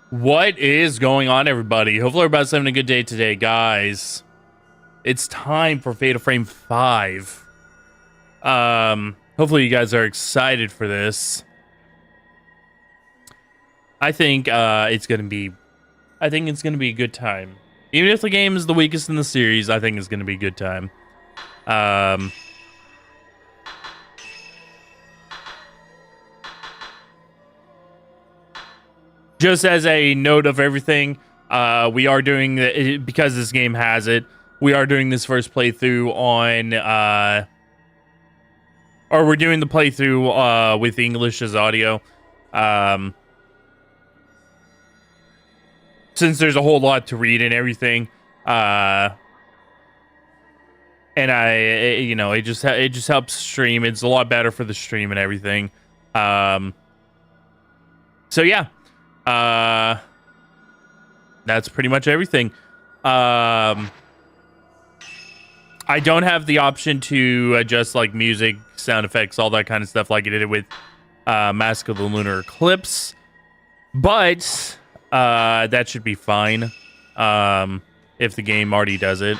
What is going on, everybody? Hopefully everybody's having a good day today, guys. It's time for Fatal Frame 5. Hopefully you guys are excited for this. I think it's gonna be a good time. Even if the game is the weakest in the series, I think it's gonna be a good time. Just as a note of everything, we are doing because this game has it. We are doing this first playthrough on, or we're doing the playthrough with English as audio. Since there's a whole lot to read and everything, and it just helps stream. It's a lot better for the stream and everything. So yeah. That's pretty much everything. I don't have the option to adjust like music, sound effects, all that kind of stuff like I did it with Mask of the Lunar Eclipse. But that should be fine if the game already does it.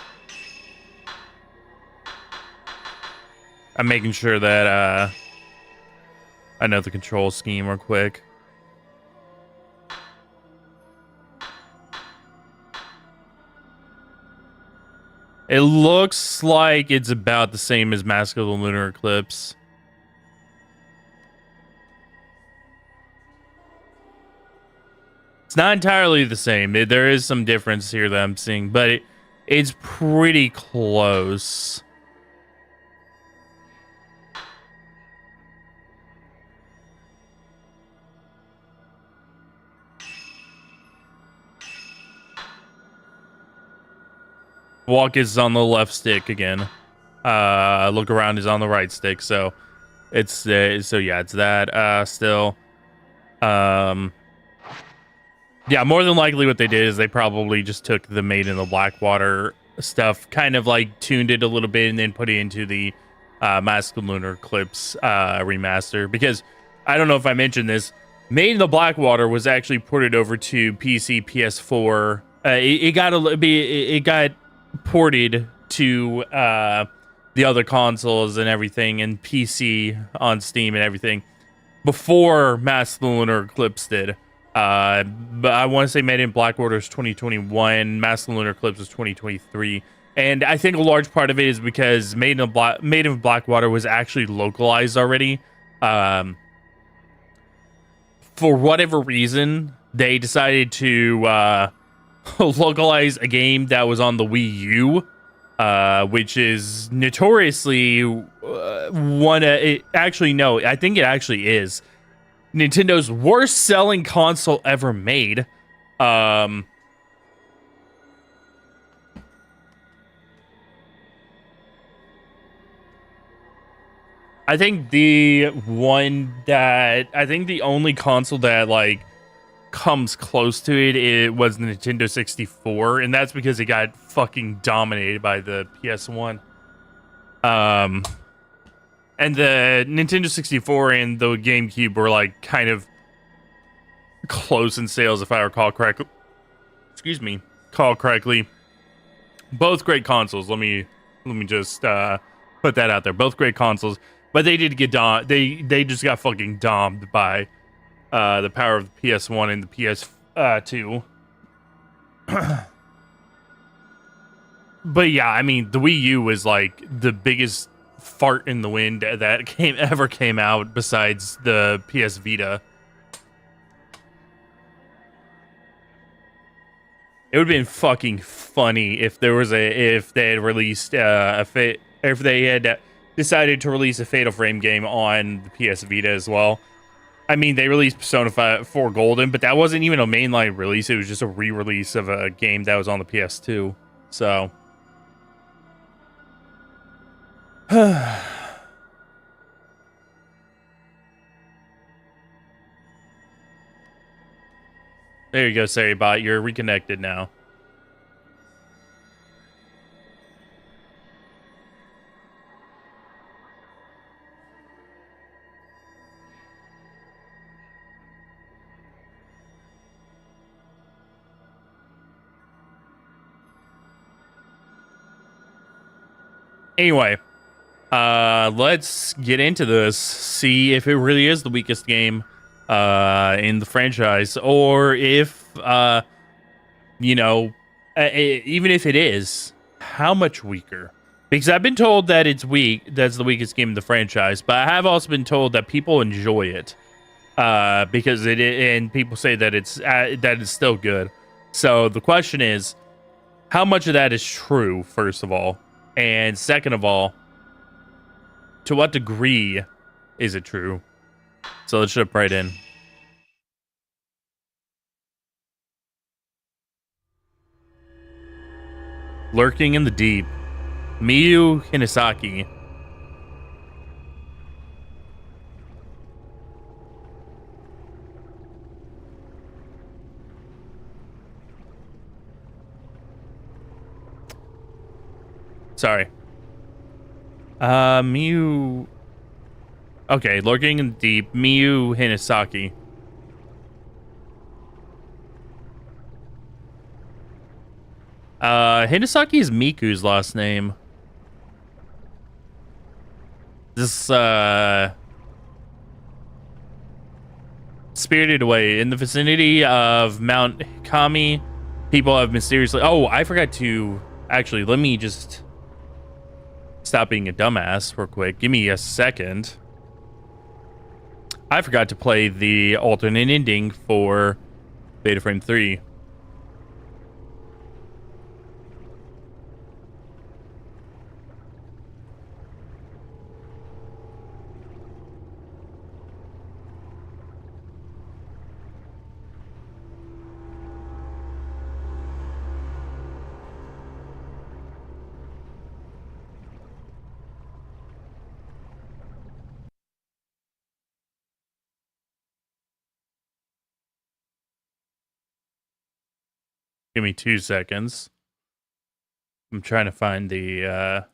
I'm making sure that I know the control scheme real quick. It looks like it's about the same as Mask of the Lunar Eclipse. It's not entirely the same. There is some difference here that I'm seeing, but it's pretty close. Walk is on the left stick again. Look around is on the right stick. So it's yeah, it's that still. Yeah, more than likely what they did is they probably just took the Maiden in the Blackwater stuff, kind of like tuned it a little bit, and then put it into the Mask of the Lunar Eclipse remaster. Because I don't know if I mentioned this, Maiden in the Blackwater was actually ported over to PC, PS4. It got ported to the other consoles and everything, and PC on Steam and everything before Mask of the Lunar Eclipse did. But I want to say Maiden in Blackwater is 2021, Mask of the Lunar Eclipse is 2023. And I think a large part of it is because Maiden of Blackwater was actually localized already. For whatever reason, they decided to localize a game that was on the Wii U, which is notoriously I think it actually is Nintendo's worst selling console ever made. I think the only console that like comes close to it was the Nintendo 64, and that's because it got fucking dominated by the PS1. And the Nintendo 64 and the GameCube were like kind of close in sales, if I recall correctly. Call correctly. Both great consoles. Let me just put that out there. Both great consoles, but they did get they just got fucking domed by the power of the PS1 and the PS2. But yeah, I mean, the Wii U was like the biggest fart in the wind that ever came out besides the PS Vita. It would have been fucking funny if they had released if they had decided to release a Fatal Frame game on the PS Vita as well. I mean, they released Persona 4 Golden, but that wasn't even a mainline release. It was just a re-release of a game that was on the PS2. So there you go, Sarybot. You're reconnected now. Anyway, let's get into this. See if it really is the weakest game in the franchise, or if you know, even if it is, how much weaker? Because I've been told that it's weak. That's the weakest game in the franchise, but I have also been told that people enjoy it because and people say that it's still good. So the question is, how much of that is true? First of all, and second of all, to what degree is it true? So let's jump right in. Lurking in the deep, Miyu Hinasaki. Sorry. Miyu. Okay, lurking in the deep, Miyu Hinasaki. Hinasaki is Miku's last name. This, spirited away in the vicinity of Mount Kami. People have mysteriously. Oh, I forgot to. Actually, let me just stop being a dumbass real quick. Give me a second. I forgot to play the alternate ending for Beta Frame 3. Give me 2 seconds. I'm trying to find the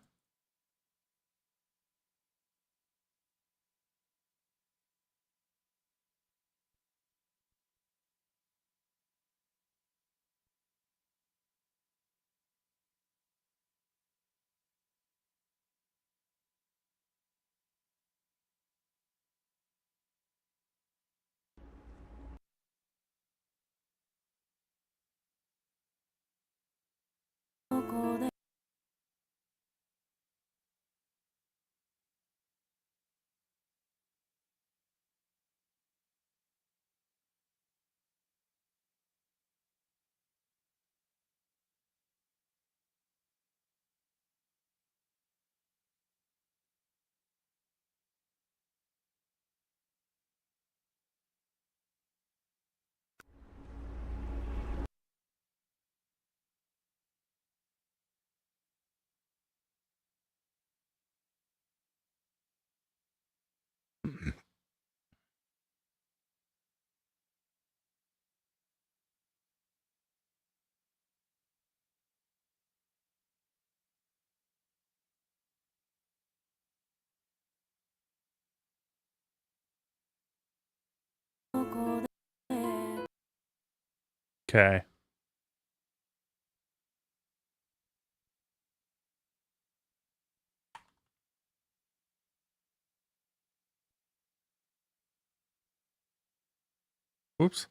Okay. Oops.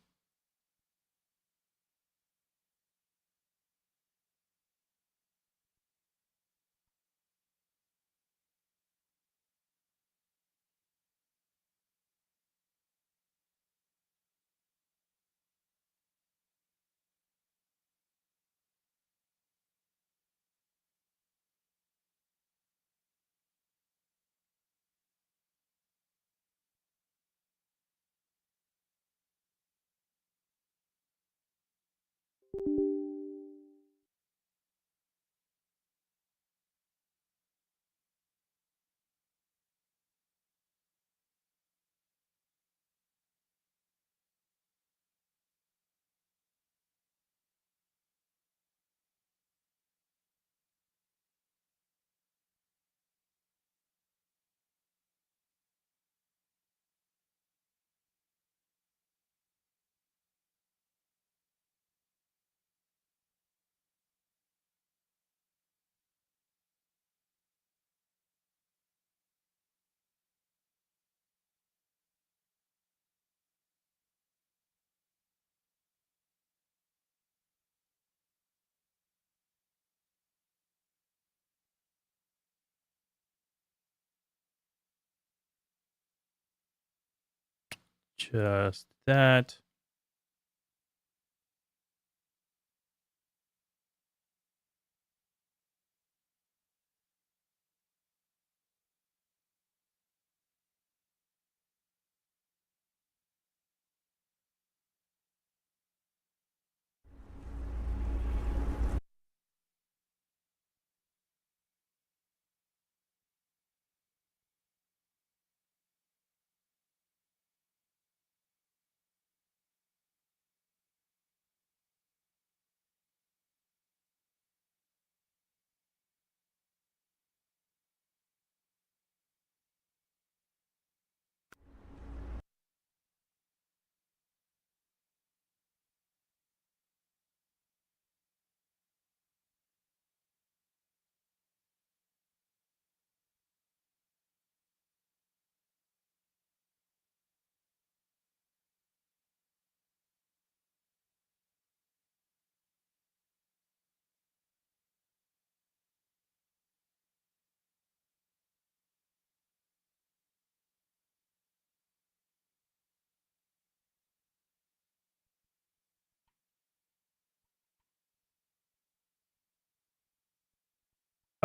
Just that.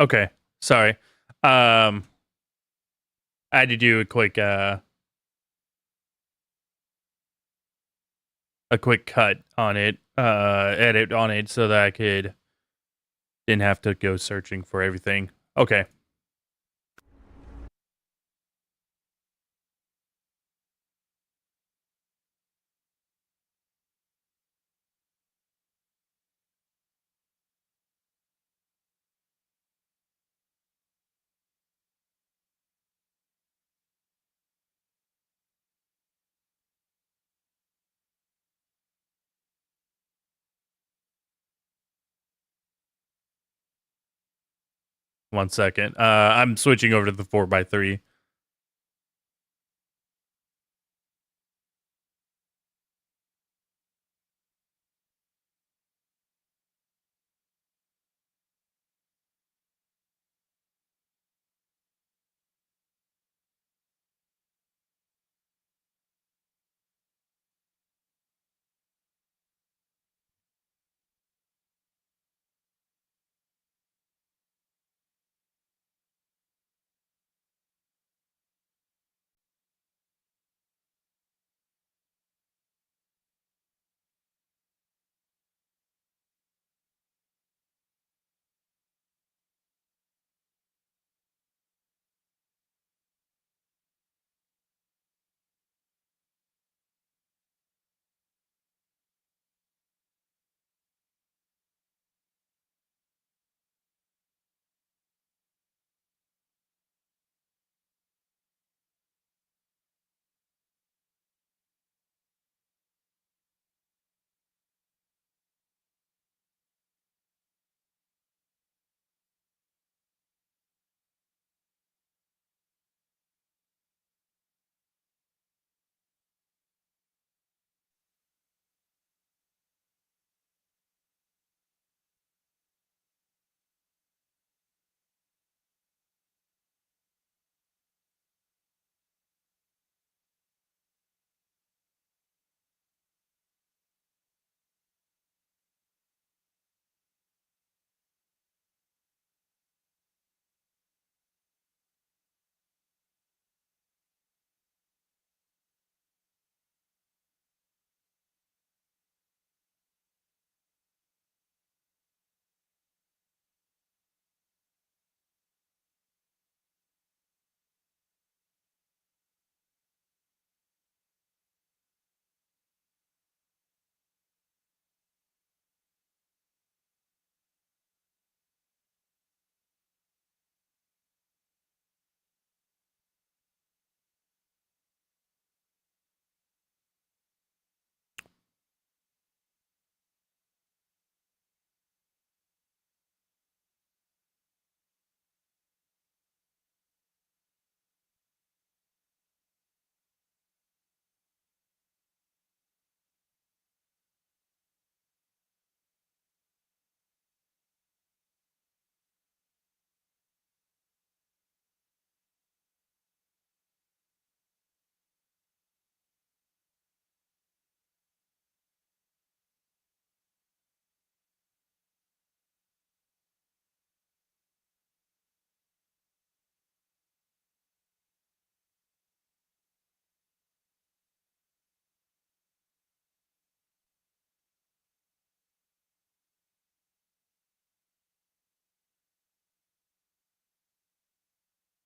Okay. Sorry. I had to do a quick cut on it, edit on it so that I didn't have to go searching for everything. Okay. One second. I'm switching over to the 4x3.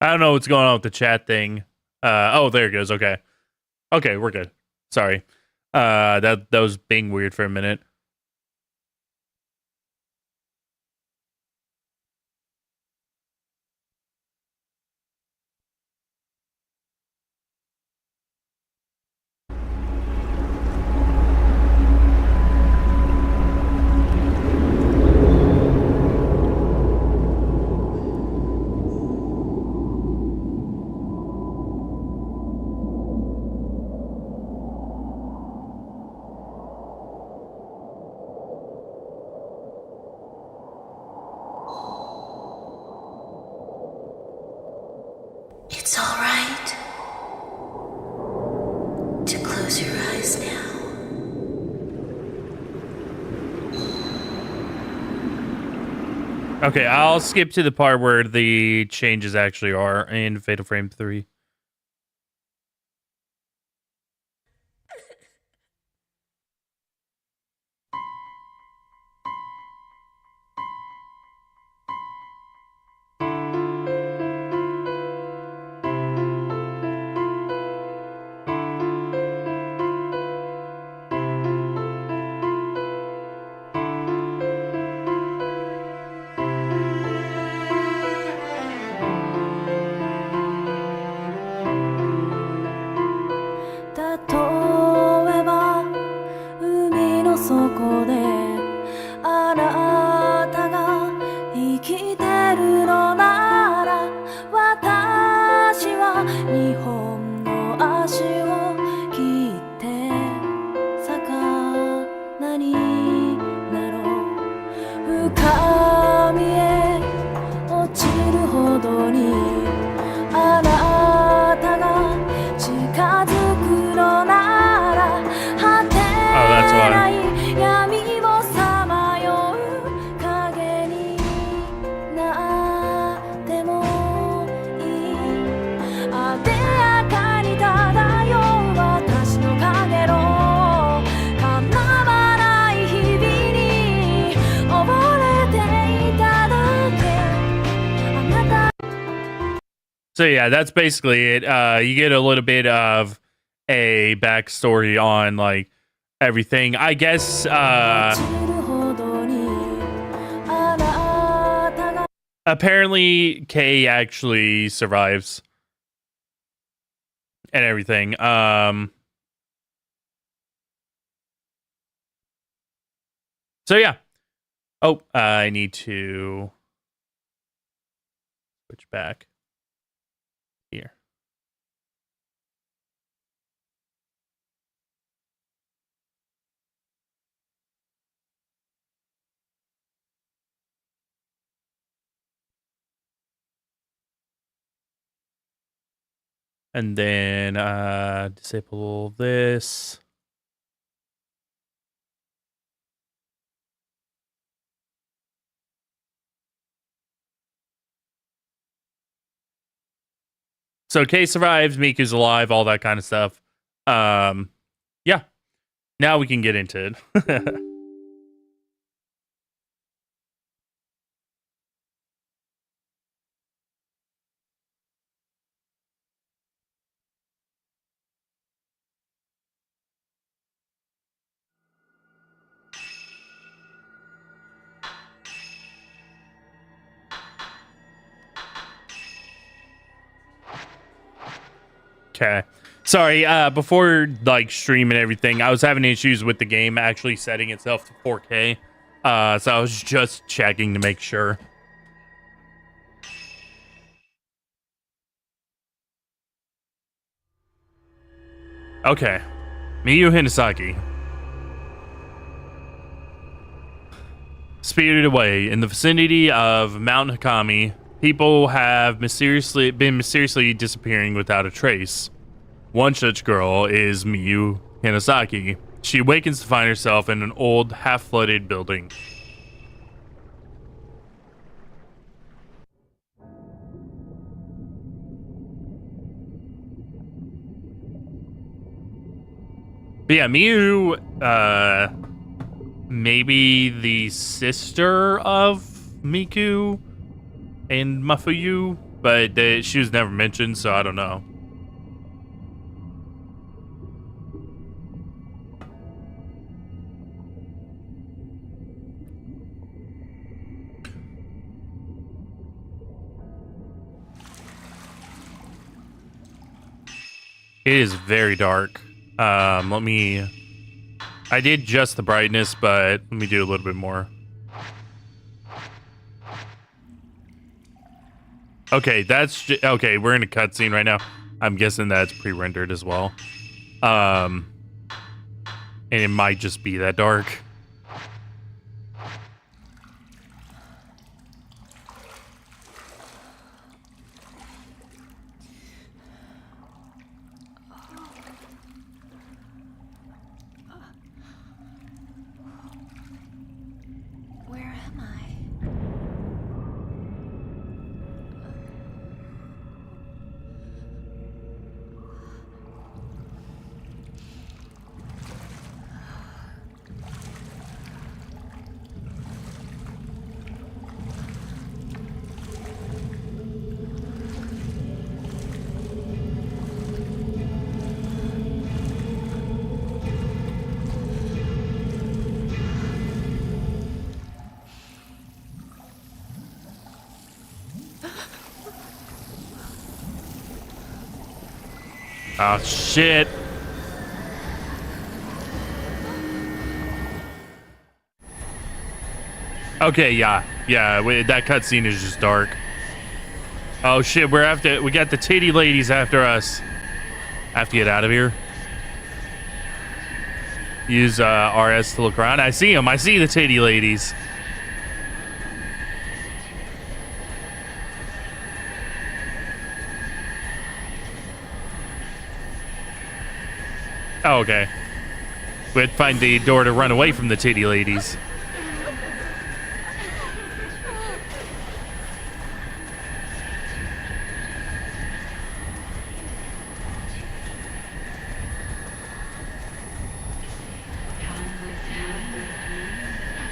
I don't know what's going on with the chat thing. Oh, there it goes. Okay. Okay, we're good. Sorry. That was being weird for a minute. It's all right to close your eyes now. Okay, I'll skip to the part where the changes actually are in Fatal Frame 3. So yeah, that's basically it. You get a little bit of a backstory on like everything. I guess apparently Kay actually survives and everything. So yeah. Oh, I need to switch back here. And then disable this. So Kay survives, Miku's alive, all that kind of stuff. Yeah. Now we can get into it. Okay. Sorry, before like stream and everything, I was having issues with the game actually setting itself to 4K. So I was just checking to make sure. Okay. Miyu Hinasaki. Spirited away in the vicinity of Mount Hakami, people have been mysteriously disappearing without a trace. One such girl is Miyu Hinasaki. She awakens to find herself in an old, half-flooded building. But yeah, Miyu, maybe the sister of Miku and Mafuyu, but she was never mentioned, so I don't know. It is very dark. Let me... I did just the brightness, but let me do a little bit more. Okay, okay, we're in a cutscene right now. I'm guessing that's pre-rendered as well. And it might just be that dark. Where am I? Oh, shit. Okay, yeah. Yeah, that cutscene is just dark. Oh, shit, we got the titty ladies after us. I have to get out of here. Use RS to look around. I see them. I see the titty ladies. Oh, okay. We had to find the door to run away from the titty ladies.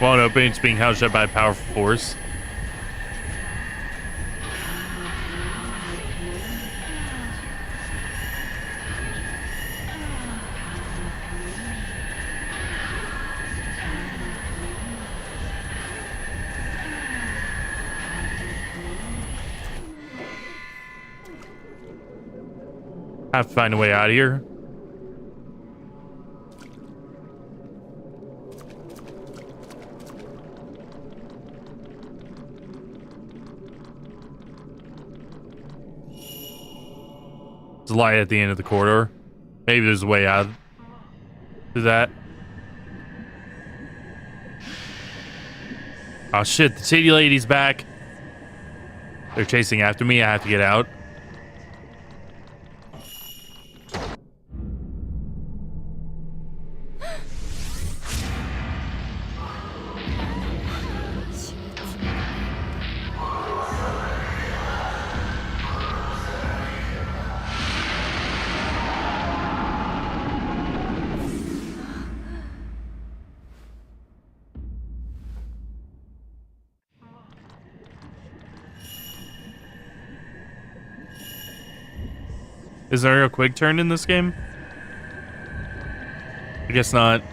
Won't open. It's being held shut by a powerful force. I have to find a way out of here. There's a light at the end of the corridor. Maybe there's a way out through that. Oh shit, the titty lady's back. They're chasing after me. I have to get out. Is there a quick turn in this game? I guess not.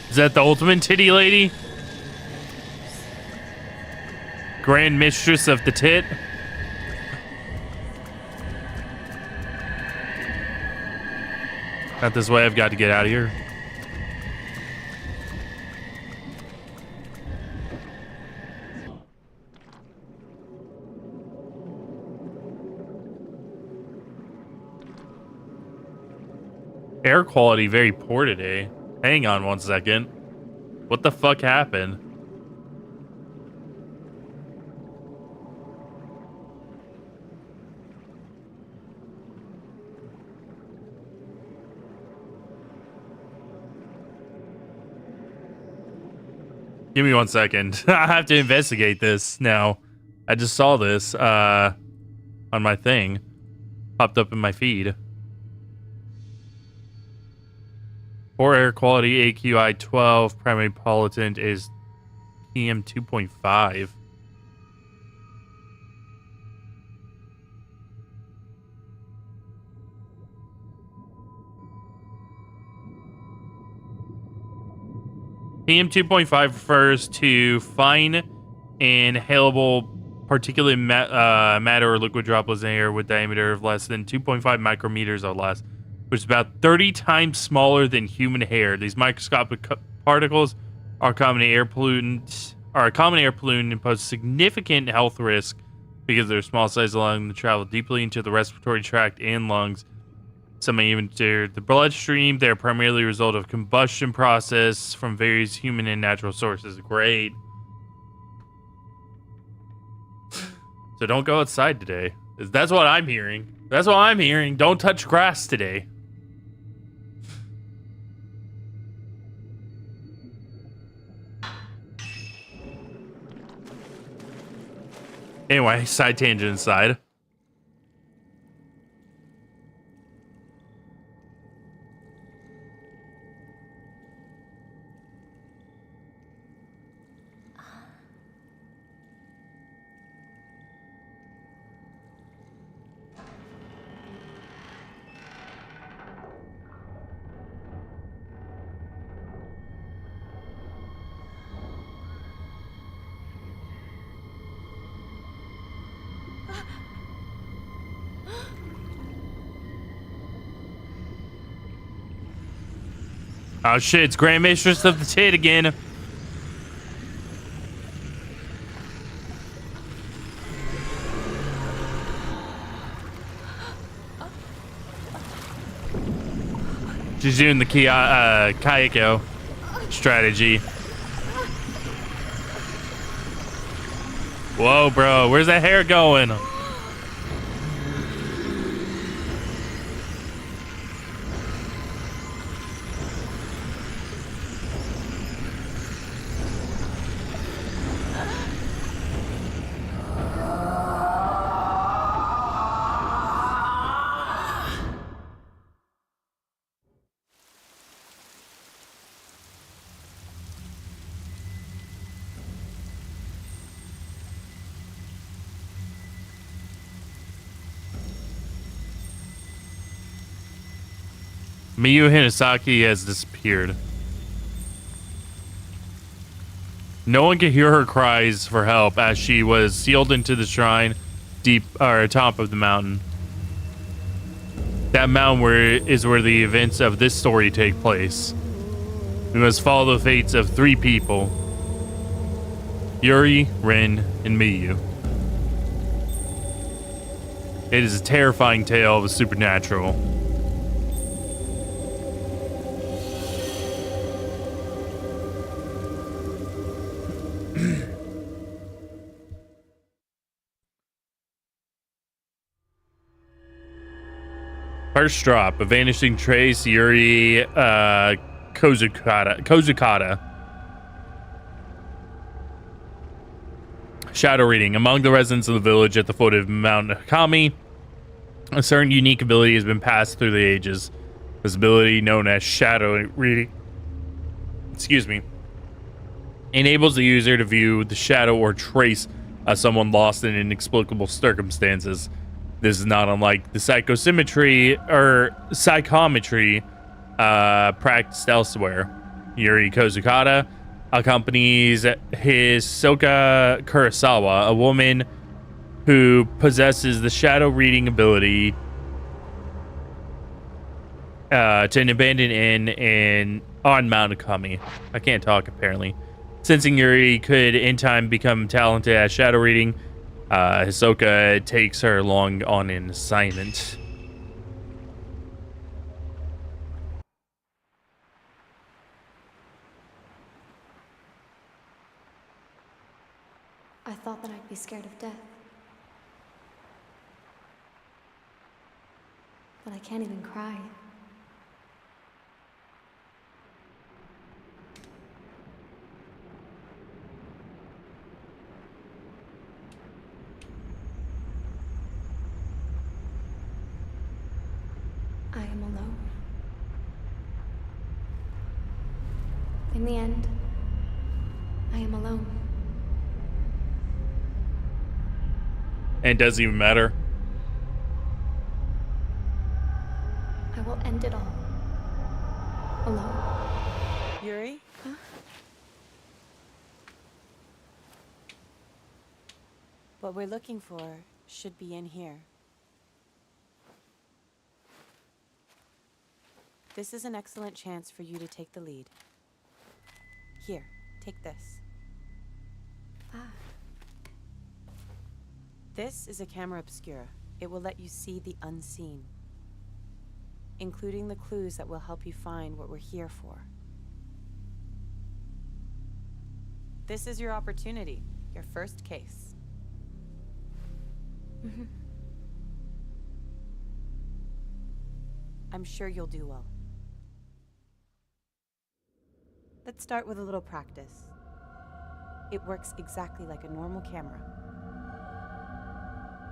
Is that the ultimate titty lady? Grand mistress of the tit? Not this way. I've got to get out of here. Air quality very poor today. Hang on one second. What the fuck happened? Give me 1 second. I have to investigate this now. I just saw this on my thing. Popped up in my feed. For air quality, AQI 12, primary pollutant is PM 2.5. PM 2.5 refers to fine inhalable particulate matter or liquid droplets in air with diameter of less than 2.5 micrometers or less, which is about 30 times smaller than human hair. These microscopic particles are a common air pollutant and pose significant health risk because their small size allowing them to travel deeply into the respiratory tract and lungs. Some may even enter the bloodstream. They are primarily a result of combustion process from various human and natural sources. Great. So don't go outside today. That's what I'm hearing. That's what I'm hearing. Don't touch grass today. Anyway, side tangent aside. Oh shit, it's Grand Mistress of the Tit again. She's doing the Kayako strategy. Whoa, bro, where's that hair going? Miyu Hinasaki has disappeared. No one could hear her cries for help as she was sealed into the shrine deep or top of the mountain. That mountain is where the events of this story take place. We must follow the fates of 3 people: Yuri, Rin, and Miyu. It is a terrifying tale of the supernatural. First drop: a vanishing trace, Yuri Kozukata. Shadow reading. Among the residents of the village at the foot of Mount Hakami, a certain unique ability has been passed through the ages. This ability, known as shadow reading, enables the user to view the shadow or trace of someone lost in inexplicable circumstances. This is not unlike the psychometry practiced elsewhere. Yuri Kozukata accompanies Hisoka Kurosawa, a woman who possesses the shadow reading ability, to an abandoned inn on Mount Akami. I can't talk, apparently. Sensing Yuri could in time become talented at shadow reading, Hisoka takes her along on an assignment. I thought that I'd be scared of death. But I can't even cry. I am alone. In the end, I am alone. And it doesn't even matter. I will end it all. Alone. Yuri? Huh? What we're looking for should be in here. This is an excellent chance for you to take the lead. Here, take this. Ah. This is a camera obscura. It will let you see the unseen, including the clues that will help you find what we're here for. This is your opportunity, your first case. I'm sure you'll do well. Let's start with a little practice. It works exactly like a normal camera.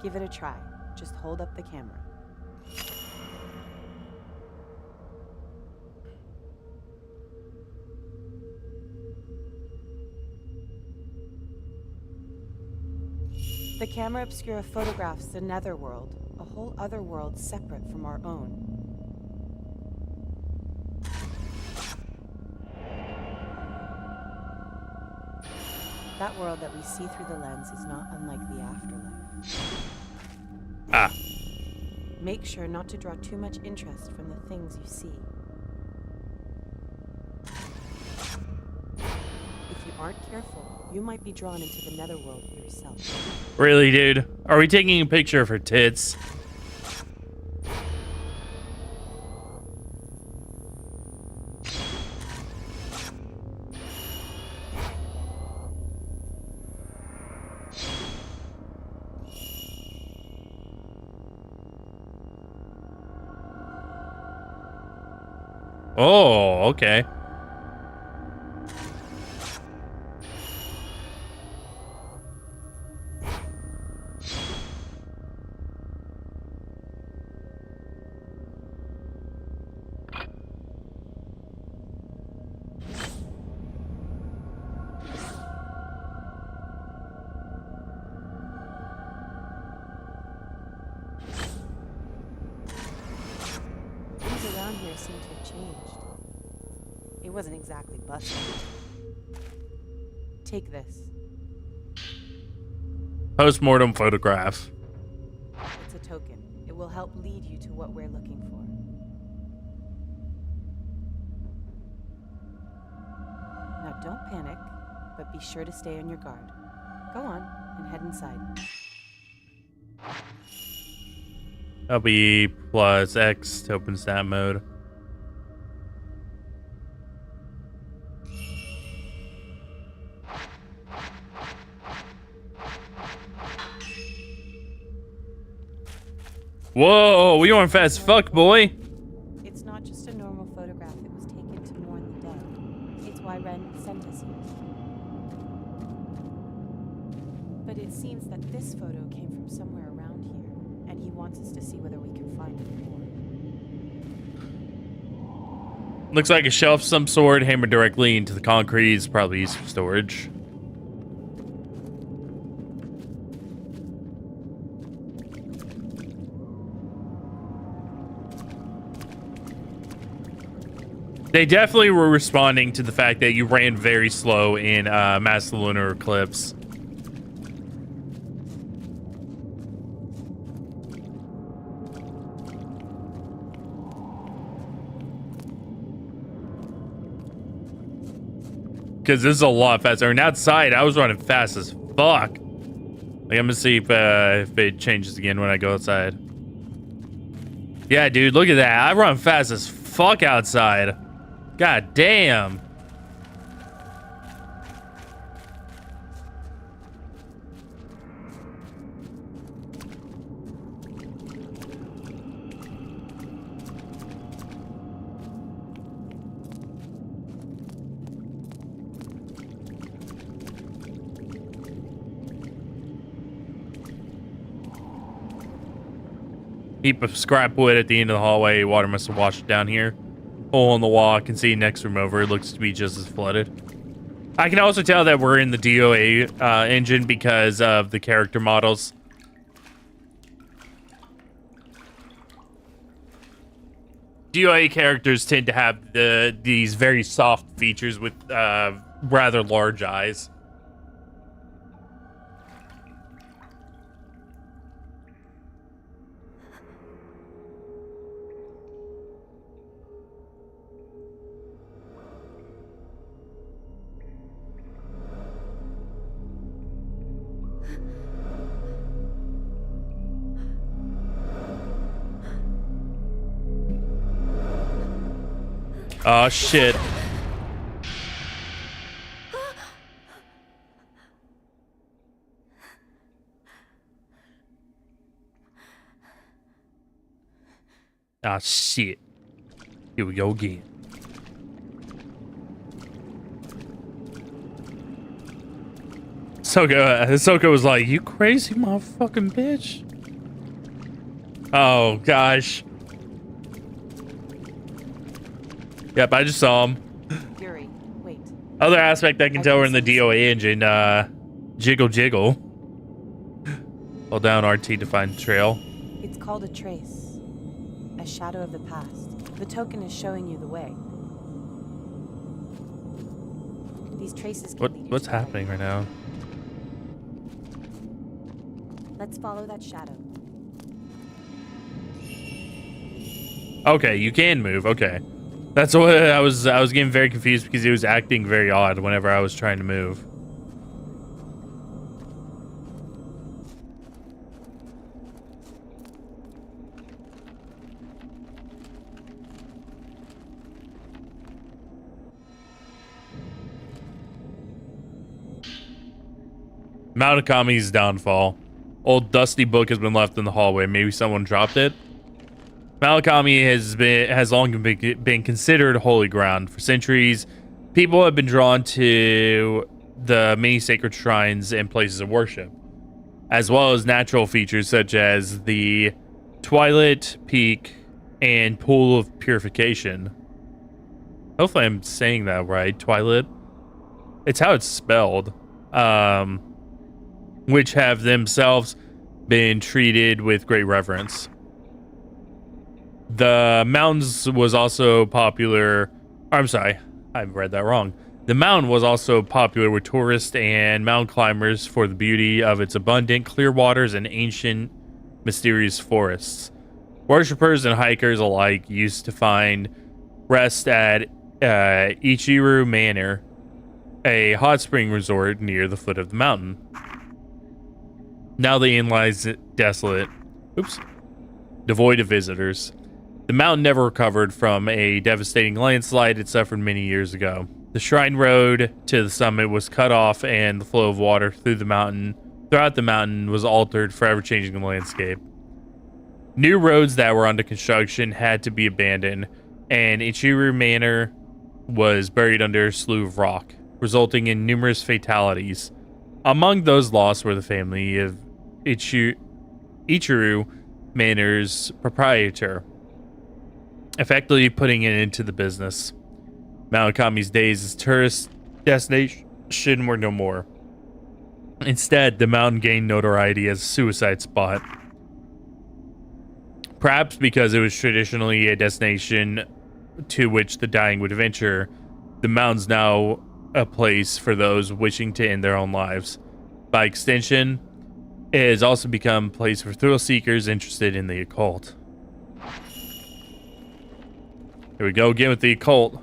Give it a try. Just hold up the camera. The camera obscura photographs the netherworld, a whole other world separate from our own. That world that we see through the lens is not unlike the afterlife. Ah. Make sure not to draw too much interest from the things you see. If you aren't careful, you might be drawn into the netherworld yourself. Really, dude? Are we taking a picture of her tits? Oh, okay. Things around here seem to have changed. It wasn't exactly busted. Take this. Post-mortem photograph. It's a token. It will help lead you to what we're looking for. Now don't panic, but be sure to stay on your guard. Go on and head inside. That'll be plus X to open snap mode. Whoa, we going fast as fuck, boy. It's not just a normal photograph. It was taken to mourn the dead. It's why Ren sent us here. But it seems that this photo came from somewhere around here, and he wants us to see whether we can find it more. Looks like a shelf of some sort hammered directly into the concrete. Is probably used for storage. They definitely were responding to the fact that you ran very slow in Mass of the Lunar Eclipse. Because this is a lot faster. And outside, I was running fast as fuck. Like, I'm gonna see if it changes again when I go outside. Yeah, dude, look at that. I run fast as fuck outside. God damn. Heap of scrap wood at the end of the hallway. Water must have washed it down here. Hole in the wall. I can see next room over. It looks to be just as flooded. I can also tell that we're in the DOA engine because of the character models. DOA characters tend to have these very soft features with rather large eyes. Oh shit. Ah shit. Here we go again. Ahsoka was like, "You crazy motherfucking bitch." Oh gosh. Yep, I just saw him. Yuri, wait. Other aspect I can tell we're in the DOA engine, jiggle jiggle. Hold down RT to find trail. It's called a trace. A shadow of the past. The token is showing you the way. These traces can lead you What's to the way. happening right now? Let's follow that shadow. Okay, you can move. Okay. That's what I was getting very confused because he was acting very odd whenever I was trying to move. Mount Akami's downfall. Old dusty book has been left in the hallway. Maybe someone dropped it. Mount Akami has long been considered holy ground. For centuries, people have been drawn to the many sacred shrines and places of worship, as well as natural features such as the Twilight Peak and Pool of Purification. Hopefully I'm saying that right. Twilight. It's how it's spelled. Which have themselves been treated with great reverence. The mountains was also popular. I'm sorry, I read that wrong. The mountain was also popular with tourists and mountain climbers for the beauty of its abundant clear waters and ancient, mysterious forests. Worshippers and hikers alike used to find rest at Ichiru Manor, a hot spring resort near the foot of the mountain. Now the inn lies desolate, devoid of visitors. The mountain never recovered from a devastating landslide it suffered many years ago. The shrine road to the summit was cut off, and the flow of water throughout the mountain was altered, forever changing the landscape. New roads that were under construction had to be abandoned, and Ichiru Manor was buried under a slew of rock, resulting in numerous fatalities. Among those lost were the family of Ichiru Manor's proprietor, effectively putting an end to the business. Mount Akami's days as tourist destination were no more. Instead, the mountain gained notoriety as a suicide spot. Perhaps because it was traditionally a destination to which the dying would venture, the mountain's now a place for those wishing to end their own lives. By extension, it has also become a place for thrill seekers interested in the occult. Here we go again with the occult.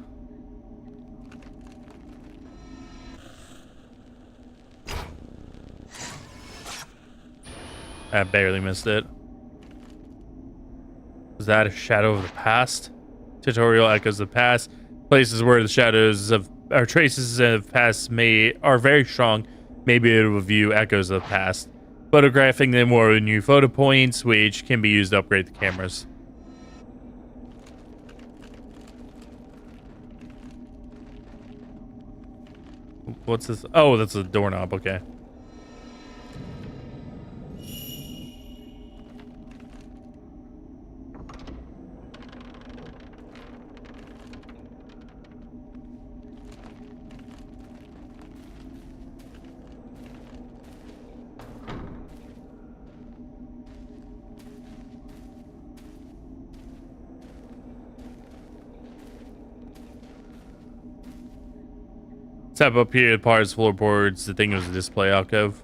I barely missed it. Was that a shadow of the past? Tutorial echoes the past. Places where the shadows of or traces of past are very strong. Maybe it will view echoes of the past. Photographing them with new photo points, which can be used to upgrade the cameras. What's this? Oh, that's a doorknob. Okay. Step up here, the parts, floorboards. The thing was a display alcove.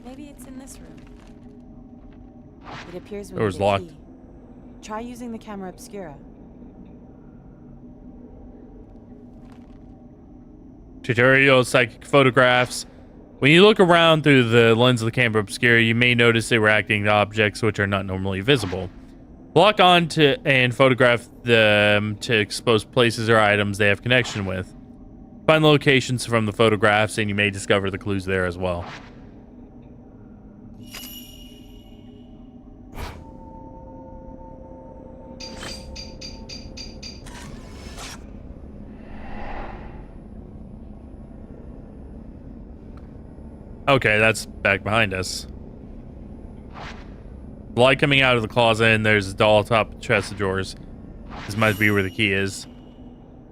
Maybe it's in this room. It appears we Door's need a locked. key. Try using the camera obscura. Tutorial, psychic photographs. When you look around through the lens of the camera obscura, you may notice they were acting to objects which are not normally visible. Lock on to and photograph them to expose places or items they have connection with. Find the locations from the photographs and you may discover the clues there as well. Okay, that's back behind us. Light coming out of the closet, and there's a doll atop the chest of drawers. This might be where the key is.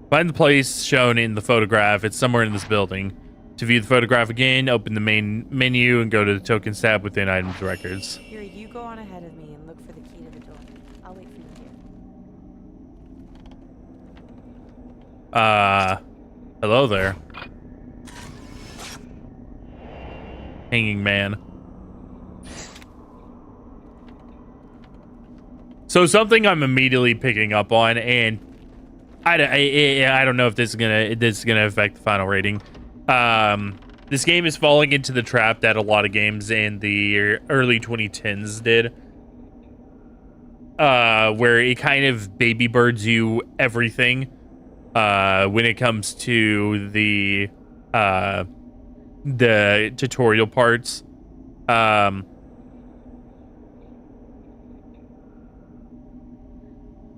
Find the place shown in the photograph. It's somewhere in this building. To view the photograph again, open the main menu and go to the tokens tab within items records. Here, you go on ahead of me and look for the key to the door. I'll wait for you here. Hello there. Hanging man. So something I'm immediately picking up on, and I don't know if this is gonna affect the final rating. This game is falling into the trap that a lot of games in the early 2010s did, where it kind of baby birds you everything when it comes to the tutorial parts.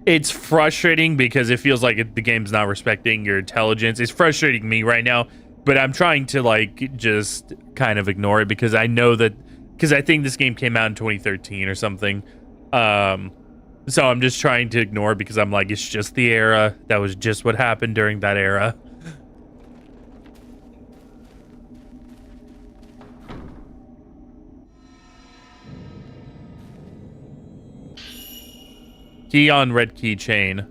It's frustrating because it feels like the game's not respecting your intelligence. It's frustrating me right now, but I'm trying to like just kind of ignore it because I know that, because I think this game came out in 2013 or something. So I'm just trying to ignore it because I'm like, it's just the era. That was just what happened during that era. Key on red keychain.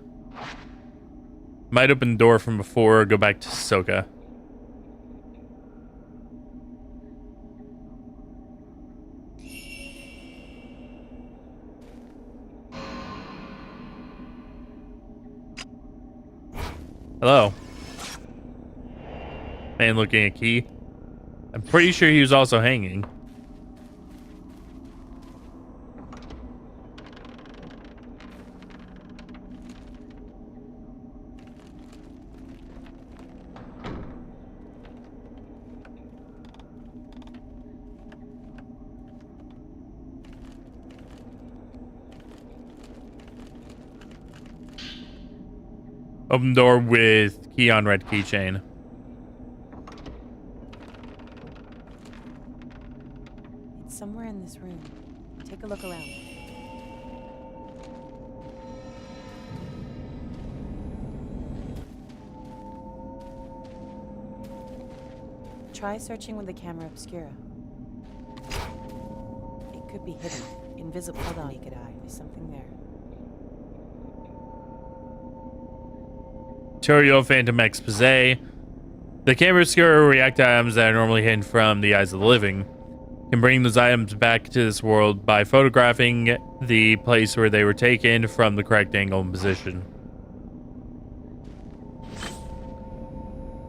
Might open the door from before or go back to Soka. Hello. Man looking at key. I'm pretty sure he was also hanging. Open door with key on red keychain. It's somewhere in this room. Take a look around. Try searching with the camera obscura. It could be hidden, invisible to the naked eye. There's something there. Tutorial Phantom Expose. The camera obscura will react to items that are normally hidden from the eyes of the living. Can bring those items back to this world by photographing the place where they were taken from the correct angle and position.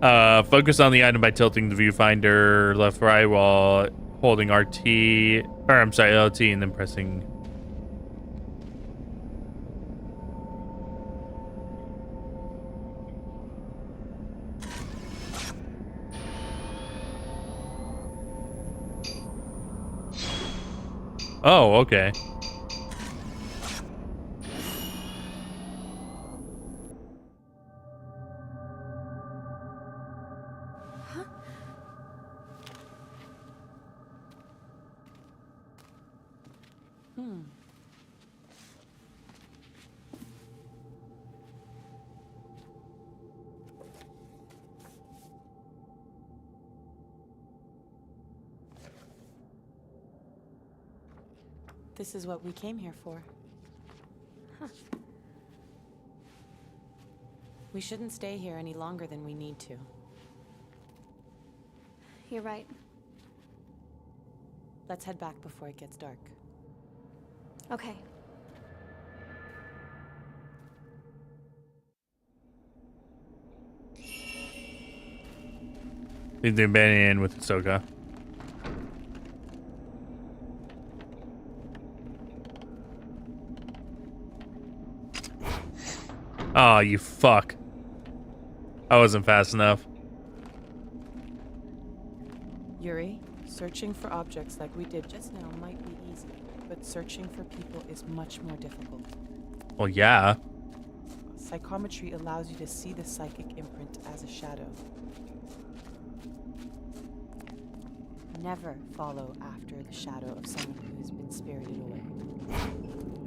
Focus on the item by tilting the viewfinder left right while holding LT and then pressing. Oh, okay. This is what we came here for. We shouldn't stay here any longer than we need to. You're right. Let's head back before it gets dark. Okay. They've been in with Ahsoka. Oh, you fuck. I wasn't fast enough. Yuri, searching for objects like we did just now might be easy, but searching for people is much more difficult. Well, yeah. Psychometry allows you to see the psychic imprint as a shadow. Never follow after the shadow of someone who's been spirited away.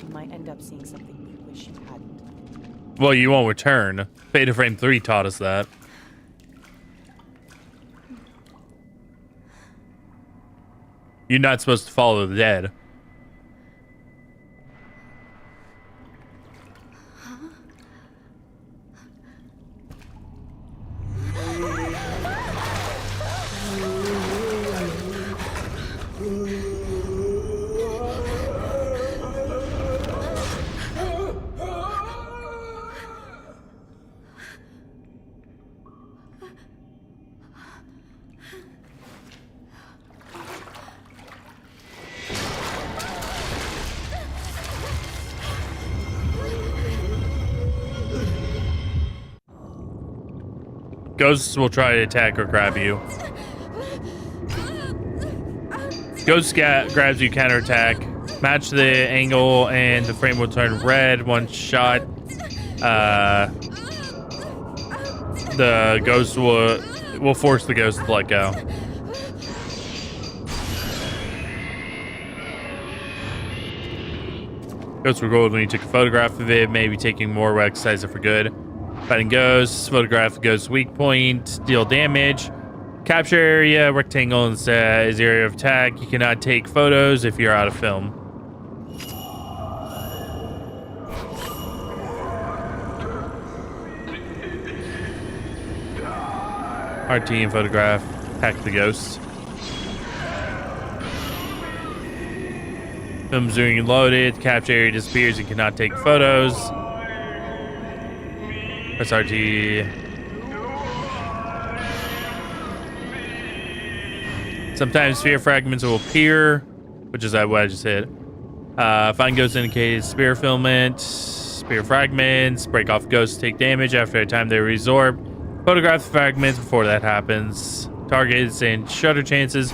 You might end up seeing something you wish you hadn't. Well, you won't return. Beta Frame 3 taught us that. You're not supposed to follow the dead. Ghosts will try to attack or grab you. Ghost grabs you, counterattack. Match the angle and the frame will turn red. One shot. The ghost will force the ghost to let go. Ghosts will go when you took a photograph of it, maybe taking more will exercise it for good. Fighting ghosts, photograph ghost weak point, deal damage. Capture area, rectangle is area of attack. You cannot take photos if you're out of film. RT and photograph, hack the ghost. Film's doing loaded, capture area disappears, you cannot take photos. SRT. Sometimes sphere fragments will appear, which is what I just hit. Find ghosts indicated sphere filament, sphere fragments, break off ghosts take damage after a time they resorb. Photograph the fragments before that happens. Targets and shutter chances.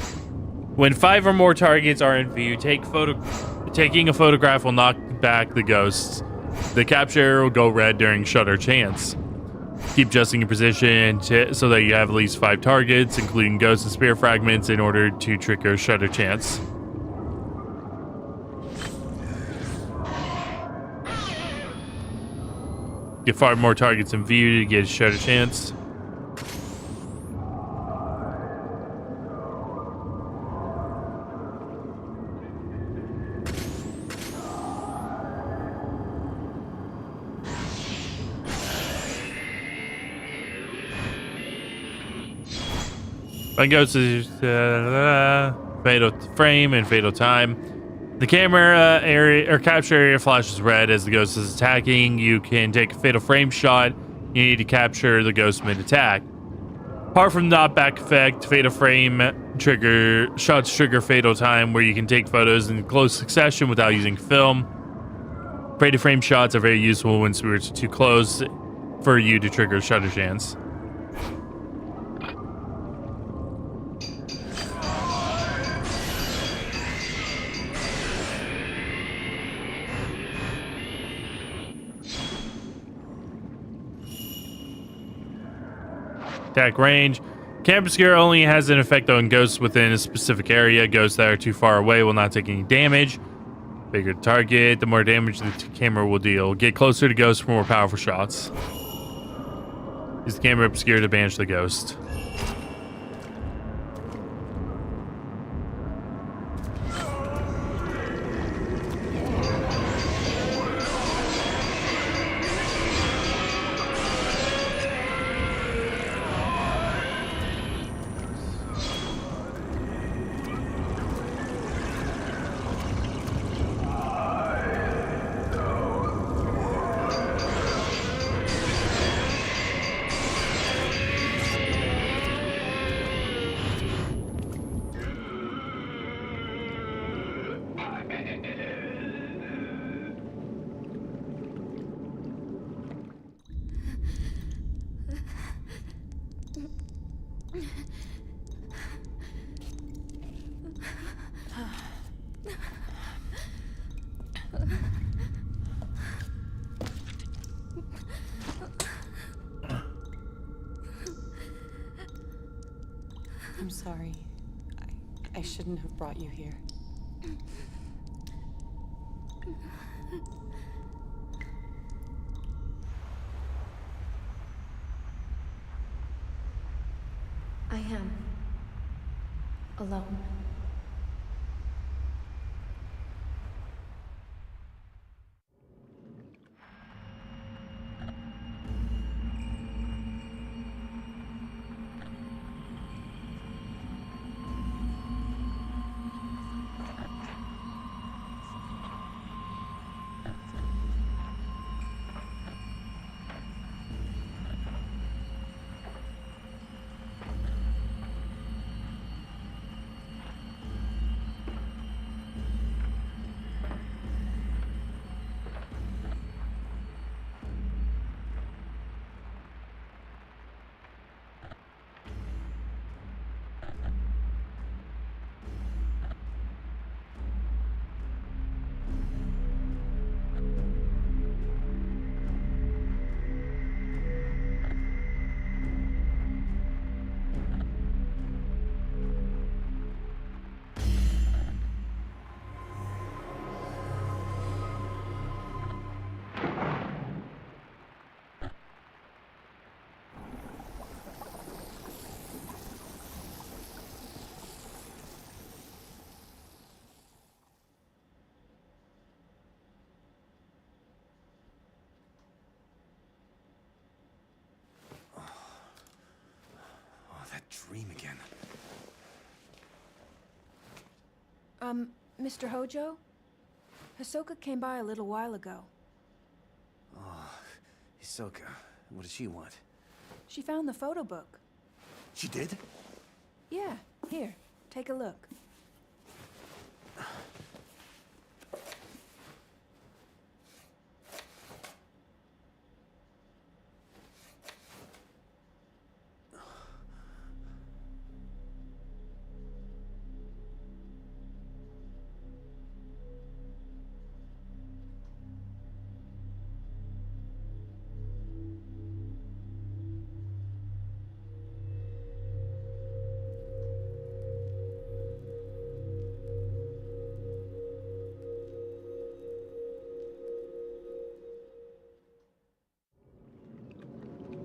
When 5 or more targets are in view, taking a photograph will knock back the ghosts. The capture area will go red during shutter chance. Keep adjusting your position so that you have at least 5 targets, including ghosts and spear fragments, in order to trigger shutter chance. Get 5 more targets in view to get a shutter chance. One goes to fatal frame and fatal time. The camera area or capture area flashes red as the ghost is attacking. You can take a fatal frame shot. You need to capture the ghost mid-attack. Apart from the knockback effect, fatal frame shots trigger fatal time, where you can take photos in close succession without using film. Fatal frame shots are very useful when spirits are too close for you to trigger shutter chance. Attack range. Camp Obscura only has an effect on ghosts within a specific area. Ghosts that are too far away will not take any damage. Bigger target, the more damage the camera will deal. Get closer to ghost for more powerful shots. Use the camera obscure to banish the ghost. I'm sorry. I shouldn't have brought you here. I am alone. Dream again. Mr. Hojo? Hisoka came by a little while ago. Oh, Hisoka. What does she want? She found the photo book. She did? Yeah, here, take a look.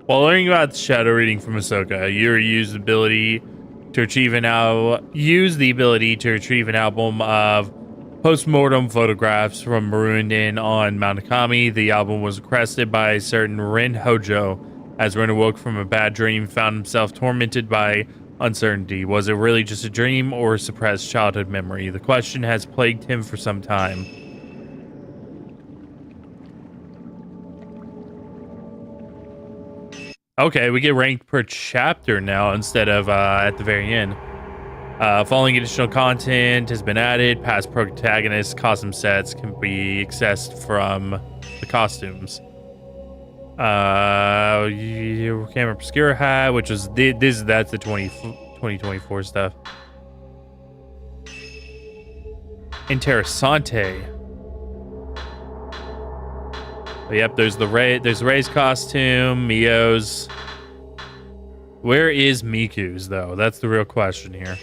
While learning about the shadow reading from Ahsoka, you use the ability to retrieve an album of post-mortem photographs from Marooned Inn on Mount Akami. The album was requested by a certain Rin Hojo. As Rin awoke from a bad dream, found himself tormented by uncertainty. Was it really just a dream or a suppressed childhood memory? The question has plagued him for some time. Okay, we get ranked per chapter now instead of at the very end. Following additional content has been added. Past protagonists' costume sets can be accessed from the costumes. Camera Obscura hat, which was that's the 2024 stuff. Interessante. But yep, there's Ray's costume, Mio's. Where is Miku's though? That's the real question here.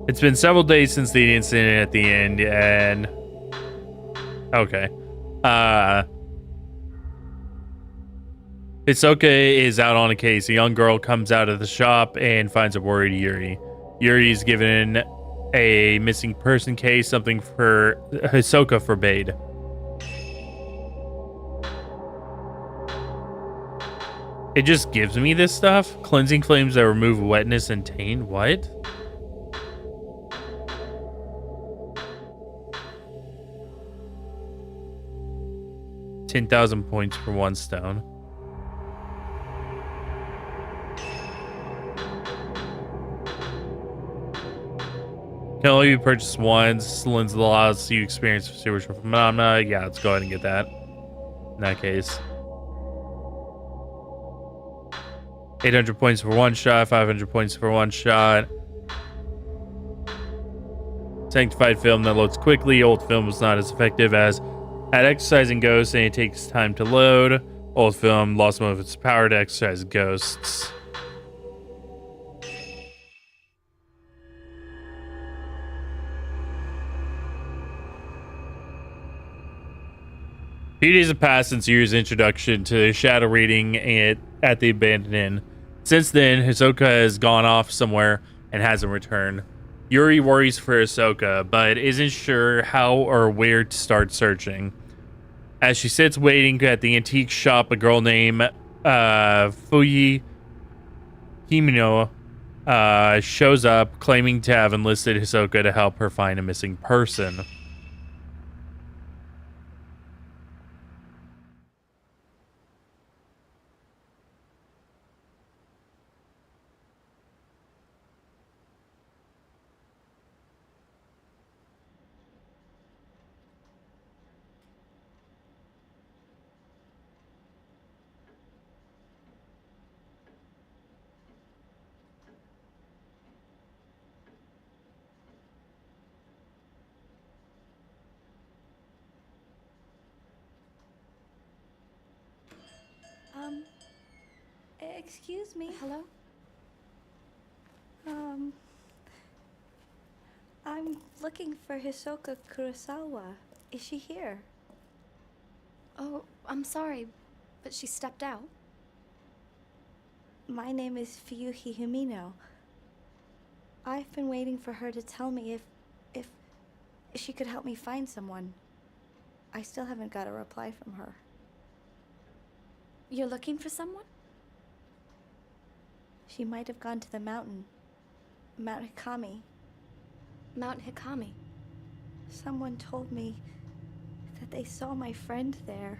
It's been several days since the incident at the end, and okay. Hisoka is out on a case. A young girl comes out of the shop and finds a worried Yuri. Yuri is given a missing person case, something for Hisoka forbade. It just gives me this stuff. Cleansing flames that remove wetness and taint. What? $10,000 points for 1 stone. Can only be purchased once. Lends the laws you experience supernatural phenomena. Yeah, let's go ahead and get that. In that case. 800 points for 1 shot, 500 points for 1 shot. Sanctified film that loads quickly. Old film was not as effective as at exercising ghosts, and it takes time to load. Old film lost most of its power to exercise ghosts. Few days have passed since Yuri's introduction to shadow reading at the abandoned inn. Since then, Hisoka has gone off somewhere and hasn't returned. Yuri worries for Hisoka, but isn't sure how or where to start searching. As she sits waiting at the antique shop, a girl named Fuyi Himino shows up, claiming to have enlisted Hisoka to help her find a missing person. Excuse me. Hello? I'm looking for Hisoka Kurosawa. Is she here? Oh, I'm sorry, but she stepped out. My name is Fuyuhi Himino. I've been waiting for her to tell me if she could help me find someone. I still haven't got a reply from her. You're looking for someone? She might have gone to the mountain. Mount Hikami. Mount Hikami. Someone told me that they saw my friend there.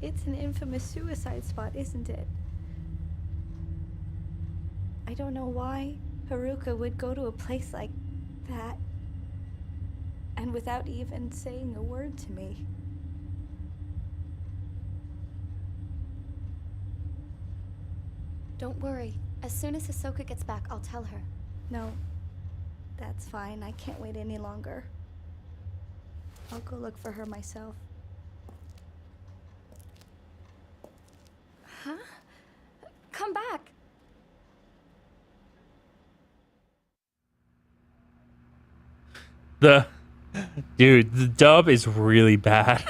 It's an infamous suicide spot, isn't it? I don't know why Haruka would go to a place like that, and without even saying a word to me. Don't worry. As soon as Hisoka gets back, I'll tell her. No, that's fine. I can't wait any longer. I'll go look for her myself. Huh? Come back. The dub is really bad.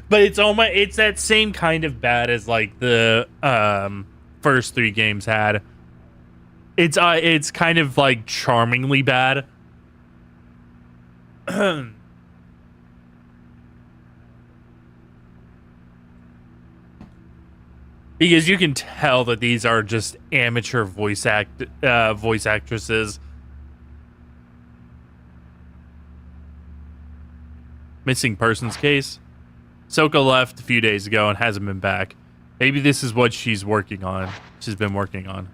But it's that same kind of bad as like the first 3 games had. It's kind of like charmingly bad. Because you can tell that these are just amateur voice actresses. Missing persons case. Soka left a few days ago and hasn't been back. Maybe this is what she's working on. She's been working on.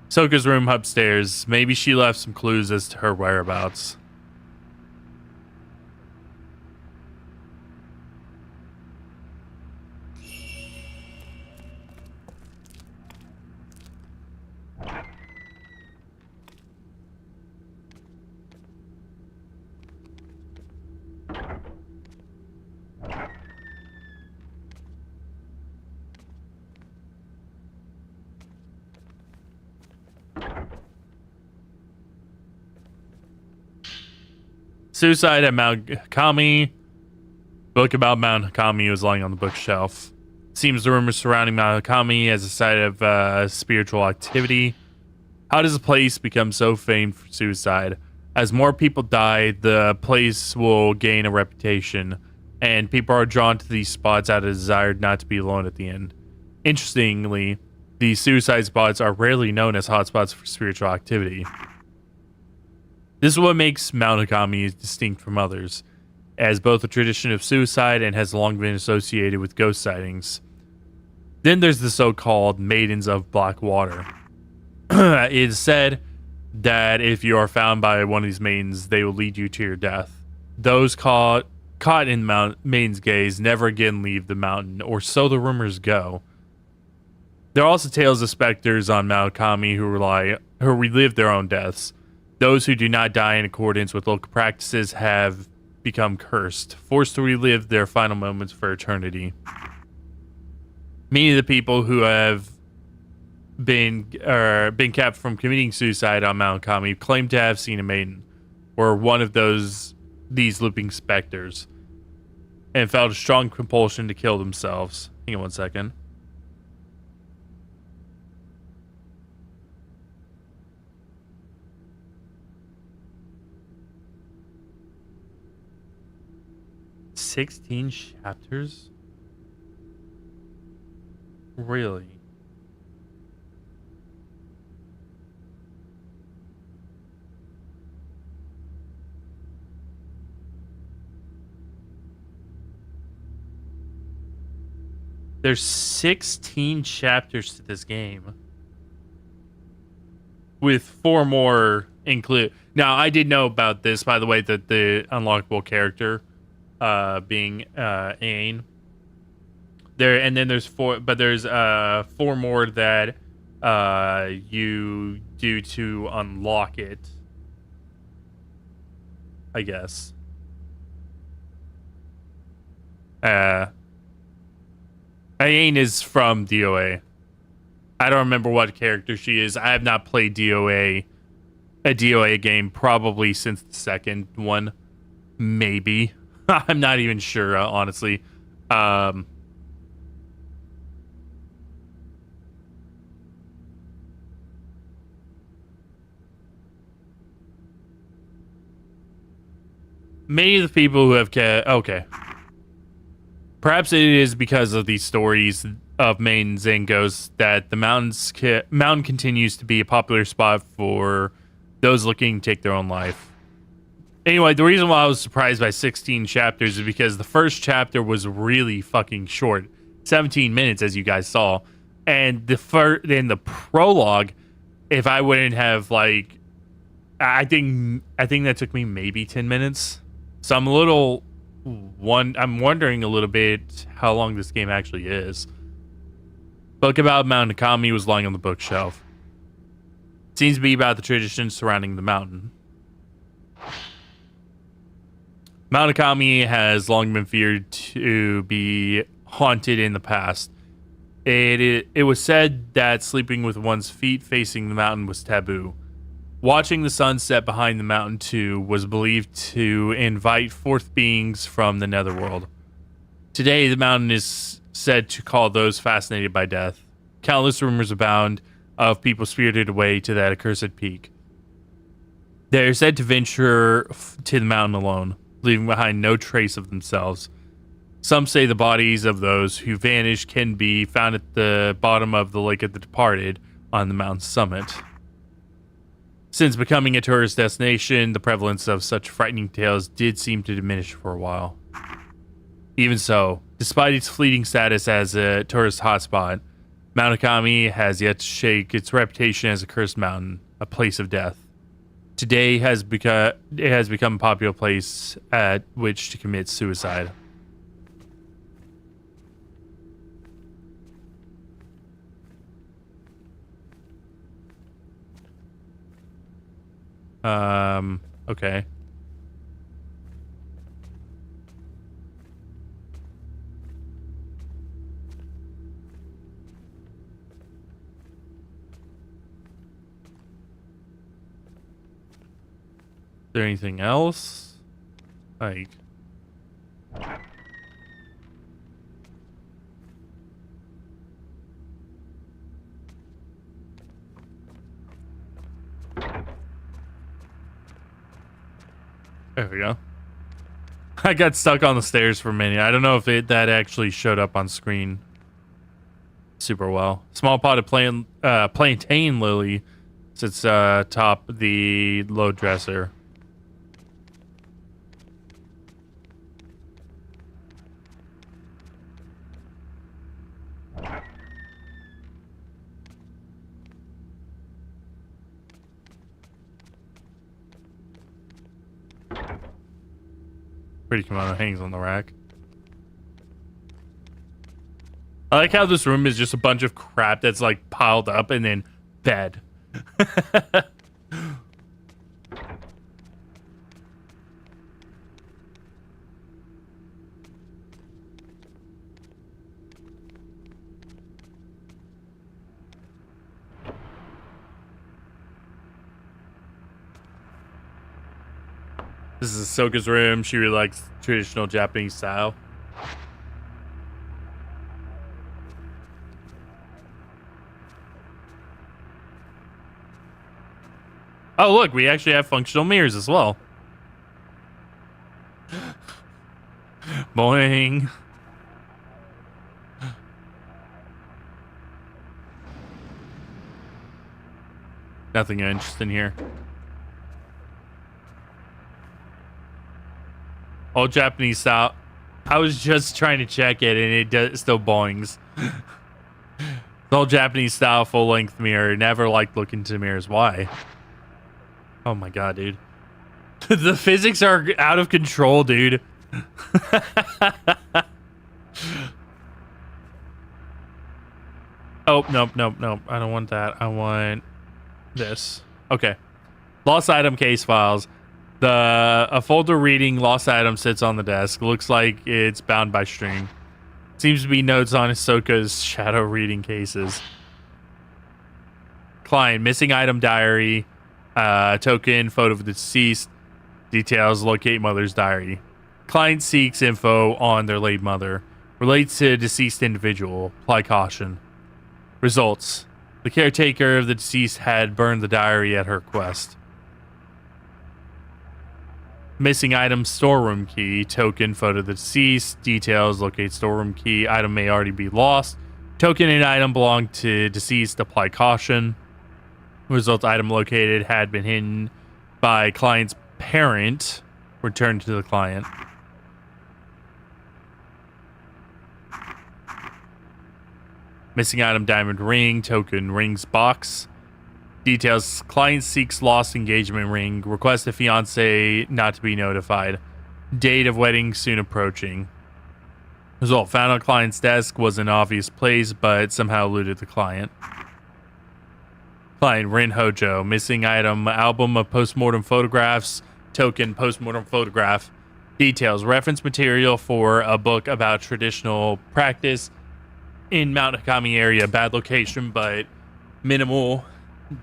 Soka's room upstairs. Maybe she left some clues as to her whereabouts. Suicide at Mount Kami. Book about Mount Kami was lying on the bookshelf. Seems the rumors surrounding Mount Kami as a site of spiritual activity. How does a place become so famed for suicide? As more people die, the place will gain a reputation, and people are drawn to these spots out of a desire not to be alone at the end. Interestingly, these suicide spots are rarely known as hotspots for spiritual activity. This is what makes Mount Kami distinct from others, as both a tradition of suicide and has long been associated with ghost sightings. Then there's the so-called Maidens of Black Water. It is said that if you are found by one of these maidens, they will lead you to your death. Those caught in Maiden's gaze never again leave the mountain, or so the rumors go. There are also tales of specters on Mount Kami who relive their own deaths. Those who do not die in accordance with local practices have become cursed, forced to relive their final moments for eternity. Many of the people who have been kept from committing suicide on Mount Kami claim to have seen a maiden, or one of these looping specters, and felt a strong compulsion to kill themselves. Hang on one second. "16 chapters? Really?" There's 16 chapters to this game, with 4 more include. Now, I did know about this, by the way, that the unlockable character being Aine. There, and then there's 4, but there's 4 more that you do to unlock it, I guess. Aine is from DOA. I don't remember what character she is. I have not played a DOA game probably since the second one. Maybe. I'm not even sure, honestly. Many of the people who have okay. Perhaps it is because of these stories of maidens and ghosts that the mountain continues to be a popular spot for those looking to take their own life. Anyway, the reason why I was surprised by 16 chapters is because the first chapter was really fucking short, 17 minutes, as you guys saw, and the prologue, if I wouldn't have I think that took me maybe 10 minutes. So I'm wondering a little bit how long this game actually is. Book about Mount Kami was lying on the bookshelf. Seems to be about the traditions surrounding the mountain. Mount Kami has long been feared to be haunted in the past. It was said that sleeping with one's feet facing the mountain was taboo. Watching the sun set behind the mountain, too, was believed to invite forth beings from the netherworld. Today, the mountain is said to call those fascinated by death. Countless rumors abound of people spirited away to that accursed peak. They are said to venture to the mountain alone, leaving behind no trace of themselves. Some say the bodies of those who vanished can be found at the bottom of the Lake of the Departed on the mountain's summit. Since becoming a tourist destination, the prevalence of such frightening tales did seem to diminish for a while. Even so, despite its fleeting status as a tourist hotspot, Mount Kami has yet to shake its reputation as a cursed mountain, a place of death. Today it has become a popular place at which to commit suicide. Okay. Is there anything else? Like, there we go. I got stuck on the stairs for a minute. I don't know if that actually showed up on screen super well. Small potted plantain lily sits atop the low dresser. Pretty kimono hangs on the rack. I like how this room is just a bunch of crap that's like piled up and then bed. This is Ahsoka's room. She really likes traditional Japanese style. Oh, look, we actually have functional mirrors as well. Boing. Nothing interesting here. All Japanese style. I was just trying to check it and it still boings. The old Japanese style full length mirror. Never liked looking into mirrors. Why? Oh my god, dude. The physics are out of control, dude. Oh, nope. I don't want that. I want this. Okay. Lost item case files. A folder reading lost item sits on the desk. Looks like it's bound by string. Seems to be notes on Ahsoka's shadow reading cases. Client, missing item diary. Token, photo of the deceased. Details, locate mother's diary. Client seeks info on their late mother. Relates to deceased individual. Apply caution. Results. The caretaker of the deceased had burned the diary at her request. Missing item, storeroom key. Token, photo of the deceased. Details, locate storeroom key. Item may already be lost. Token and item belong to deceased. Apply caution. Result, item located had been hidden by client's parent. Returned to the client. Missing item, diamond ring. Token, rings box. Details, client seeks lost engagement ring. Request the fiance not to be notified. Date of wedding soon approaching. Result, found on client's desk was an obvious place, but somehow eluded the client. Client, Rin Hojo. Missing item, album of postmortem photographs. Token, postmortem photograph. Details, reference material for a book about traditional practice in Mount Hakami area. Bad location, but minimal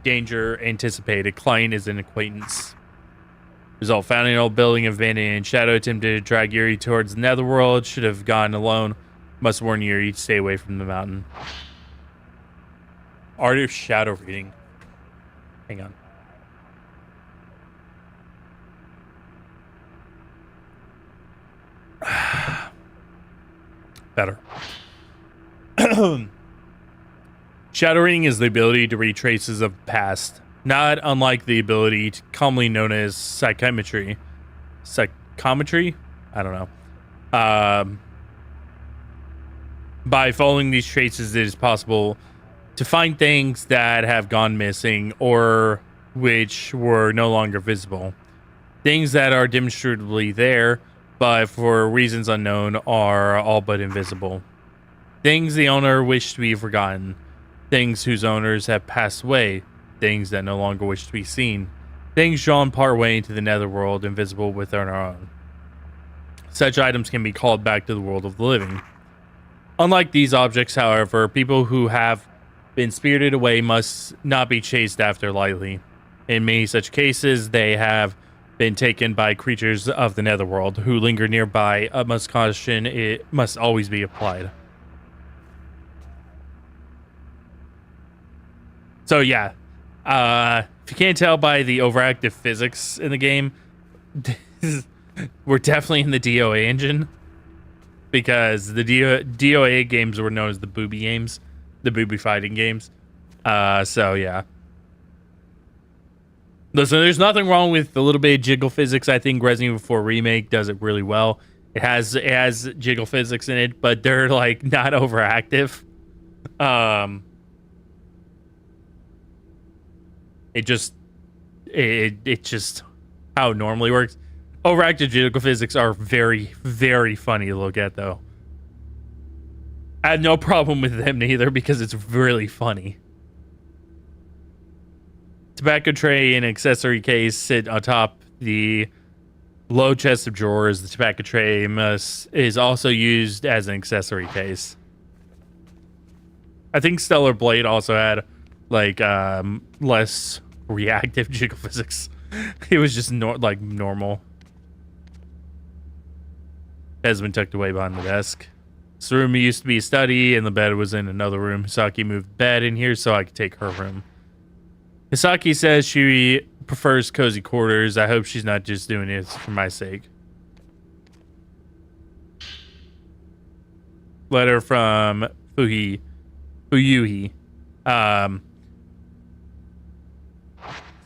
danger anticipated. Client is an acquaintance. Result, found in an old building abandoned. Shadow attempted to drag Yuri towards the netherworld. Should have gone alone. Must warn Yuri to stay away from the mountain. Art of shadow reading. Hang on. Better. Shadow reading is the ability to read traces of past, not unlike the ability commonly known as psychometry. Psychometry? I don't know. By following these traces, it is possible to find things that have gone missing or which were no longer visible. Things that are demonstrably there, but for reasons unknown, are all but invisible. Things the owner wished to be forgotten. Things whose owners have passed away. Things that no longer wish to be seen. Things drawn part way into the netherworld, invisible within our own. Such items can be called back to the world of the living. Unlike these objects, however, people who have been spirited away must not be chased after lightly. In many such cases, they have been taken by creatures of the netherworld who linger nearby. Utmost caution it must always be applied. So yeah, if you can't tell by the overactive physics in the game, we're definitely in the DOA engine, because the DOA games were known as the booby games, the booby fighting games. So yeah. Listen, there's nothing wrong with a little bit of jiggle physics. I think Resident Evil 4 Remake does it really well. It has jiggle physics in it, but they're like not overactive. It just how it normally works. Overactive jiggle physics are very, very funny to look at, though. I had no problem with them neither, because it's really funny. Tobacco tray and accessory case sit atop the low chest of drawers. The tobacco tray is also used as an accessory case. I think Stellar Blade also had like less reactive jiggle physics. It was just normal. Has been tucked away behind the desk. This room used to be a study, and the bed was in another room. Hisaki moved the bed in here so I could take her room. Hisaki says she prefers cozy quarters. I hope she's not just doing it for my sake. Letter from Fuyuhi.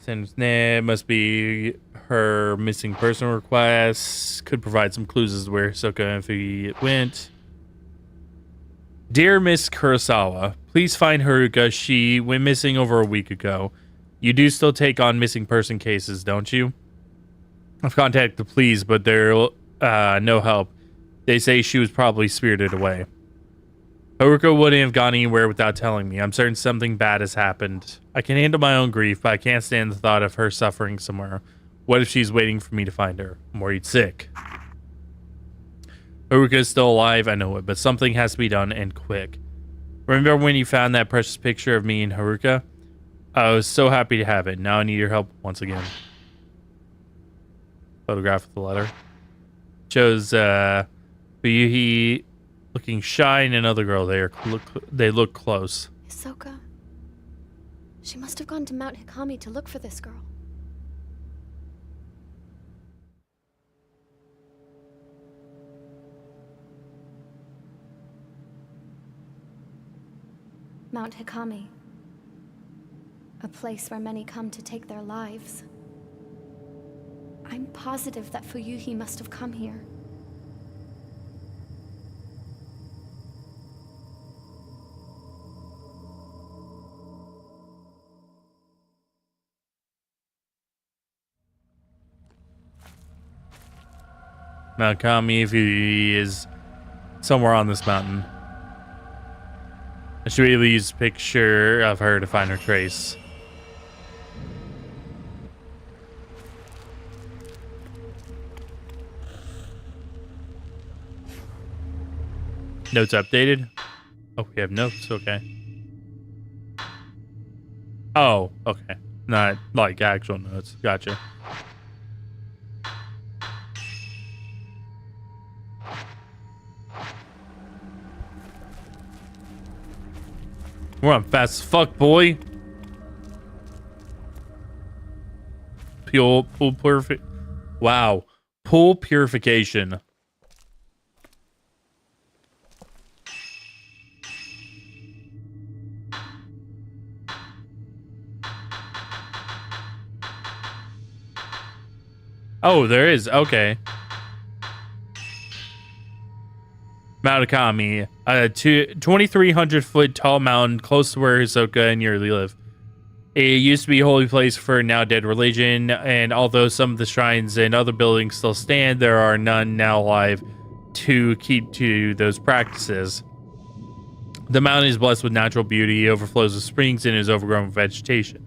Since must be her missing person request. Could provide some clues as to where Hisoka and Fugi went. Dear Miss Kurosawa, please find Haruka. She went missing over a week ago. You do still take on missing person cases, don't you? I've contacted the police, but they're no help. They say she was probably spirited away. Haruka wouldn't have gone anywhere without telling me. I'm certain something bad has happened. I can handle my own grief, but I can't stand the thought of her suffering somewhere. What if she's waiting for me to find her? I'm worried sick. Haruka is still alive, I know it, but something has to be done, and quick. Remember when you found that precious picture of me and Haruka? I was so happy to have it. Now I need your help once again. Photograph of the letter. Shows Fuyuhi looking shy and another girl there. They look close. Hisoka. She must have gone to Mount Hikami to look for this girl. Mount Hikami. A place where many come to take their lives. I'm positive that Fuyuhi must have come here. Mount Kami, if he is somewhere on this mountain. I should really use a picture of her to find her trace. Notes updated? Oh, we have notes, okay. Oh, okay. Not like actual notes. Gotcha. We're on fast as fuck, boy. Pool purification. Wow. Pool purification. Oh, there is. Okay. Mount Akami, a 2,300 foot tall mountain close to where Hisoka and Yuri live. It used to be a holy place for a now dead religion, and although some of the shrines and other buildings still stand, there are none now alive to keep to those practices. The mountain is blessed with natural beauty, overflows with springs, and is overgrown with vegetation.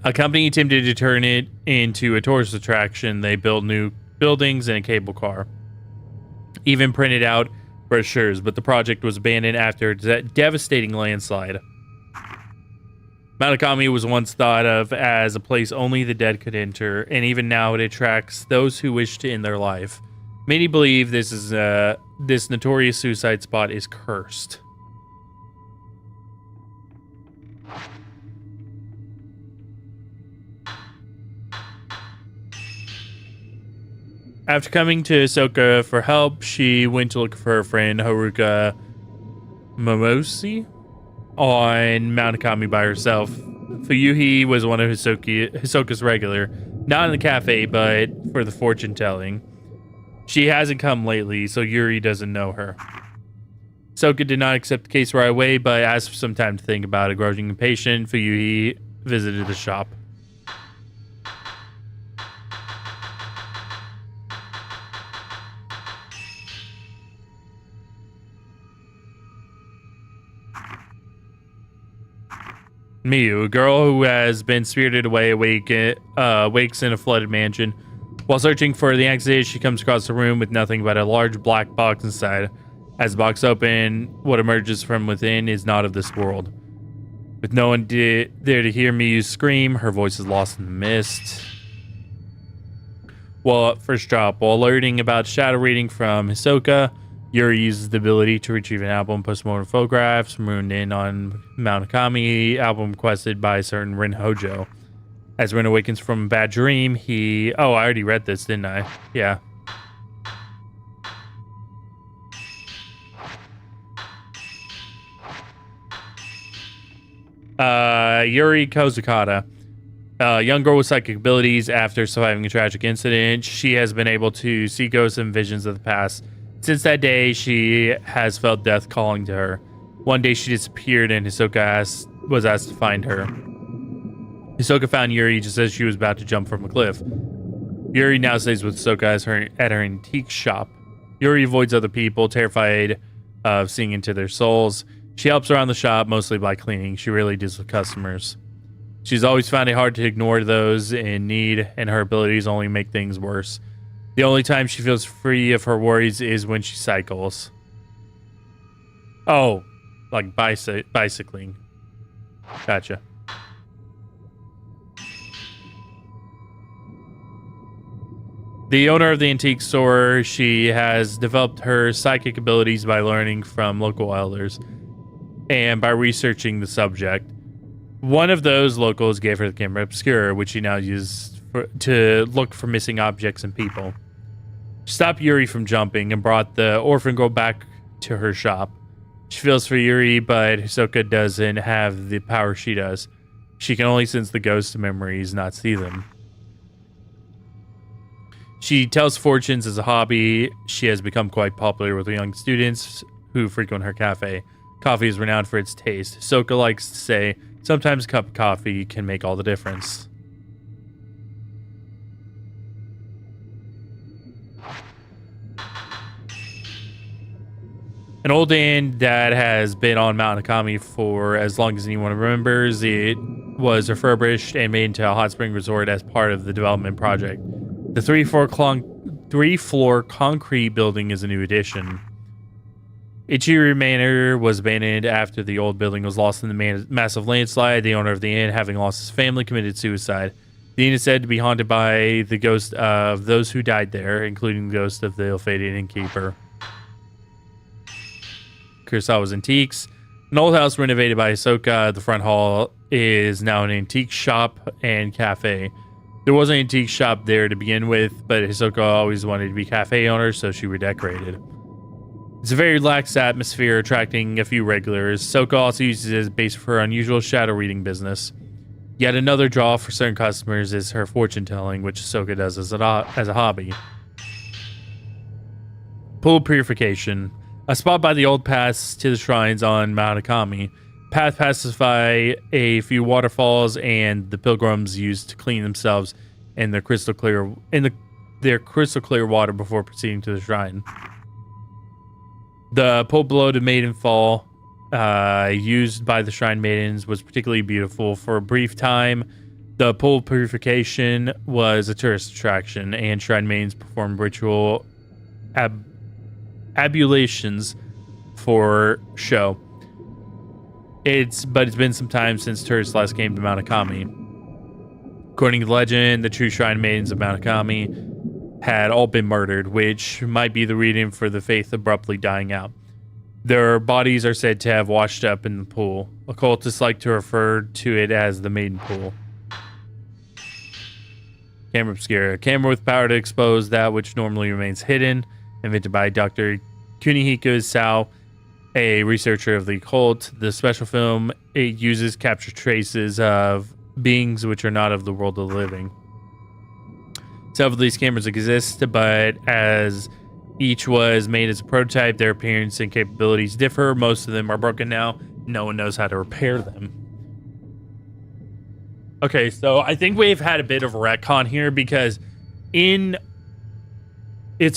A company attempted to turn it into a tourist attraction. They built new buildings and a cable car. Even printed out brochures, but the project was abandoned after a devastating landslide. Mount Akami was once thought of as a place only the dead could enter, and even now it attracts those who wish to end their life. Many believe this notorious suicide spot is cursed. After coming to Ahsoka for help, she went to look for her friend Haruka Momosi on Mount Akami by herself. Fuyuhi was one of Hisoka's regular, not in the cafe, but for the fortune telling. She hasn't come lately, so Yuri doesn't know her. Ahsoka did not accept the case right away, but asked for some time to think about it. Growing impatient, Fuyuhi visited the shop. Miyu, a girl who has been spirited away, wakes in a flooded mansion. While searching for the exit, she comes across a room with nothing but a large black box inside. As the box opens, what emerges from within is not of this world. With no one there to hear Miyu scream, her voice is lost in the mist. Well, first drop. While learning about shadow reading from Hisoka, Yuri uses the ability to retrieve an album postmortem photographs marooned in on Mount Akami, album requested by a certain Rin Hojo. As Rin awakens from a bad dream, I already read this, didn't I? Yeah. Yuri Kozukata. A young girl with psychic abilities. After surviving a tragic incident, she has been able to see ghosts and visions of the past. Since that day, she has felt death calling to her. One day she disappeared and Hisoka was asked to find her. Hisoka found Yuri just as she was about to jump from a cliff. Yuri now stays with Hisoka at her antique shop. Yuri avoids other people, terrified of seeing into their souls. She helps around the shop, mostly by cleaning. She really deals with customers. She's always found it hard to ignore those in need, and her abilities only make things worse. The only time she feels free of her worries is when she cycles. Oh, like bicycling. Gotcha. The owner of the antique store, she has developed her psychic abilities by learning from local elders and by researching the subject. One of those locals gave her the camera obscura, which she now uses to look for missing objects and people. She stopped Yuri from jumping and brought the orphan girl back to her shop. She feels for Yuri, but Hisoka doesn't have the power she does. She can only sense the ghosts of memories, not see them. She tells fortunes as a hobby. She has become quite popular with the young students who frequent her cafe. Coffee is renowned for its taste. Hisoka likes to say, sometimes a cup of coffee can make all the difference. An old inn that has been on Mount Akami for as long as anyone remembers. It was refurbished and made into a hot spring resort as part of the development project. The three-floor concrete building is a new addition. Ichiri Manor was abandoned after the old building was lost in the massive landslide. The owner of the inn, having lost his family, committed suicide. The inn is said to be haunted by the ghost of those who died there, including the ghost of the ill-fated innkeeper. Kurosawa's Antiques. An old house renovated by Ahsoka. The front hall is now an antique shop and cafe. There was an antique shop there to begin with, but Ahsoka always wanted to be cafe owner, so she redecorated. It's a very relaxed atmosphere, attracting a few regulars. Ahsoka also uses it as a base for her unusual shadow reading business. Yet another draw for certain customers is her fortune telling, which Ahsoka does as a hobby. Pool purification. A spot by the old paths to the shrines on Mount Akami. Path passes by a few waterfalls, and the pilgrims used to clean themselves in their crystal clear water before proceeding to the shrine. The pool below the Maiden Fall, used by the Shrine Maidens, was particularly beautiful. For a brief time, the pool purification was a tourist attraction, and Shrine Maidens performed ritual ablutions for show. It's been some time since tourists last came to Mount Akami. According to legend, the true shrine maidens of Mount Akami had all been murdered, which might be the reason for the faith abruptly dying out. Their bodies are said to have washed up in the pool. Occultists like to refer to it as the Maiden Pool. Camera obscura. A camera with power to expose that which normally remains hidden. Invented by Dr. Kunihiko Sao, a researcher of the occult. The special film it uses capture traces of beings which are not of the world of the living. Several of these cameras exist, but as each was made as a prototype, their appearance and capabilities differ. Most of them are broken now. No one knows how to repair them. Okay, so I think we've had a bit of a retcon here because it's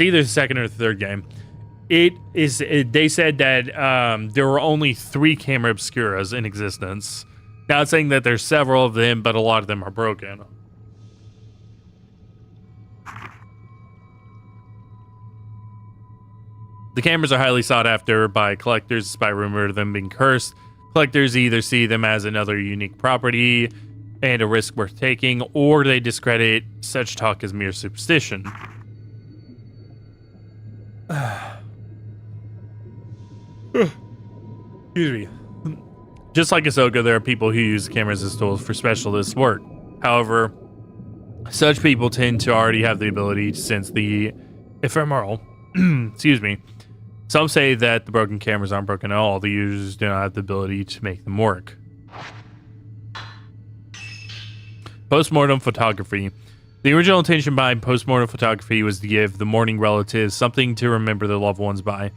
either the second or the third game. They said that there were only 3 camera obscuras in existence. Not saying that there's several of them, but a lot of them are broken. The cameras are highly sought after by collectors, despite rumor of them being cursed. Collectors either see them as another unique property and a risk worth taking, or they discredit such talk as mere superstition. Excuse me. Just like Ahsoka, there are people who use cameras as tools for specialist work. However, such people tend to already have the ability to sense the ephemeral. Excuse me. Some say that the broken cameras aren't broken at all. The users do not have the ability to make them work. Postmortem photography. The original intention behind postmortem photography was to give the mourning relatives something to remember their loved ones by.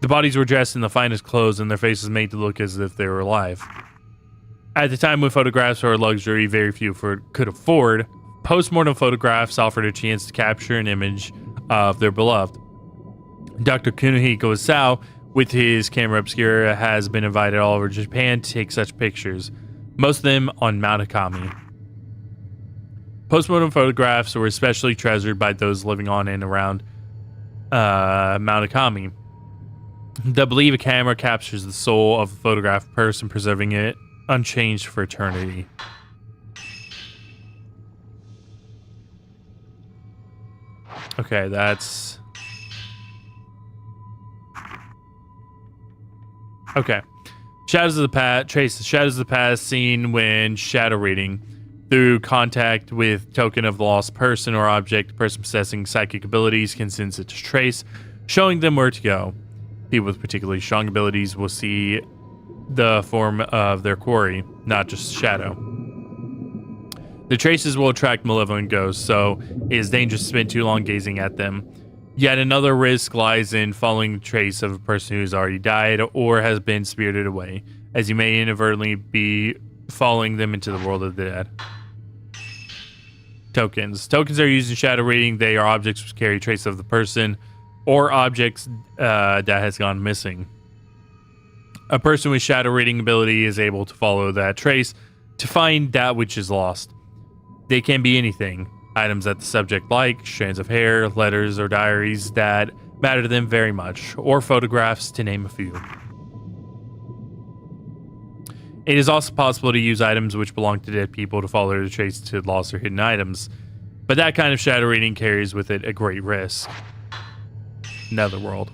The bodies were dressed in the finest clothes and their faces made to look as if they were alive. At the time when photographs were a luxury very few could afford, postmortem photographs offered a chance to capture an image of their beloved. Dr. Kunihiko Sao, with his camera obscura, has been invited all over Japan to take such pictures, most of them on Mount Akami. Postmortem photographs were especially treasured by those living on and around Mount Akami. They believe a camera captures the soul of a photographed person, preserving it unchanged for eternity. Okay, that's... Okay. Shadows of the past, trace the shadows of the past seen when shadow reading. Through contact with token of the lost person or object, the person possessing psychic abilities can sense its trace, showing them where to go. People with particularly strong abilities will see the form of their quarry, not just shadow. The traces will attract malevolent ghosts, so it is dangerous to spend too long gazing at them. Yet another risk lies in following the trace of a person who has already died or has been spirited away, as you may inadvertently be following them into the world of the dead. Tokens. Tokens are used in shadow reading. They are objects which carry traces of the person or objects that has gone missing. A person with shadow reading ability is able to follow that trace to find that which is lost. They can be anything. Items that the subject like, strands of hair, letters, or diaries that matter to them very much, or photographs, to name a few. It is also possible to use items which belong to dead people to follow the trace to lost or hidden items, but that kind of shadow reading carries with it a great risk. Netherworld.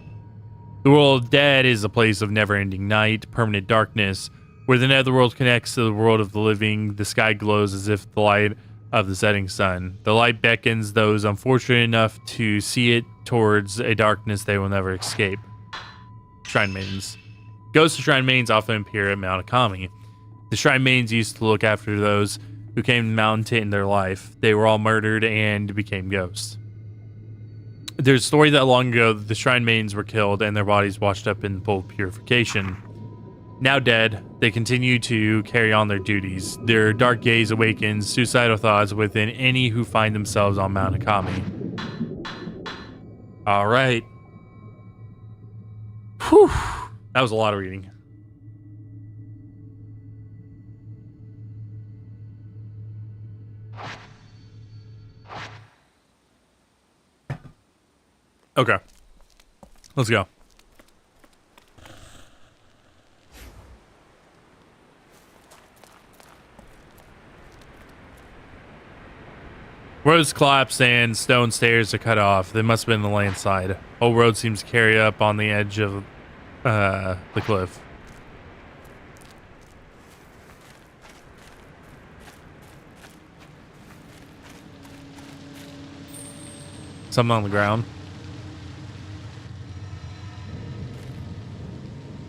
The world of dead is a place of never-ending night, permanent darkness. Where the netherworld connects to the world of the living, the sky glows as if the light of the setting sun. The light beckons those unfortunate enough to see it towards a darkness they will never escape. Shrine Maidens. Ghosts of Shrine Maidens often appear at Mount Akami. The Shrine Maidens used to look after those who came to the mountain to end their life. They were all murdered and became ghosts. There's a story that long ago the Shrine Maidens were killed and their bodies washed up in the pool of purification. Now dead, they continue to carry on their duties. Their dark gaze awakens suicidal thoughts within any who find themselves on Mount Akami. All right. Whew. That was a lot of reading. Okay. Let's go. Roads collapsed and stone stairs are cut off. They must have been the landslide. Whole road seems to carry up on the edge of the cliff. Something on the ground.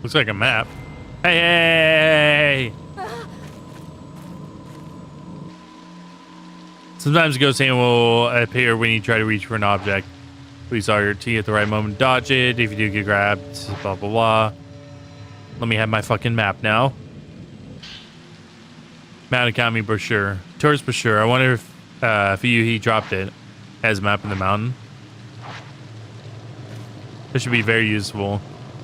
Looks like a map. Hey! Sometimes ghost hand will appear when you try to reach for an object. Please R your T at the right moment to dodge it. If you do get grabbed, blah, blah, blah. Let me have my fucking map now. Mountain Academy brochure. Tourist brochure. I wonder if he dropped it. Has a map in the mountain. This should be very useful.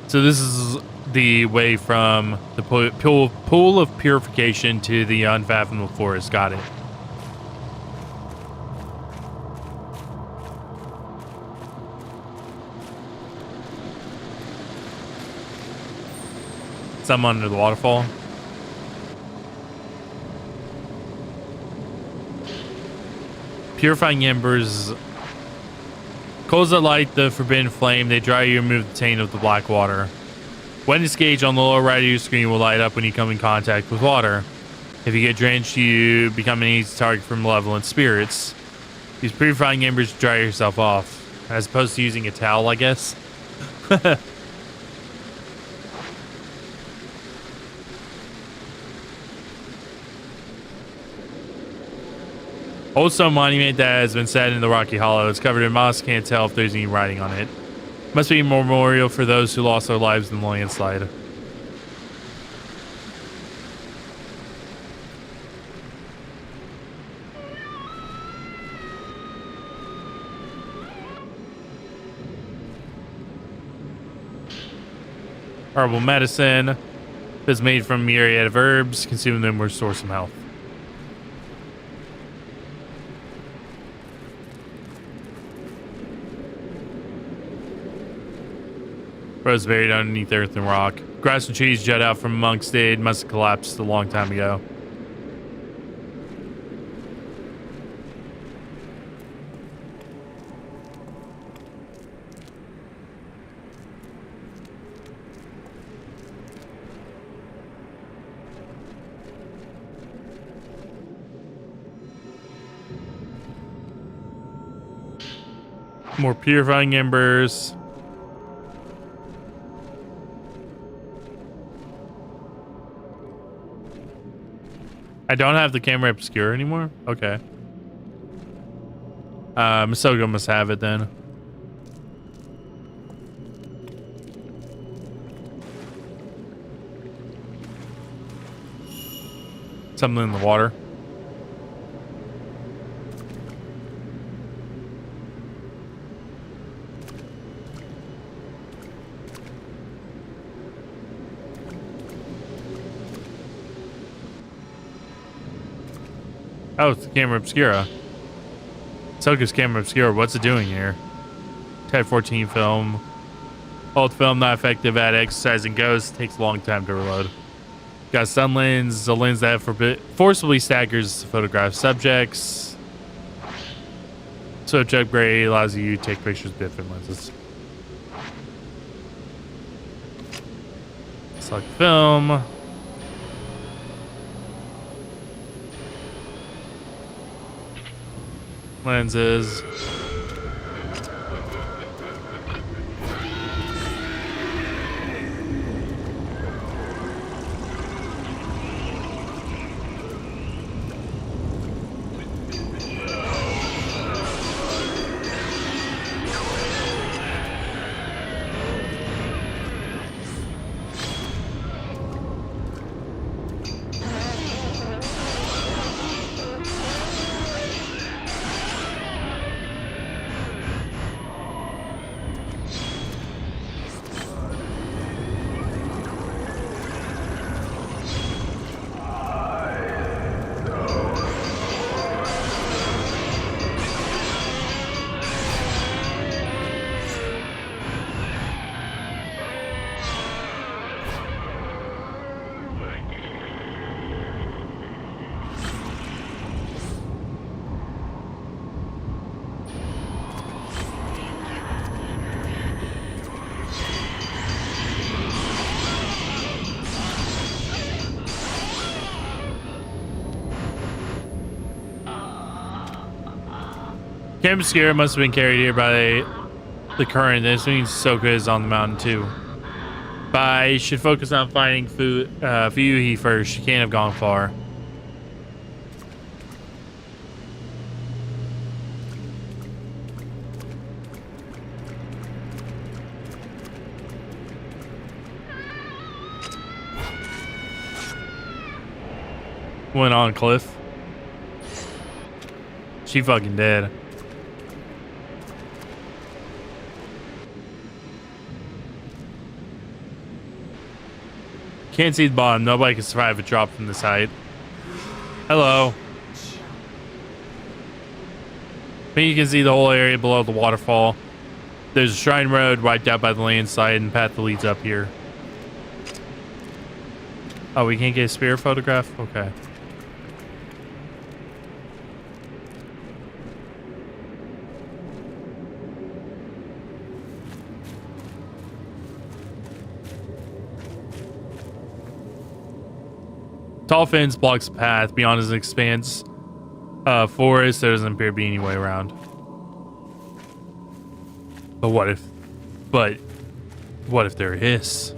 So this is the way from the pool of purification to the unfathomable forest. Got it. Some under the waterfall. Purifying embers. Coals that light the forbidden flame. They dry you and remove the taint of the black water. Wetness gauge on the lower right of your screen will light up when you come in contact with water. If you get drenched, you become an easy target for malevolent spirits. Use purifying embers to dry yourself off, as opposed to using a towel, I guess. Old stone monument that has been set in the rocky hollow. It's covered in moss. Can't tell if there's any writing on it. Must be a memorial for those who lost their lives in the landslide. Herbal medicine is made from a myriad of herbs. Consuming them will restore some health. Rose buried underneath earth and rock. Grass and trees jut out from amongst it. Must have collapsed a long time ago. More purifying embers. I don't have the camera obscure anymore? Okay. Masogo must have it then. Something in the water. Oh, it's the camera obscura. Soka's camera obscura. What's it doing here? Type 14 film. Old film not effective at exercising ghosts. Takes a long time to reload. Got sun lens. A lens that forcibly staggers photograph subjects. Switch upgrade allows you to take pictures with different lenses. Select film. Lenses. Camp Obscura must have been carried here by the current. This means Soka is on the mountain too. But I should focus on finding Fuyuhi first. She can't have gone far. Went on cliff. She fucking dead. Can't see the bottom. Nobody can survive a drop from this height. Hello. I think you can see the whole area below the waterfall. There's a shrine road wiped out by the landslide and path that leads up here. Oh, we can't get a spear photograph? Okay. Tall fence blocks the path. Beyond is an expanse forest. There doesn't appear to be any way around. But what if there is?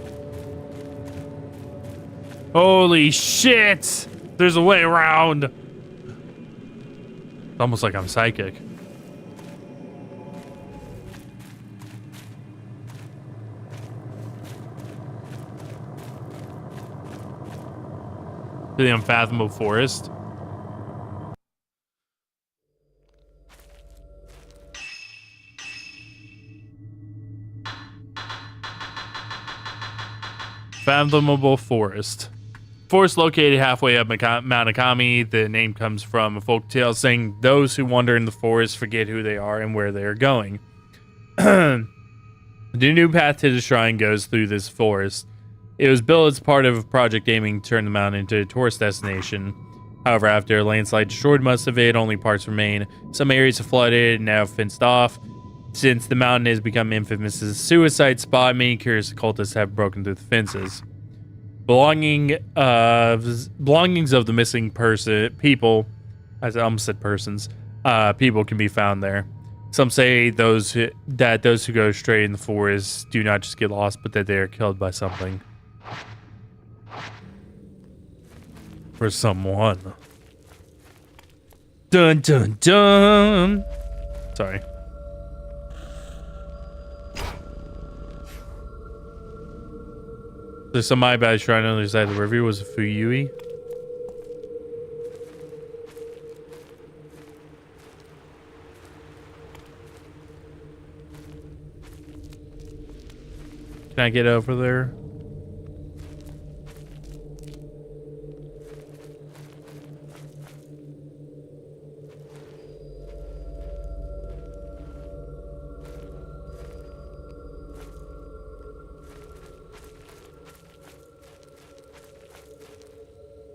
Holy shit! There's a way around. It's almost like I'm psychic. To the unfathomable forest. Fathomable forest. Forest located halfway up Mount Akami. The name comes from a folk tale saying those who wander in the forest forget who they are and where they are going. The new path to the shrine goes through this forest. It was built as part of a project aiming to turn the mountain into a tourist destination. However, after a landslide destroyed most of it, only parts remain. Some areas are flooded and now fenced off. Since the mountain has become infamous as a suicide spot, many curious occultists have broken through the fences. Belongings of the missing people, I almost said persons, people can be found there. Some say those who go straight in the forest do not just get lost, but that they are killed by something. Or someone. Dun dun dun. Sorry. There's some eye bad shrine on the other side of the river. Was it Fuyui? Can I get over there?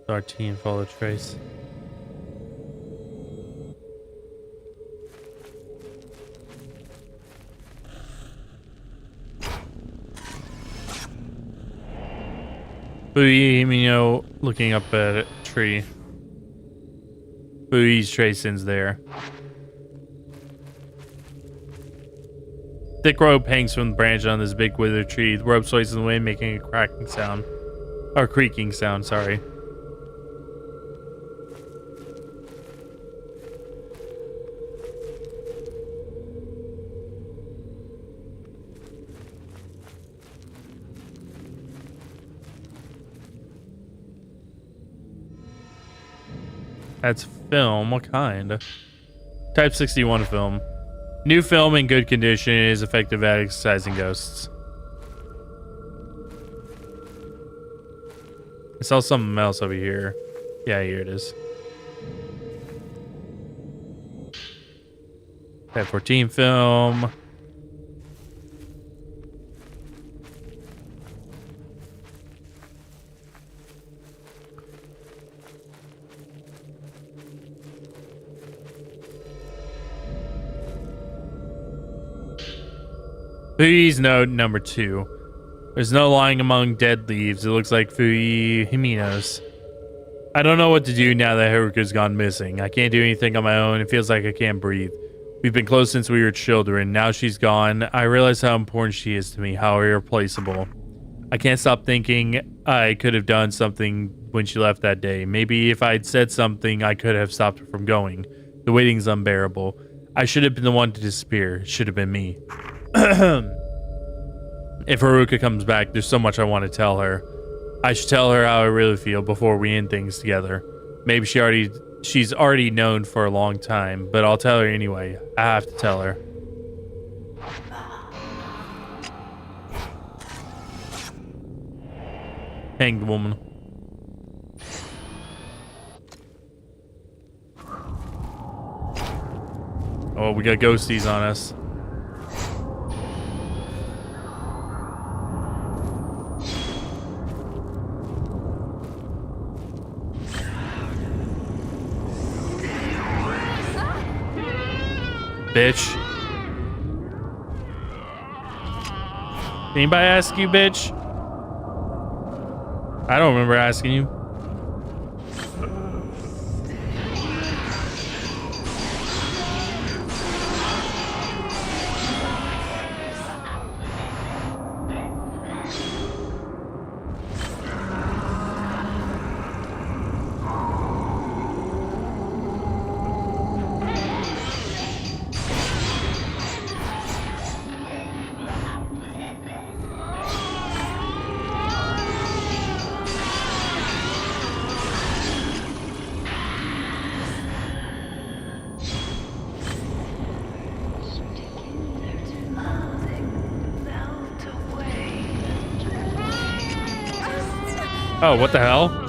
RT and follow trace. Buimino looking up at a tree. Bui's trace ends there. Thick rope hangs from the branch on this big withered tree. The rope sways in the wind, making a cracking sound. Or creaking sound, sorry. That's film. What kind? Type 61 film. New film in good condition is effective at exercising ghosts. I saw something else over here. Yeah, here it is. Type 14 film. Fui's note number 2. There's no lying among dead leaves. It looks like Fui Himino's. I don't know what to do now that Haruka's gone missing. I can't do anything on my own. It feels like I can't breathe. We've been close since we were children. Now she's gone. I realize how important she is to me, how irreplaceable. I can't stop thinking I could have done something when she left that day. Maybe if I'd said something, I could have stopped her from going. The waiting's unbearable. I should have been the one to disappear. It should have been me. If Haruka comes back, there's so much I want to tell her. I should tell her how I really feel before we end things together. Maybe she's already known for a long time, but I'll tell her anyway. I have to tell her. Hanged woman. Oh, we got ghosties on us. Bitch. Anybody ask you, bitch? I don't remember asking you. Oh, what the hell?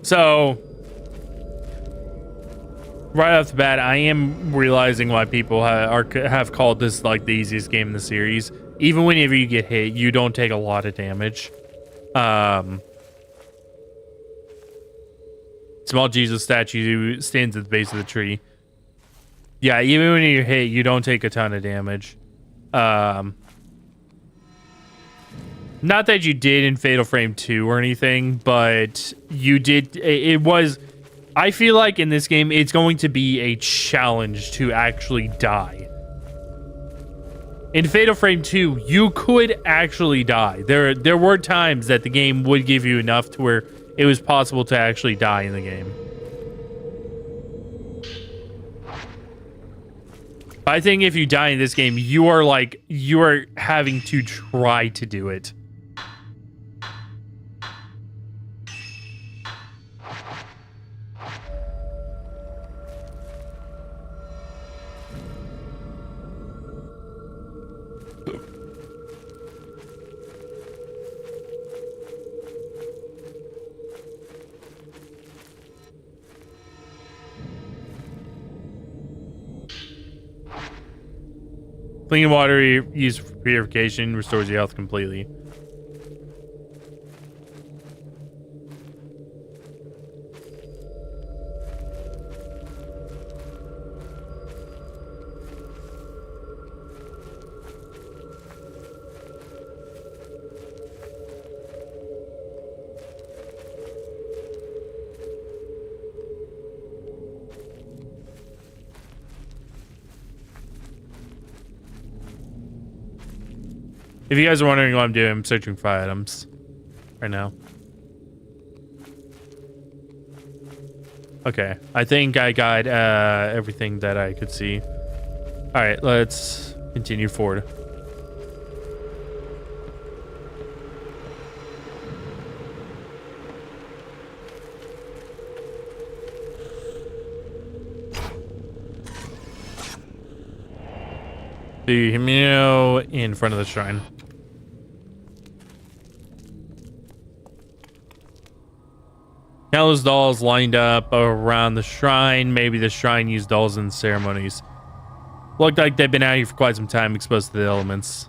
So, right off the bat, I am realizing why people have called this like the easiest game in the series. Even whenever you get hit, you don't take a lot of damage. Small Jesus statue stands at the base of the tree. Yeah, even when you're hit, you don't take a ton of damage. Not that you did in Fatal Frame 2 or anything, but you did. It was. I feel like in this game, it's going to be a challenge to actually die. In Fatal Frame 2, you could actually die. There were times that the game would give you enough to where it was possible to actually die in the game. But I think if you die in this game, you are having to try to do it. Clean water used for purification restores your health completely. If you guys are wondering what I'm doing, I'm searching for items right now. Okay, I think I got everything that I could see. All right, let's continue forward. The Himino in front of the shrine. Countless dolls lined up around the shrine. Maybe the shrine used dolls in ceremonies. Looked like they've been out here for quite some time, exposed to the elements.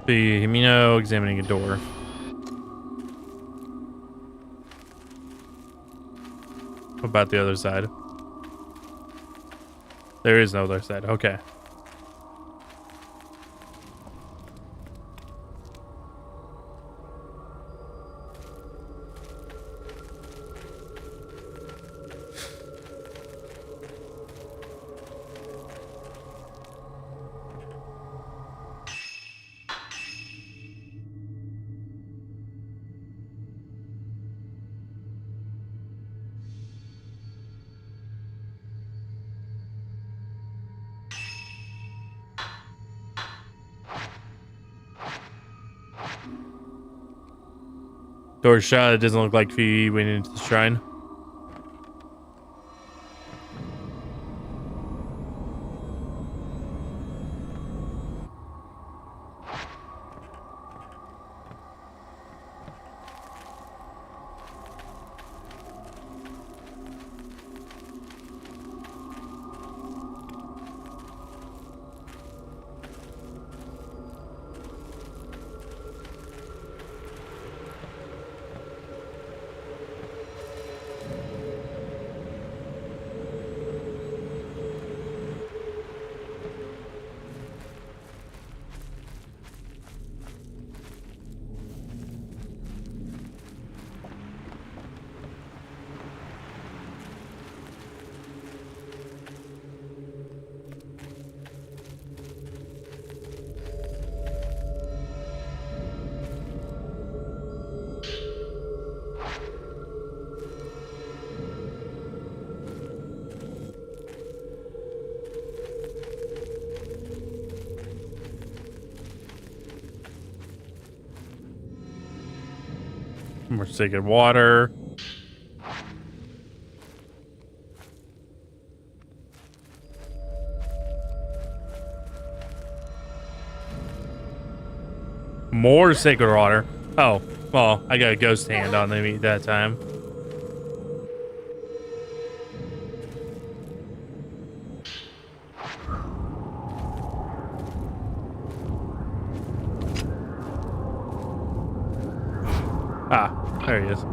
The Himino examining a door. What about the other side? There is no other side. Okay. Door shut. It doesn't look like Phoebe went into the shrine. More sacred water. More sacred water. Oh, well, I got a ghost hand on me that time. Ah, there he is.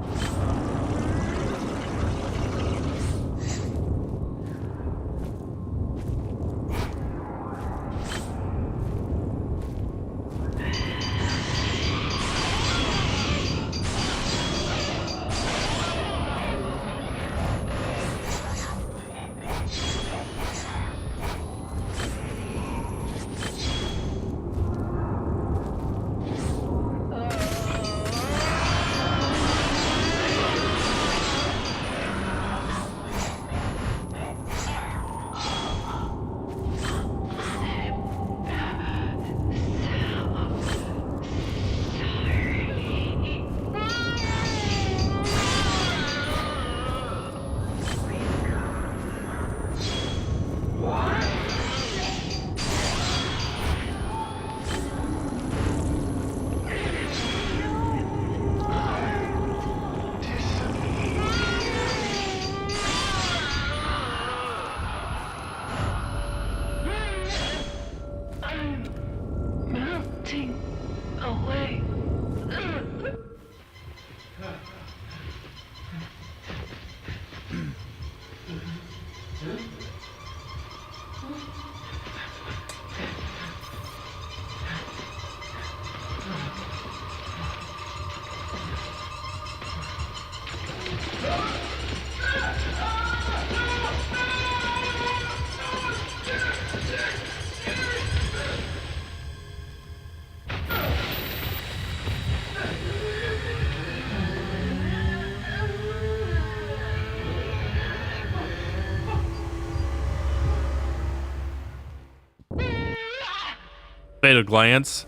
Fatal glance.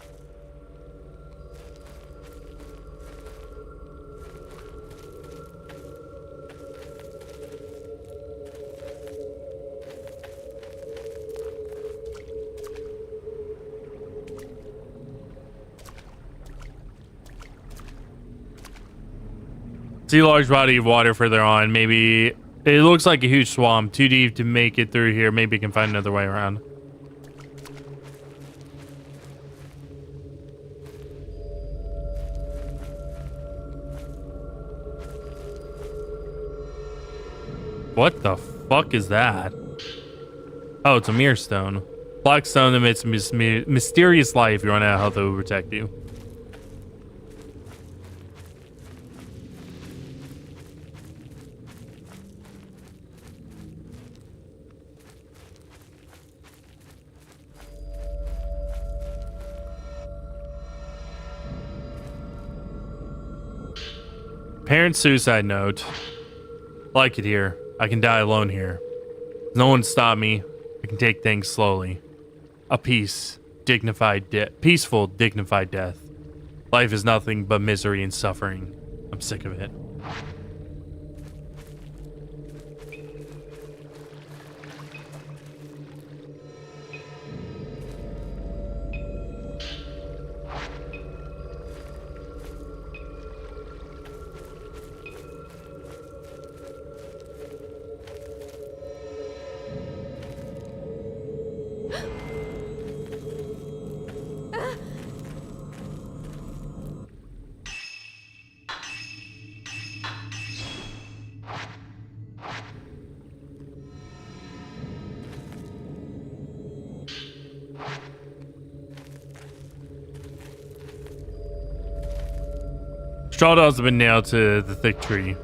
See a large body of water further on. Maybe it looks like a huge swamp. Too deep to make it through here. Maybe we can find another way around. What the fuck is that? Oh, it's a mirror stone. Black stone emits mysterious light. If you run out of health, it will protect you. Parent suicide note. Like it here. I can die alone here. No one stop me. I can take things slowly. A peaceful, dignified death. Life is nothing but misery and suffering. I'm sick of it. Straw dolls have been nailed to the thick tree.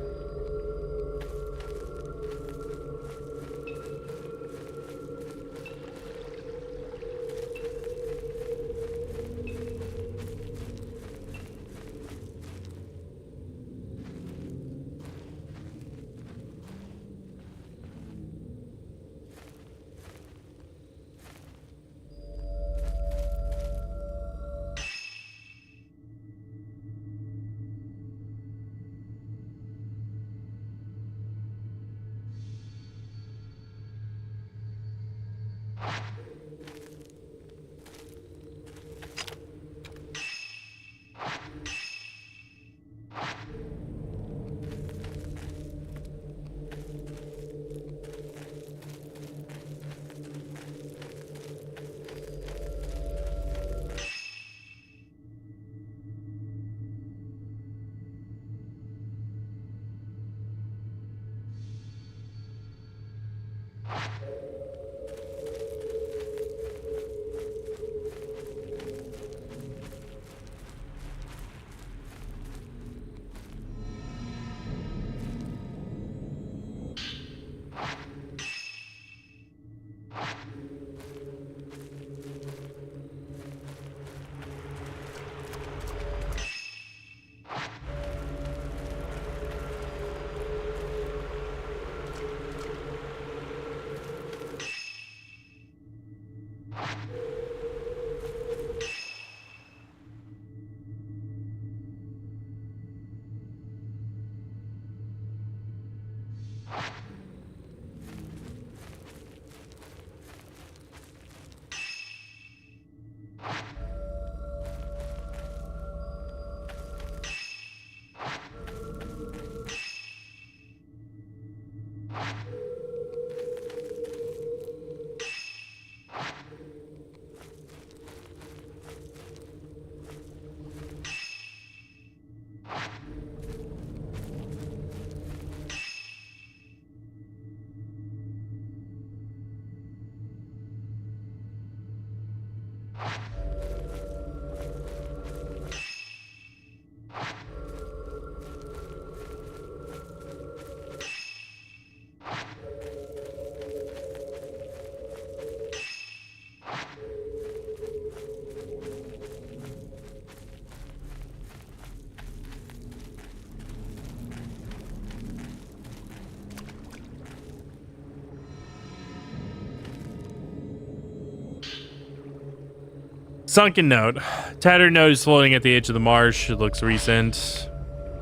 Sunken note. Tattered note is floating at the edge of the marsh. It looks recent.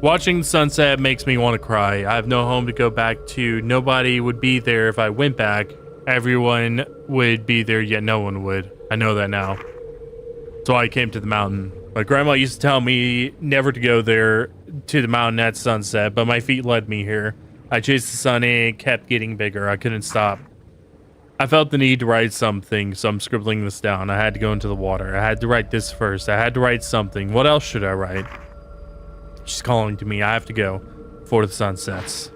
Watching the sunset makes me want to cry. I have no home to go back to. Nobody would be there if I went back. Everyone would be there, yet no one would. I know that now. So I came to the mountain. My grandma used to tell me never to go there to the mountain at sunset, but my feet led me here. I chased the sun and it kept getting bigger. I couldn't stop. I felt the need to write something, so I'm scribbling this down. I had to go into the water. I had to write this first. I had to write something. What else should I write? She's calling to me. I have to go before the sun sets.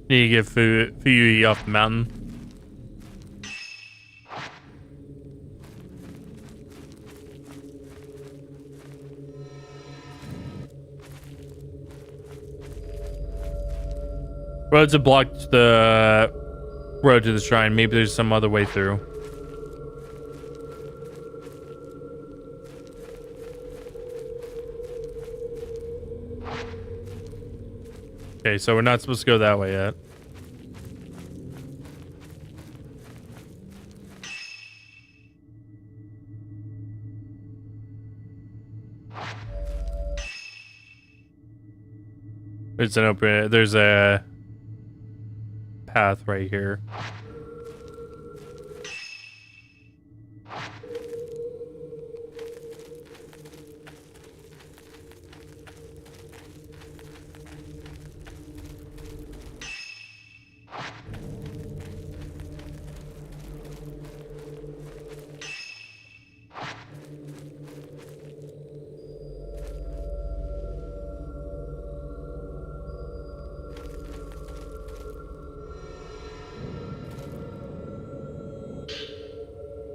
Need to get Fuyui off the mountain. Roads have blocked the road to the shrine. Maybe there's some other way through. Okay, so we're not supposed to go that way yet. There's a path right here.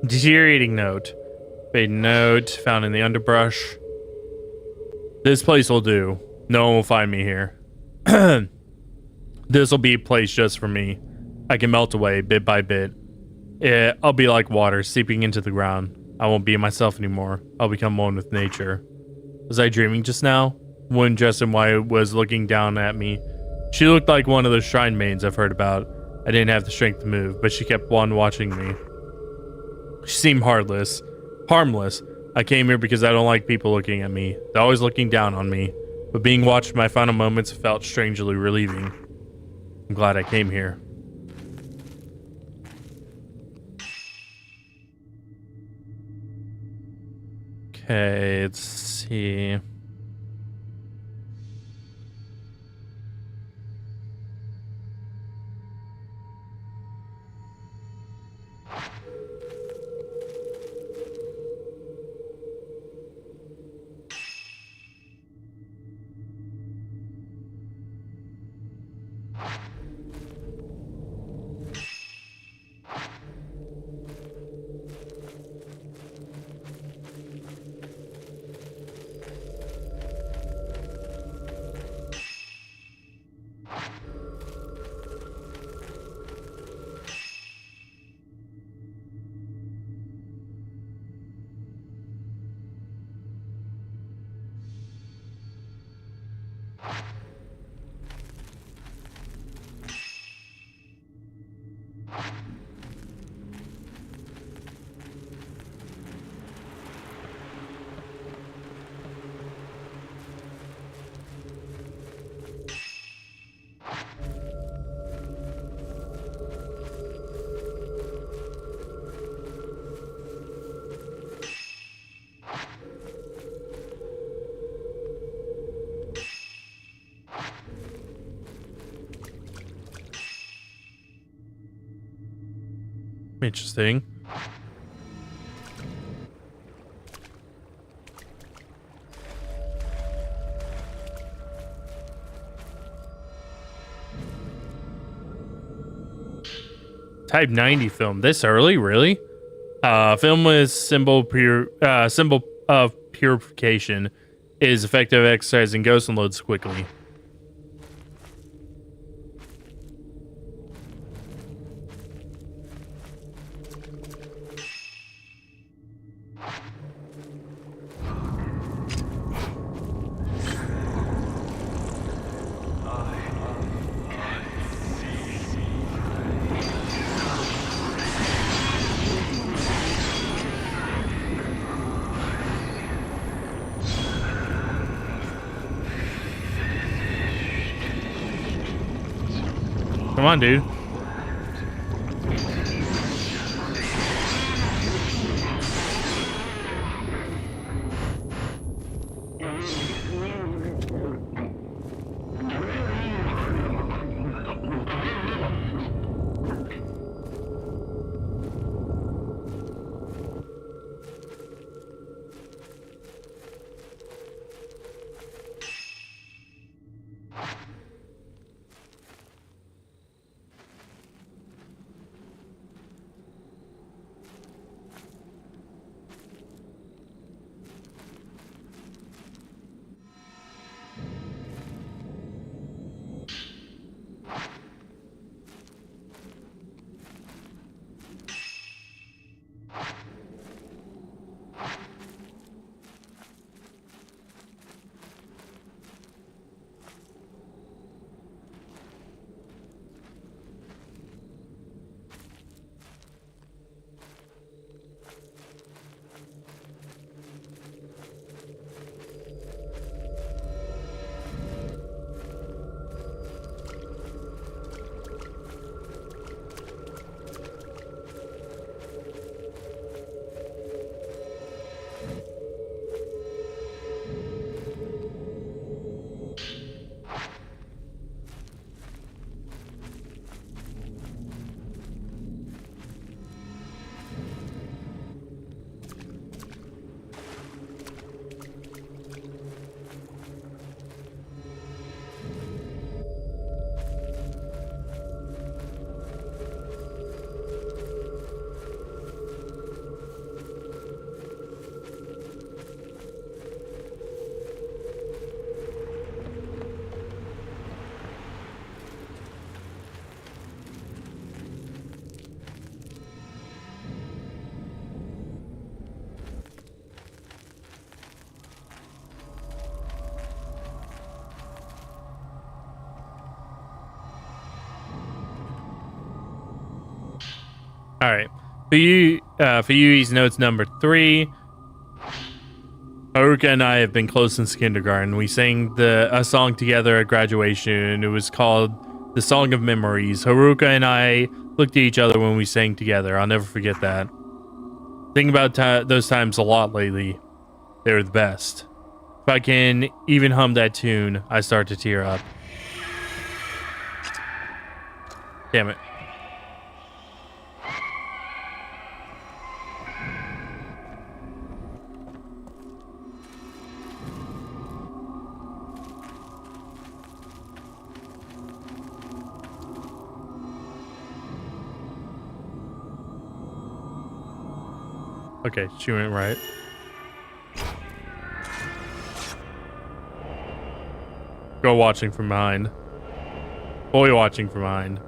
Deteriorating note. Fade note found in the underbrush. This place will do. No one will find me here. This will be a place just for me. I can melt away bit by bit. I'll be like water seeping into the ground. I won't be myself anymore. I'll become one with nature. Was I dreaming just now? One dressed in white was looking down at me. She looked like one of those shrine maidens I've heard about. I didn't have the strength to move, but she kept on watching me. She seemed harmless. I came here because I don't like people looking at me. They're always looking down on me. But being watched in my final moments felt strangely relieving. I'm glad I came here. Okay, let's see. Interesting. Type 90 film. This early, really? Film with symbol of purification is effective at exercising ghosts and loads quickly. Come on, dude. All right. For you, he's notes number 3. Haruka and I have been close since kindergarten. We sang a song together at graduation. It was called The Song of Memories. Haruka and I looked at each other when we sang together. I'll never forget that. Thinking about those times a lot lately. They were the best. If I can even hum that tune, I start to tear up. Damn it. Okay, she went right. Girl watching from behind. Boy watching from behind.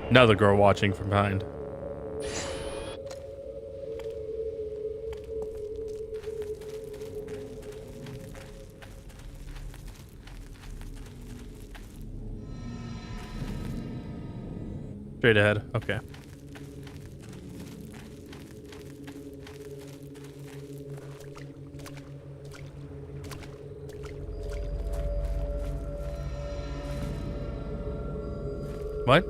Another girl watching from behind. Straight ahead. Okay. What?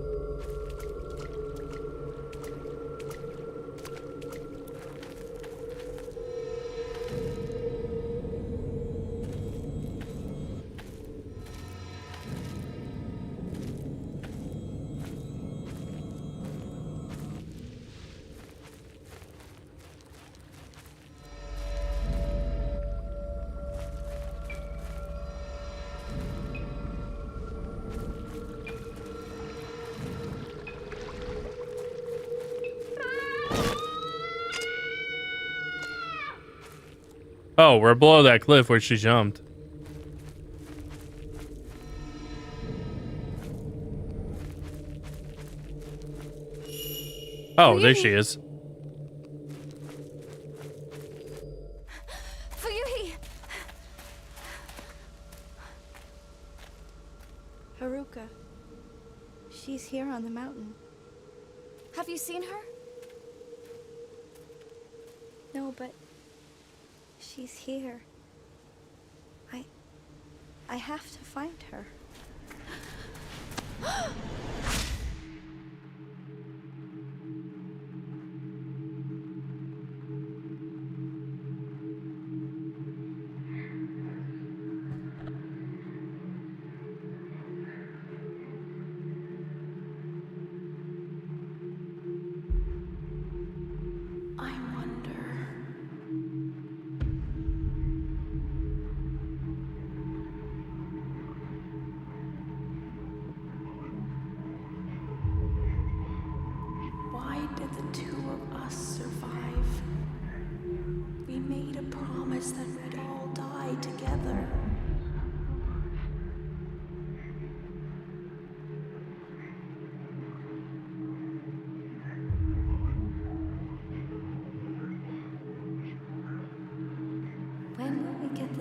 Oh, we're below that cliff where she jumped. Oh, there she is. Fuyuhi! Haruka. She's here on the mountain. Have you seen her? No, but she's here. I have to find her.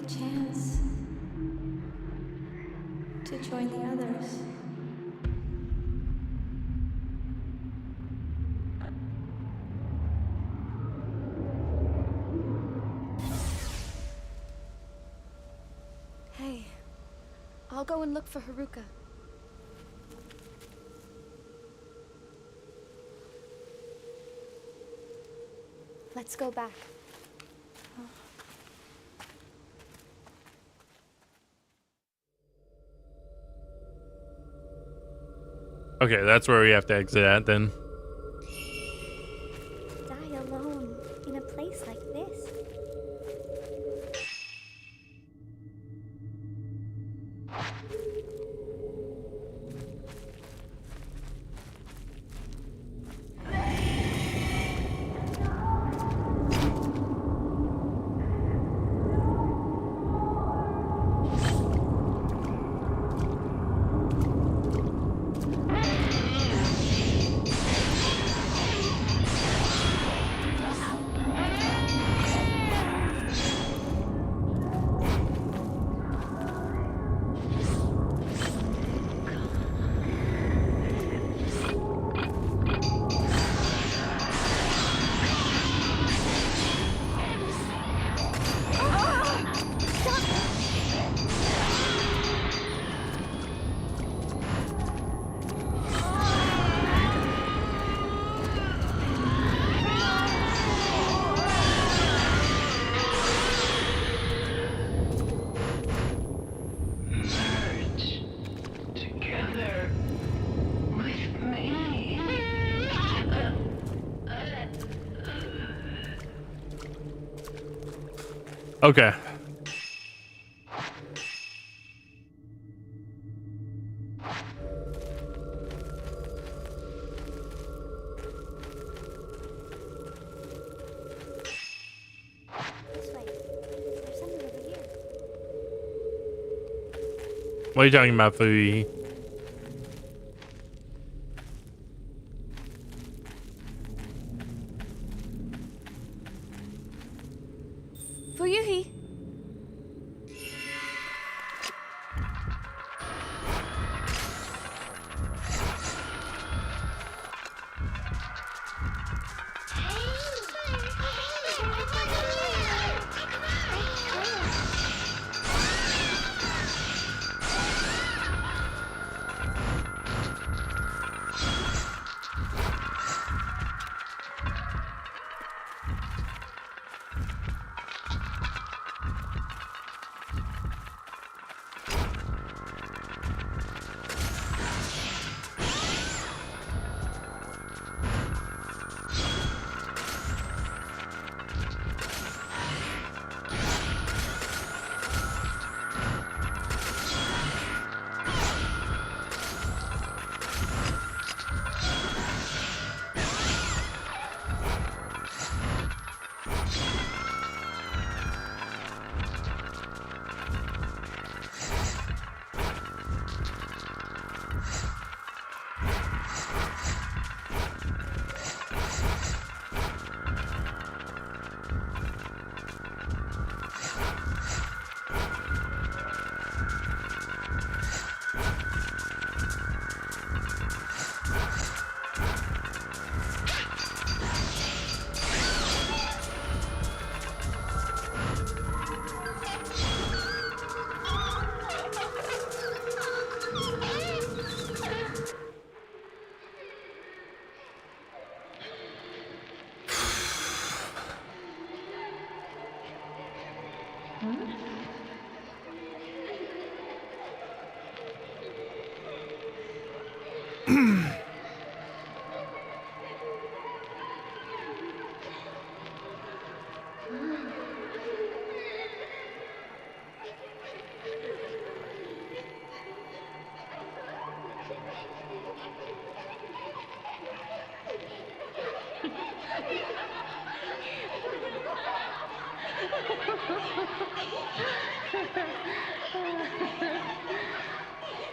the chance to join the others. Hey, I'll go and look for Haruka. Let's go back. Okay, that's where we have to exit at then. Die alone in a place like this. Okay. This way. There's something over here. What are you talking about, Fui? Fuyuhi!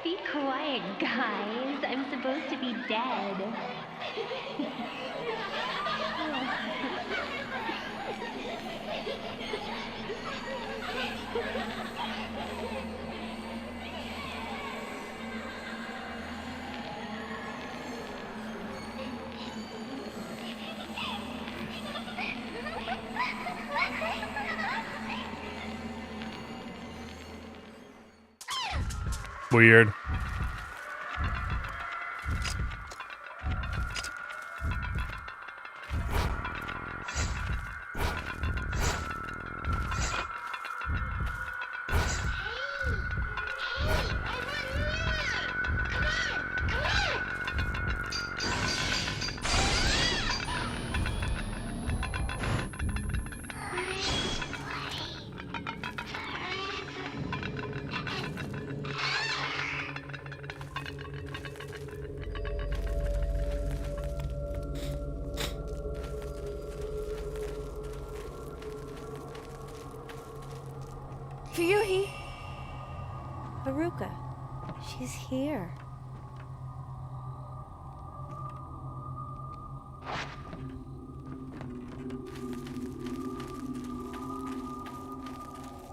Be quiet, guys. I'm supposed to be dead. Weird. Fuyuhi! Haruka, she's here.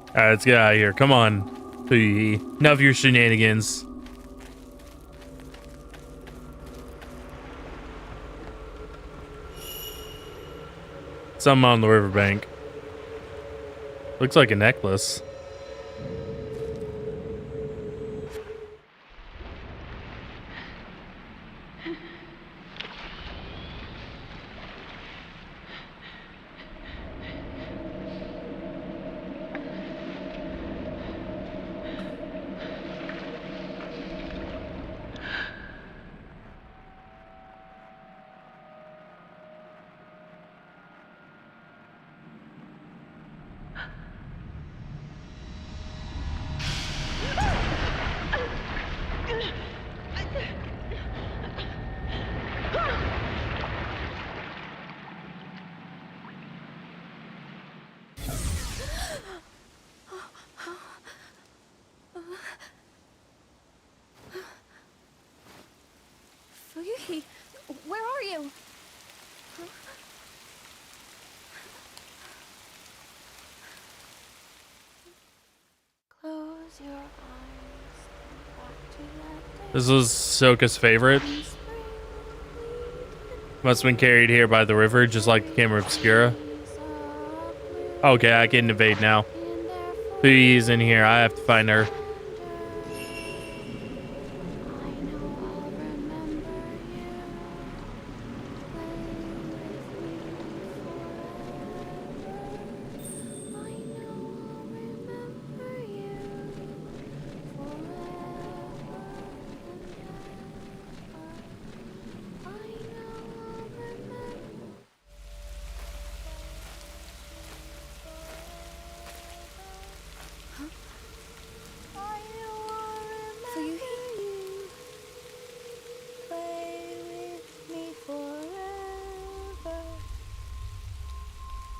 Alright, let's get out of here. Come on. Enough of your shenanigans. Something on the riverbank. Looks like a necklace. Fuyuhi, where are you? Close your eyes. Back to that day. This was Soka's favorite. Must have been carried here by the river, just like the camera obscura. Okay, I can invade now. Please, in here. I have to find her.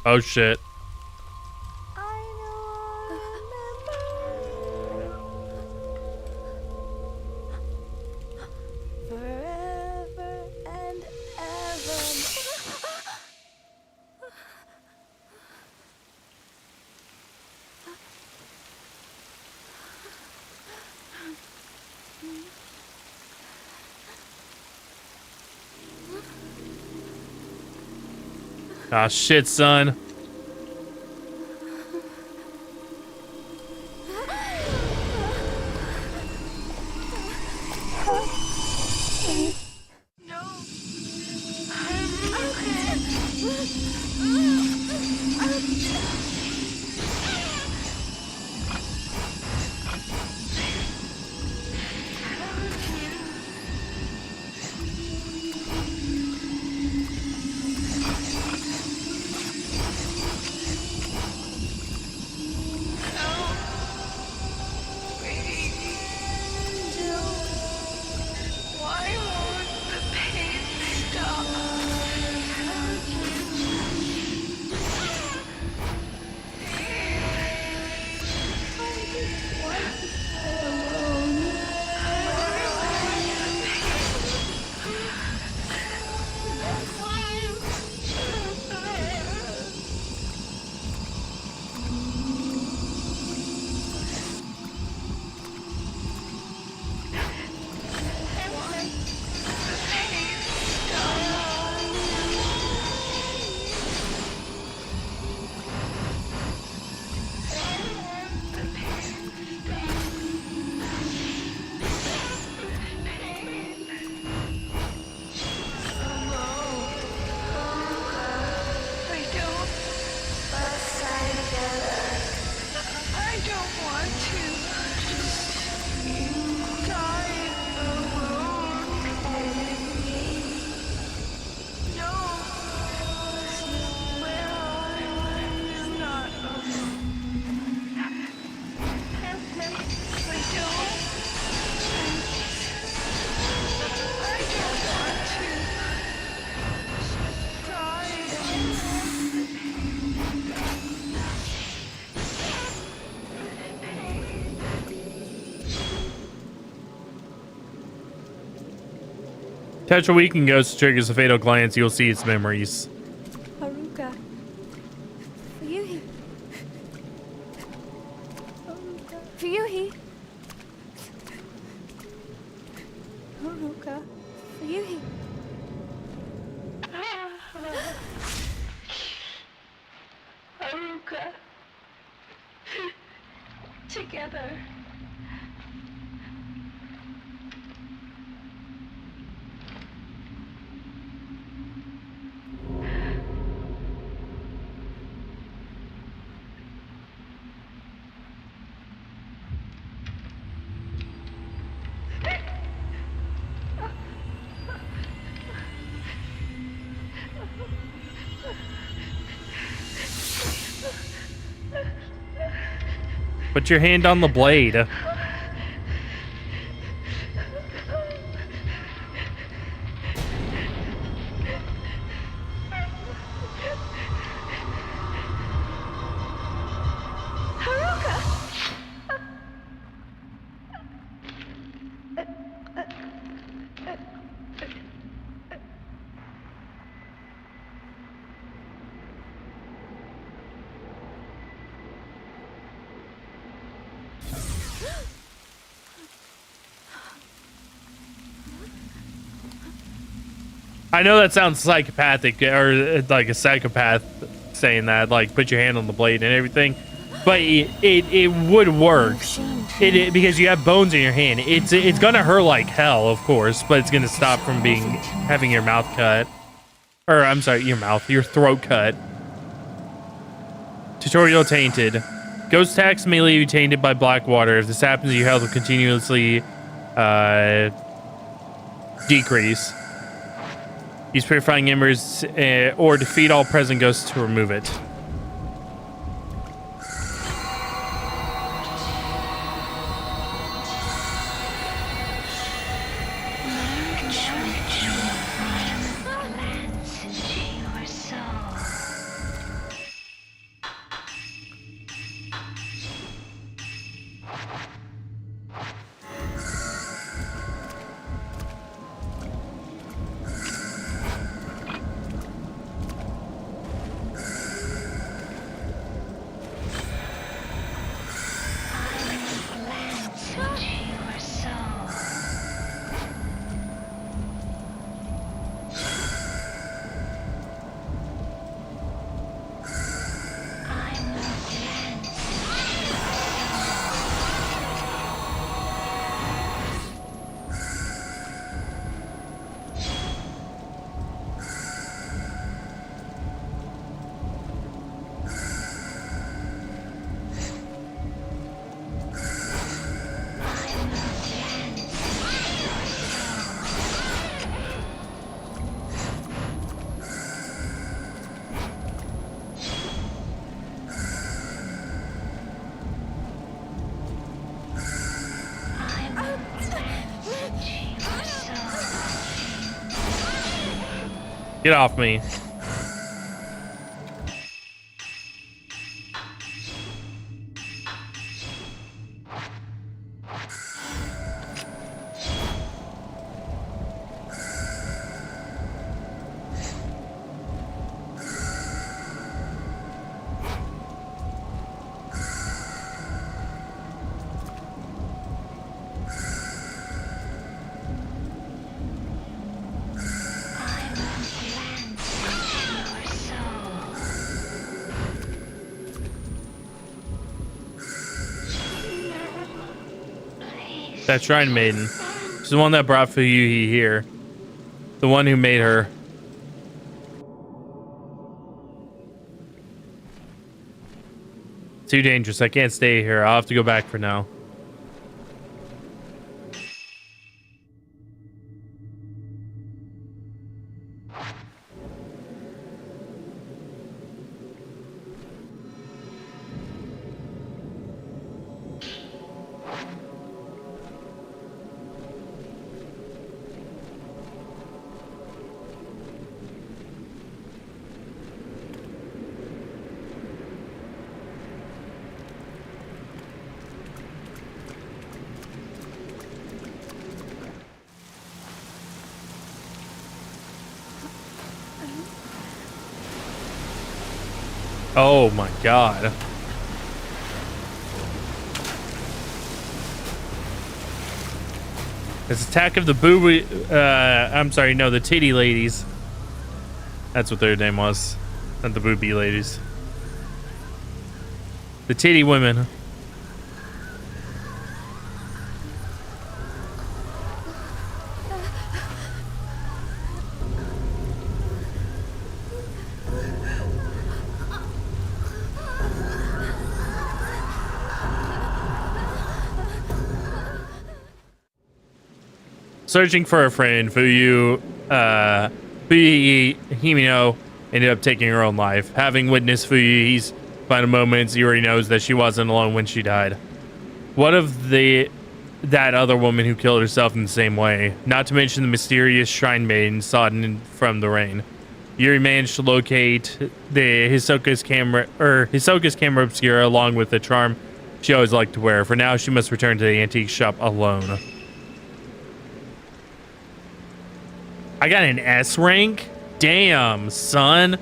Oh shit. Forever and ever. Ah shit, son. Why won't Touch a weakened ghost triggers a fatal glance. You'll see its memories. Haruka. Ryuhi. Haruka. Ryuhi! Haruka. Ryuhi! Haruka. Together. Put your hand on the blade. I know that sounds psychopathic or like a psychopath saying that, like put your hand on the blade and everything, but it would work. Because you have bones in your hand. It's gonna hurt like hell, of course, but it's gonna stop from having your mouth cut, or I'm sorry, your throat cut. Tutorial tainted. Ghost attacks may leave you tainted by black water. If this happens, your health will continuously decrease. Use purifying embers or defeat all present ghosts to remove it. Get off me. That Shrine Maiden. She's the one that brought Fuyuhi here. The one who made her. Too dangerous. I can't stay here. I'll have to go back for now. Oh my god. It's Attack of the Booby. I'm sorry, no, the Titty Ladies. That's what their name was. Not the Booby Ladies. The Titty Women. Searching for a friend, Fuyu Himino ended up taking her own life. Having witnessed Fuyuhi's final moments, Yuri knows that she wasn't alone when she died. What of that other woman who killed herself in the same way? Not to mention the mysterious shrine maiden sodden from the rain. Yuri managed to locate the Hisoka's camera obscura along with the charm she always liked to wear. For now, she must return to the antique shop alone. I got an S rank? Damn, son.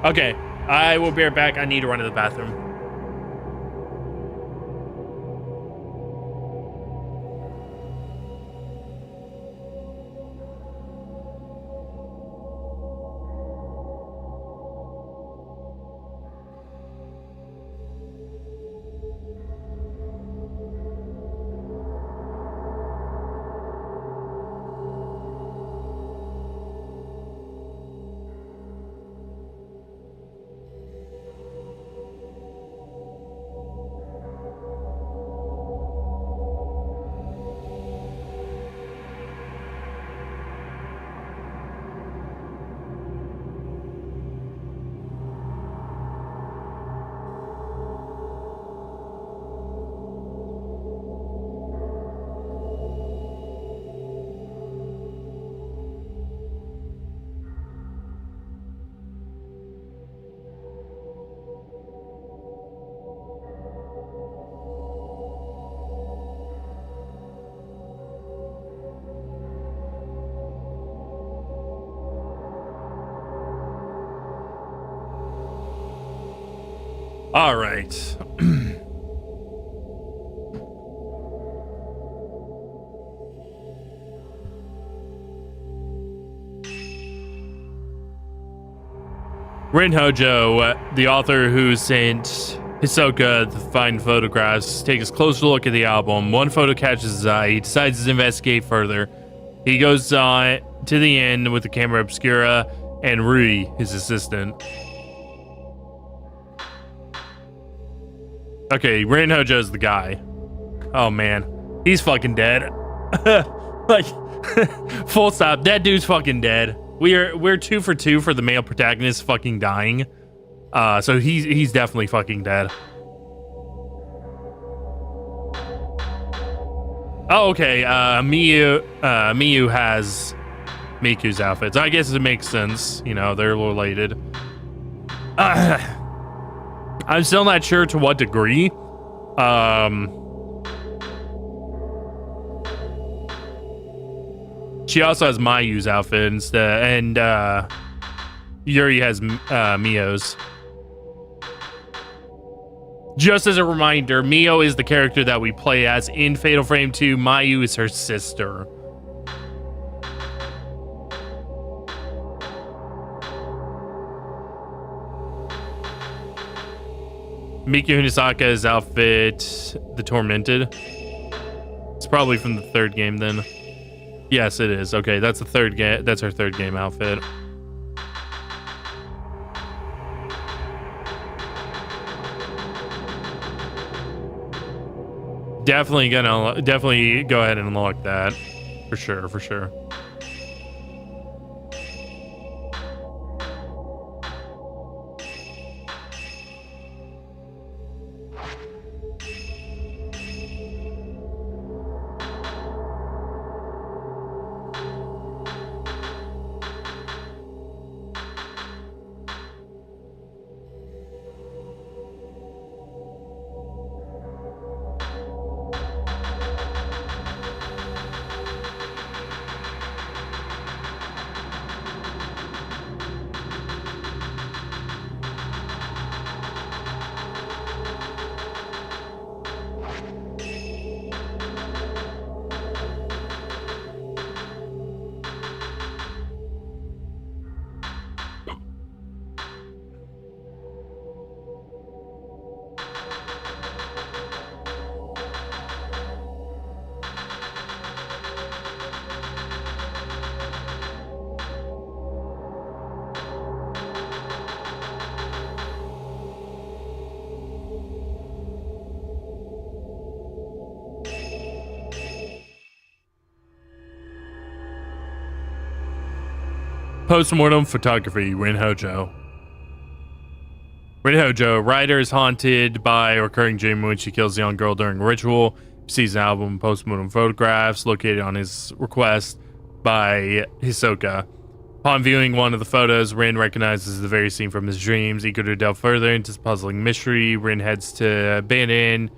Okay, I will be right back. I need to run to the bathroom. All right. Rin Hojo, the author who sent Hisoka the fine photographs, takes a closer look at the album. One photo catches his eye. He decides to investigate further. He goes on to the end with the camera obscura and Rui, his assistant. Okay, Rin Hojo's the guy. Oh man, he's fucking dead. Like, full stop. That dude's fucking dead. We're 2 for 2 for the male protagonist fucking dying. So he's definitely fucking dead. Oh, okay. Miyu has Miku's outfits. I guess it makes sense. You know, they're related. I'm still not sure to what degree. She also has Mayu's outfit instead, and Yuri has Mio's. Just as a reminder, Mio is the character that we play as in Fatal Frame 2. Mayu is her sister. Miku Hinisaka's outfit, the Tormented. It's probably from the 3rd game then. Yes, it is. Okay, that's the 3rd game. That's her 3rd game outfit. Definitely go ahead and unlock that. For sure, for sure. Postmortem photography, Rin Hojo. Rin Hojo, writer, is haunted by a recurring dream when she kills a young girl during a ritual. He sees an album of postmortem photographs located on his request by Hisoka. Upon viewing one of the photos, Rin recognizes the very scene from his dreams. Eager to delve further into this puzzling mystery, Rin heads to Maiden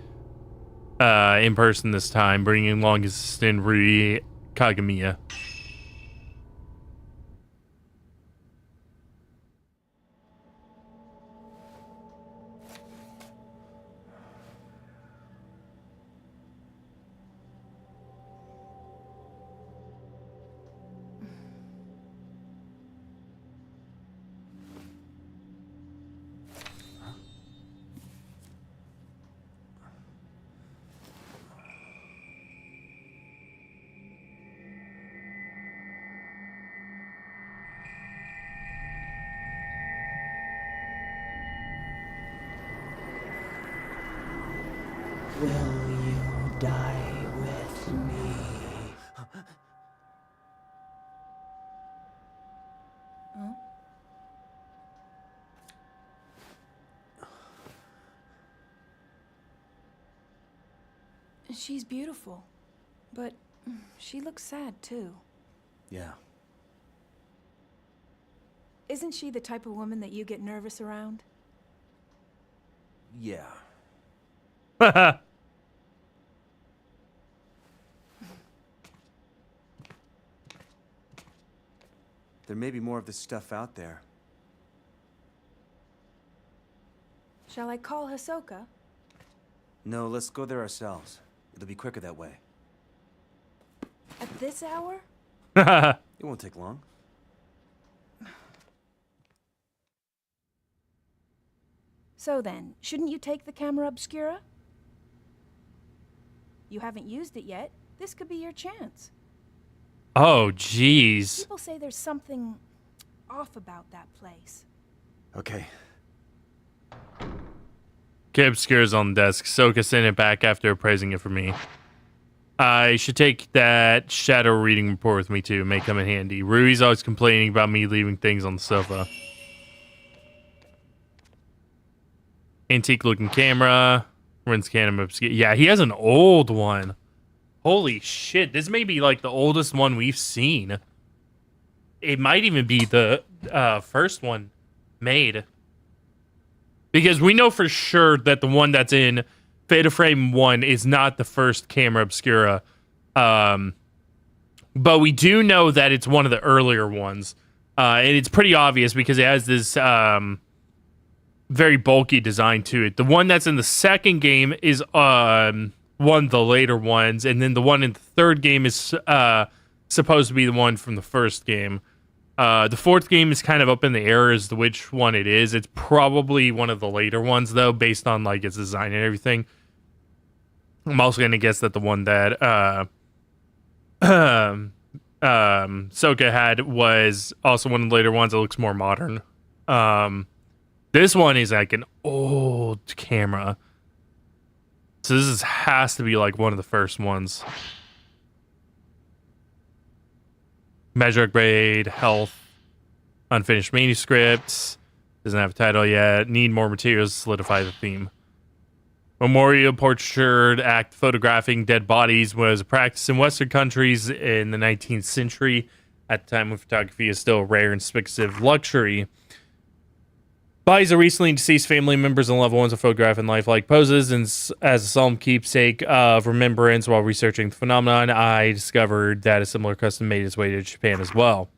in person this time, bringing along his assistant Rui Kagamiya. Will you die with me? She's beautiful, but she looks sad too. Yeah. Isn't she the type of woman that you get nervous around? Yeah. There may be more of this stuff out there. Shall I call Hisoka? No, let's go there ourselves. It'll be quicker that way. At this hour? It won't take long. So then, shouldn't you take the camera obscura? You haven't used it yet. This could be your chance. Oh, jeez. People say there's something off about that place. Okay. Kid Obscura's on the desk. Soka sent it back after appraising it for me. I should take that shadow reading report with me too. It may come in handy. Rui's always complaining about me leaving things on the sofa. Antique looking camera. Rinse Canon Obscura. Yeah, he has an old one. Holy shit. This may be like the oldest one we've seen. It might even be the first one made. Because we know for sure that the one that's in Fatal Frame 1 is not the first camera obscura. But we do know that it's one of the earlier ones. And it's pretty obvious because it has this very bulky design to it. The one that's in the second game is one of the later ones. And then the one in the third game is supposed to be the one from the first game. The fourth game is kind of up in the air as to which one it is. It's probably one of the later ones, though, based on like its design and everything. I'm also going to guess that the one that Soka had was also one of the later ones that looks more modern. This one is like an old camera. So this has to be like one of the first ones. Measure grade, health, unfinished manuscripts, doesn't have a title yet, need more materials to solidify the theme. Memorial portraiture act photographing dead bodies was a practice in Western countries in the 19th century, at the time when photography is still a rare and expensive luxury. Bodies of recently deceased family members and loved ones are photographed in lifelike poses, and as a solemn keepsake of remembrance while researching the phenomenon, I discovered that a similar custom made its way to Japan as well.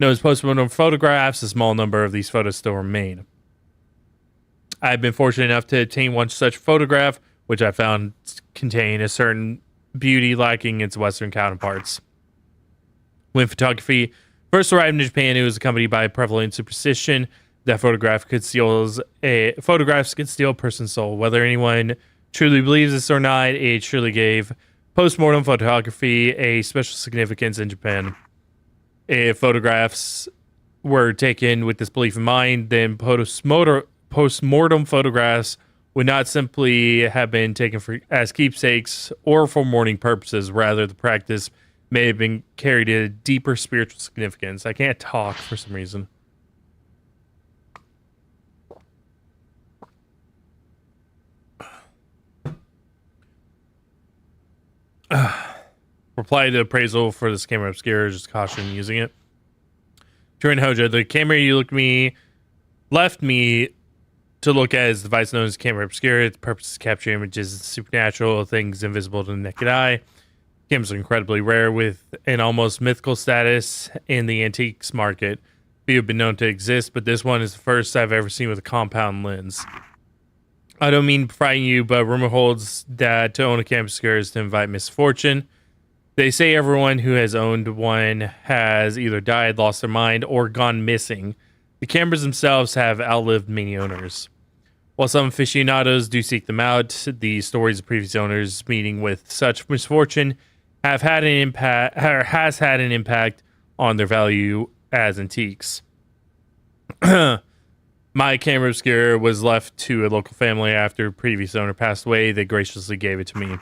Known as postmortem photographs, a small number of these photos still remain. I've been fortunate enough to obtain one such photograph, which I found contained a certain beauty lacking its Western counterparts. When photography first arrived in Japan, it was accompanied by a prevalent superstition that photographs could steal a person's soul. Whether anyone truly believes this or not, it surely gave postmortem photography a special significance in Japan. If photographs were taken with this belief in mind, then postmortem photographs would not simply have been taken as keepsakes or for mourning purposes. Rather, the practice may have been carried a deeper spiritual significance. I can't talk for some reason. Reply to appraisal for this camera obscure, just caution using it. Turin Hojo, the camera you left me to look at is the device known as camera obscura. Its purpose is to capture images of supernatural things invisible to the naked eye. Cameras are incredibly rare with an almost mythical status in the antiques market. Few have been known to exist, but this one is the first I've ever seen with a compound lens. I don't mean to frighten you, but rumor holds that to own a camera obscura is to invite misfortune. They say everyone who has owned one has either died, lost their mind, or gone missing. The cameras themselves have outlived many owners. While some aficionados do seek them out, the stories of previous owners meeting with such misfortune have had an impact, or has had an impact on their value as antiques. My camera obscura was left to a local family after a previous owner passed away. They graciously gave it to me.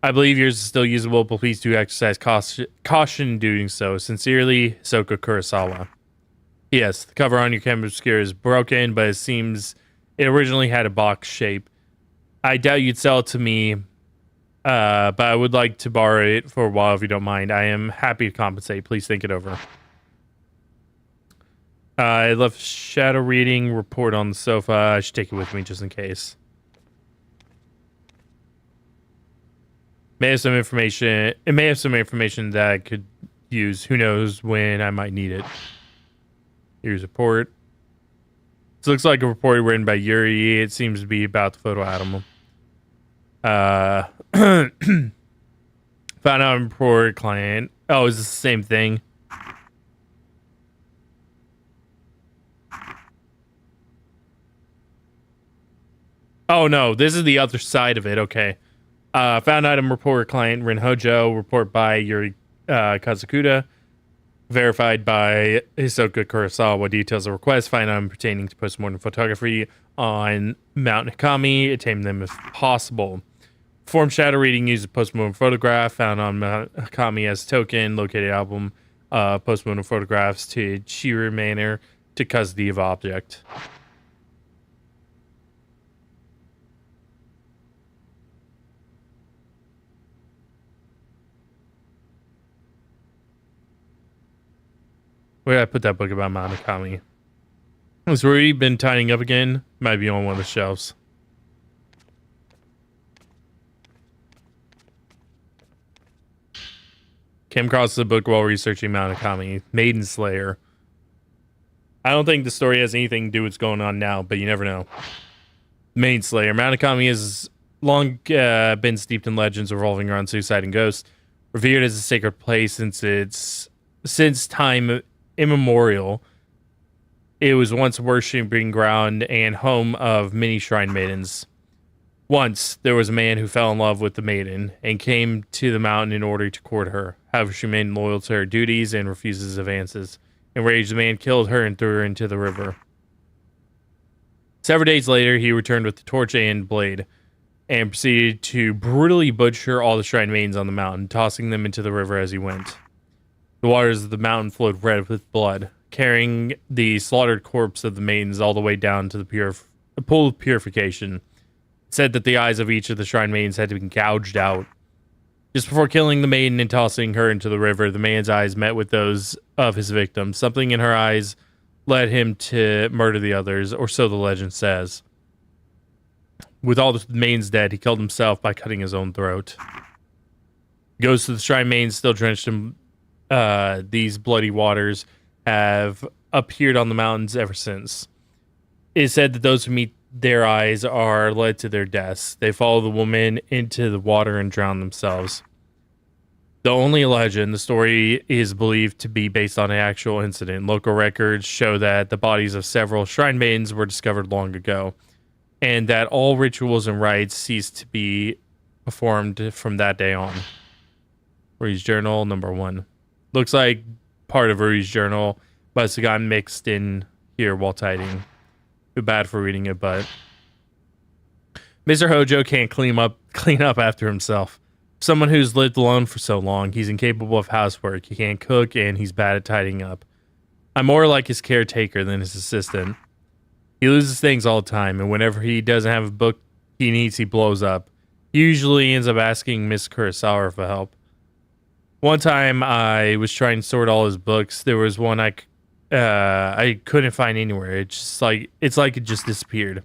I believe yours is still usable, but please do exercise caution in doing so. Sincerely, Soko Kurosawa. Yes, the cover on your camera obscura is broken, but it seems it originally had a box shape. I doubt you'd sell it to me, but I would like to borrow it for a while if you don't mind. I am happy to compensate. Please think it over. I left shadow reading report on the sofa. I should take it with me just in case. May have some information. It may have some information that I could use. Who knows when I might need it. Here's a report. This looks like a report written by Yuri. It seems to be about the photo animal. Found out a report client. Oh, is this the same thing? Oh no, this is the other side of it. Okay. Found item report client Rin Hojo. Report by Yuri Kazukuda. Verified by Hisoka Kurosawa. Details of request. Find item pertaining to postmortem photography on Mount Hikami. Attain them if possible. Perform shadow reading. Use a postmortem photograph found on Mount Hikami as token. Located album postmortem photographs to Chiru Manor to custody of object. Where did I put that book about Mount Hikami? Has Rudy been tidying up again? Might be on one of the shelves. Came across the book while researching Mount Hikami. Maiden Slayer. I don't think the story has anything to do with what's going on now, but you never know. Maiden Slayer. Mount Hikami has long been steeped in legends revolving around suicide and ghosts. Revered as a sacred place since time immemorial. It was once a worshiping ground and home of many shrine maidens. Once, there was a man who fell in love with the maiden and came to the mountain in order to court her. However, she remained loyal to her duties and refuses advances. Enraged, the man killed her and threw her into the river. Several days later, he returned with the torch and blade and proceeded to brutally butcher all the shrine maidens on the mountain, tossing them into the river as he went. The waters of the mountain flowed red with blood, carrying the slaughtered corpse of the maidens all the way down to the pool of purification. It said that the eyes of each of the shrine maidens had been gouged out. Just before killing the maiden and tossing her into the river, the man's eyes met with those of his victim. Something in her eyes led him to murder the others, or so the legend says. With all the maidens dead, he killed himself by cutting his own throat. Ghosts of the shrine maidens still drenched in these bloody waters have appeared on the mountains ever since. It is said that those who meet their eyes are led to their deaths. They follow the woman into the water and drown themselves. Though only a legend, the story is believed to be based on an actual incident. Local records show that the bodies of several shrine maidens were discovered long ago, and that all rituals and rites ceased to be performed from that day on. Rui's Journal, number 1. Looks like part of Rui's journal, but it's got mixed in here while tidying. Too bad for reading it, but Mr. Hojo can't clean up after himself. Someone who's lived alone for so long, he's incapable of housework, he can't cook, and he's bad at tidying up. I'm more like his caretaker than his assistant. He loses things all the time, and whenever he doesn't have a book he needs, he blows up. He usually ends up asking Miss Kurosawa for help. One time I was trying to sort all his books. There was one I couldn't find anywhere. It's like it just disappeared.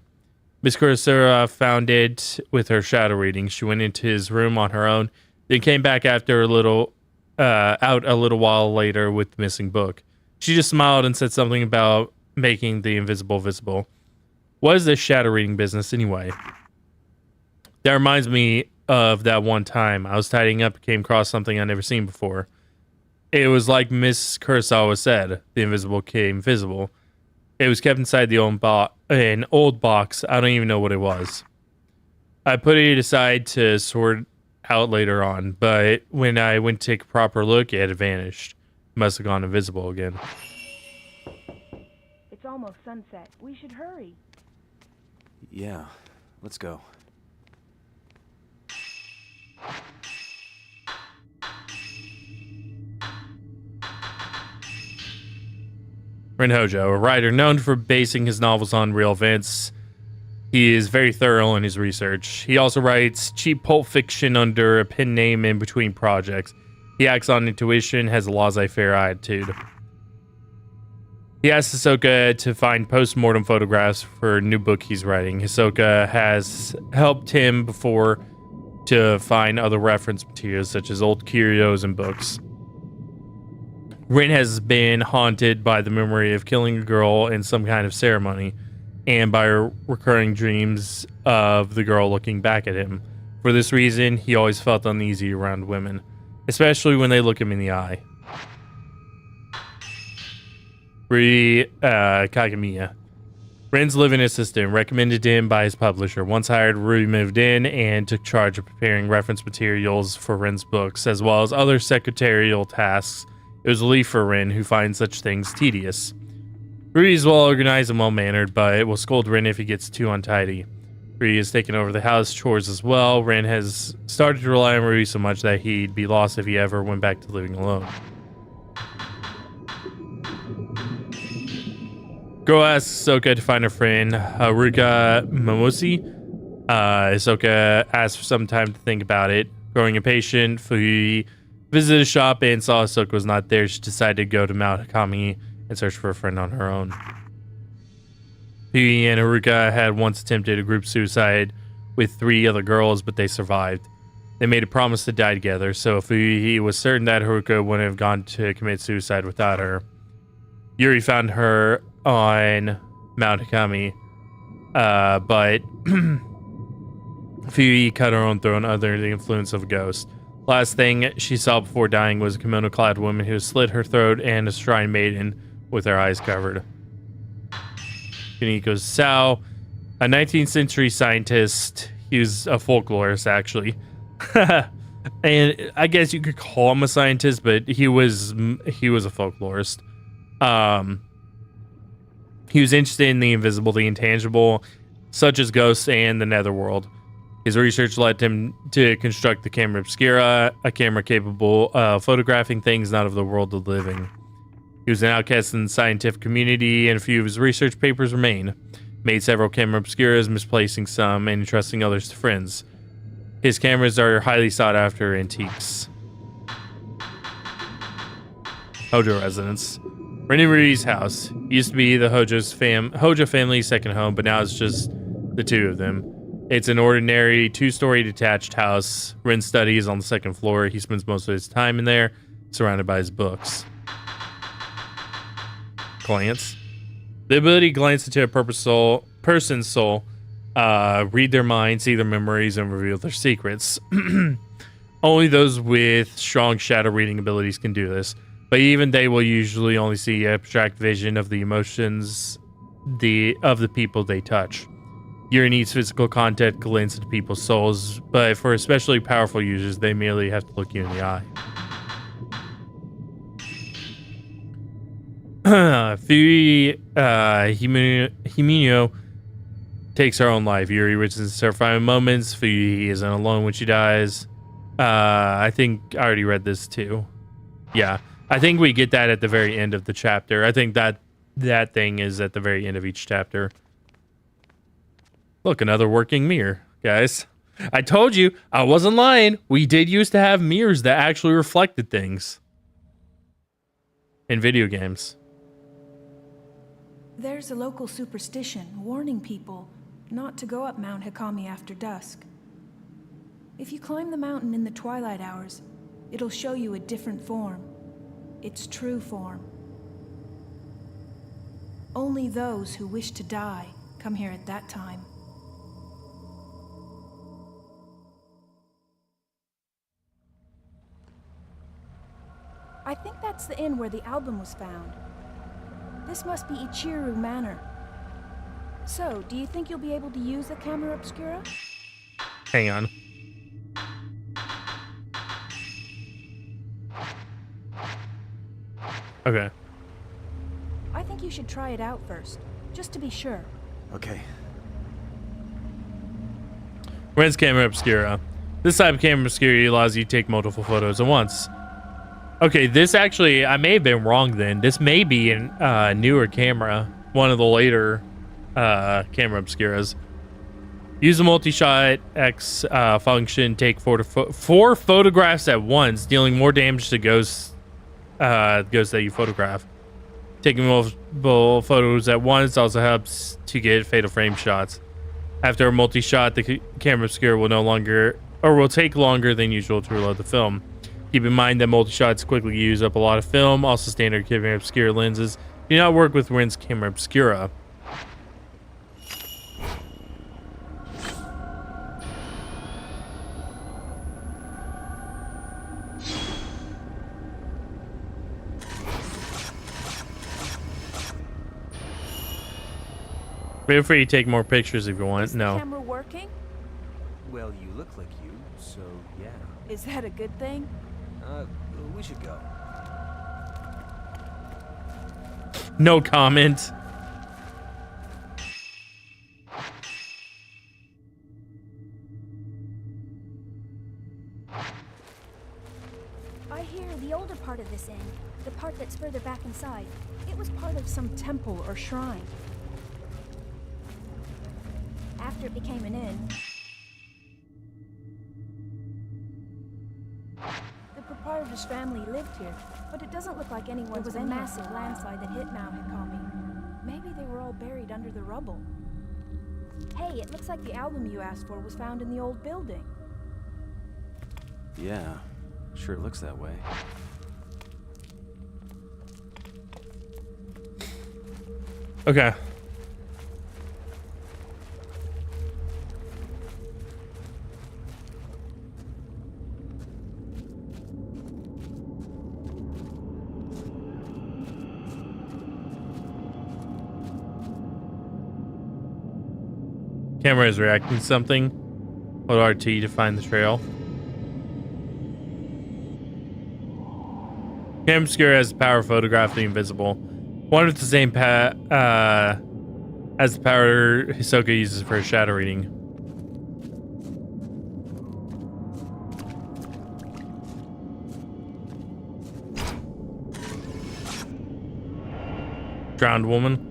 Miss Kurosawa found it with her shadow reading. She went into his room on her own, then came back after out a little while later with the missing book. She just smiled and said something about making the invisible visible. What is this shadow reading business anyway? That reminds me of that one time I was tidying up and came across something I'd never seen before. It was like Miss Kurosawa said, the invisible came visible. It was kept inside an old box. I don't even know what it was. I put it aside to sort out later on, but when I went to take a proper look, it had vanished. It must have gone invisible again. It's almost sunset. We should hurry. Yeah, let's go. Rin Hojo, a writer known for basing his novels on real events. He is very thorough in his research. He also writes cheap pulp fiction under a pen name in between projects. He acts on intuition, has a laissez-faire attitude. He asked Hisoka to find post-mortem photographs for a new book he's writing. Hisoka has helped him before to find other reference materials such as old curios and books. Rin has been haunted by the memory of killing a girl in some kind of ceremony and by recurring dreams of the girl looking back at him. For this reason, he always felt uneasy around women, especially when they look him in the eye. Rui Kagamiya. Rin's living assistant, recommended to him by his publisher. Once hired, Rui moved in and took charge of preparing reference materials for Rin's books, as well as other secretarial tasks. It was a relief for Rin, who finds such things tedious. Rui is well organized and well mannered, but will scold Rin if he gets too untidy. Rui has taken over the house chores as well. Rin has started to rely on Rui so much that he'd be lost if he ever went back to living alone. Girl asks Hisoka to find her friend Haruka Momosi. Hisoka asks for some time to think about it. Growing impatient, Fuyui visited a shop and saw Hisoka was not there. She decided to go to Mount Hakami and search for a friend on her own. Fuyui and Haruka had once attempted a group suicide with 3 other girls, but they survived. They made a promise to die together, so Fuyui was certain that Haruka wouldn't have gone to commit suicide without her. Yuri found her on Mount Hakami, but Fuyui cut her own throat under the influence of a ghost. Last thing she saw before dying was a kimono-clad woman who slit her throat and a shrine maiden with her eyes covered. Kuniko Sao, a 19th century scientist. He was a folklorist, actually. And I guess you could call him a scientist, but he was a folklorist. He was interested in the invisible, the intangible, such as ghosts and the netherworld. His research led him to construct the camera obscura, a camera capable of photographing things not of the world of the living. He was an outcast in the scientific community, and a few of his research papers remain. Made several camera obscuras, misplacing some and entrusting others to friends. His cameras are highly sought after antiques. Hojo residence. Renny house used to be the Hojo family's second home, but now it's just the 2 of them. It's an ordinary 2-story detached house. Rin studies on the 2nd floor. He spends most of his time in there, surrounded by his books. Glance. The ability to glance into a person's soul, read their mind, see their memories, and reveal their secrets. Only those with strong shadow reading abilities can do this, but even they will usually only see abstract vision of the emotions of the people they touch. Yuri needs physical contact to glance into people's souls, but for especially powerful users, they merely have to look you in the eye. Fuyui Himino takes her own life. Yuri witnesses her final moments. Fuyui isn't alone when she dies. I think I already read this too. Yeah, I think we get that at the very end of the chapter. I think that thing is at the very end of each chapter. Look, another working mirror, guys. I told you, I wasn't lying. We did used to have mirrors that actually reflected things in video games. There's a local superstition warning people not to go up Mount Hikami after dusk. If you climb the mountain in the twilight hours, it'll show you a different form. Its true form. Only those who wish to die come here at that time. I think that's the inn where the album was found. This must be Ichiru Manor. So, do you think you'll be able to use the camera obscura? Hang on. Okay. I think you should try it out first, just to be sure. Okay. Where's camera obscura? This type of camera obscura allows you to take multiple photos at once. Okay, this actually, I may have been wrong then. This may be a newer camera, one of the later camera obscuras. Use the multi-shot X function, take four photographs at once, dealing more damage to ghosts that you photograph. Taking multiple photos at once also helps to get fatal frame shots. After a multi-shot, the camera obscura will take longer than usual to reload the film. Keep in mind that multi-shots quickly use up a lot of film. Also, standard camera obscura lenses do not work with Rin's camera obscura. Feel free to take more pictures if you want. Is No. the camera working? Well, you look like you, so yeah. Is that a good thing? We should go. No comment. I hear the older part of this inn, the part that's further back inside, It was part of some temple or shrine. after it became an inn. The proprietor's family lived here, but it doesn't look like anyone There was a massive landslide that hit Mount Hikami. Maybe they were all buried under the rubble. Hey, it looks like the album you asked for was found in the old building. Yeah, sure looks that way. Okay. Camera is reacting to something. Hold RT to find the trail. Camera obscura has the power of photograph the invisible. One with the same as the power Hisoka uses for his shadow reading. Drowned woman.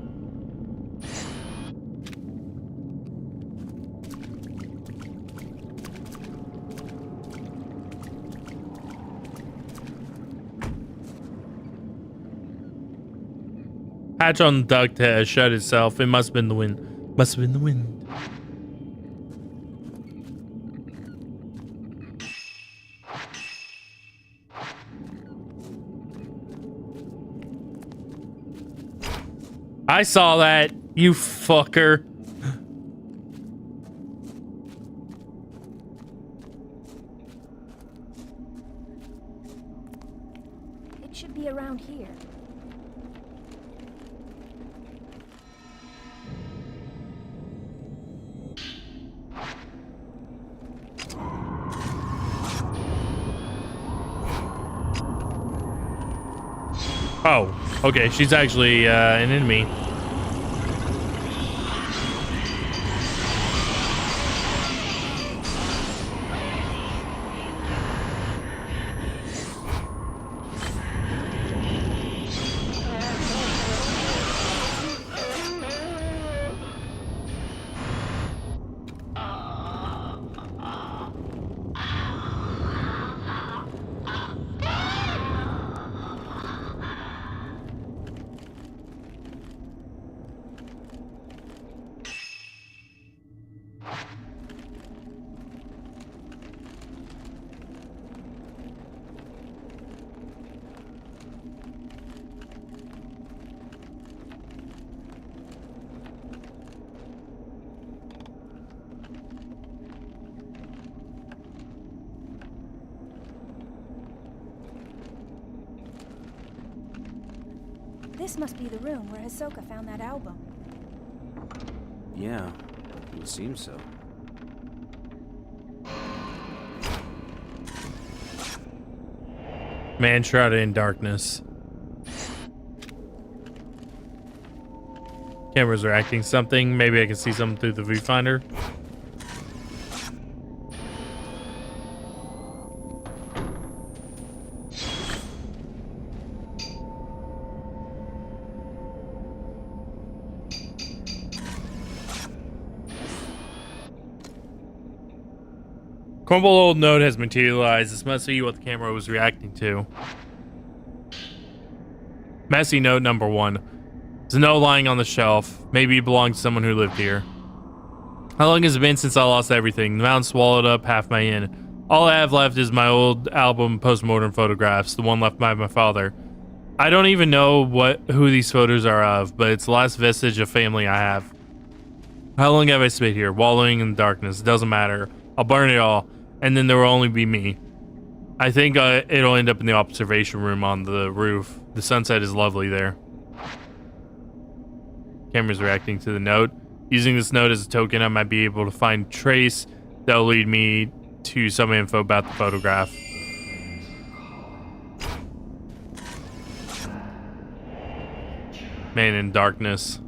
Hatch on the duct has shut itself. It must have been the wind. Must have been the wind. I saw that, you fucker. It should be around here. Oh, okay. She's actually an enemy. This must be the room where Hisoka found that album. Yeah, it would seem so. Man shrouded in darkness. Cameras are acting something. Maybe I can see something through the viewfinder. Crumbled old note has materialized. This must be what the camera was reacting to. Messy note number 1. There's a note lying on the shelf. Maybe it belonged to someone who lived here. How long has it been since I lost everything? The mountain swallowed up half my inn. All I have left is my old album postmortem photographs, the one left by my father. I don't even know who these photos are of, but it's the last vestige of family I have. How long have I spent here, wallowing in the darkness? It doesn't matter. I'll burn it all, and then there will only be me. I think it'll end up in the observation room on the roof. The sunset is lovely there. Camera's reacting to the note. Using this note as a token, I might be able to find a trace that will lead me to some info about the photograph. Man in darkness.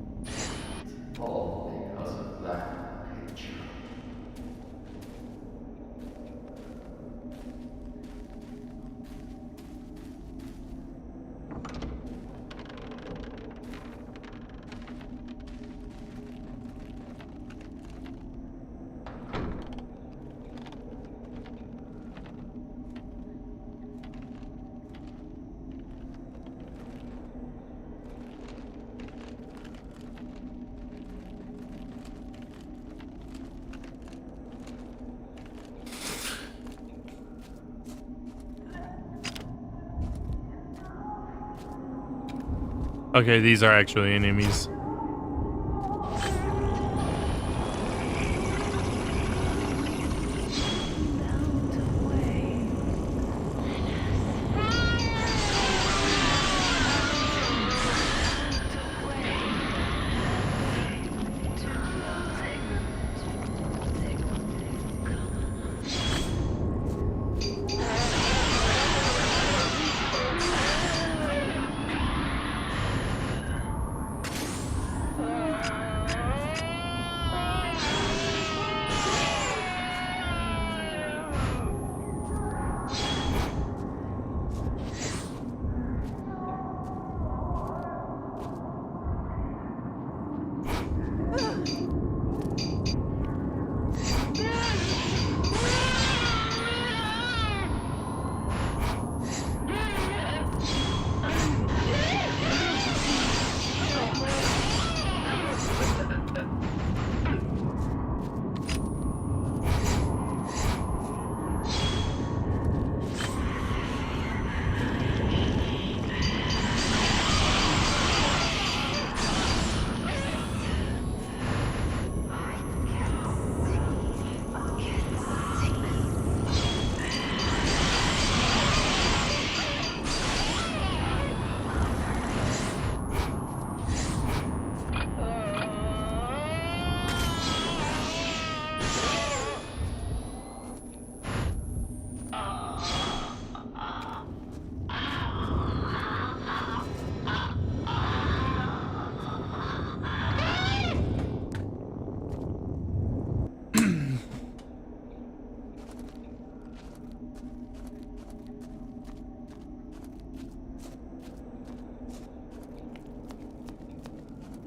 Okay, these are actually enemies.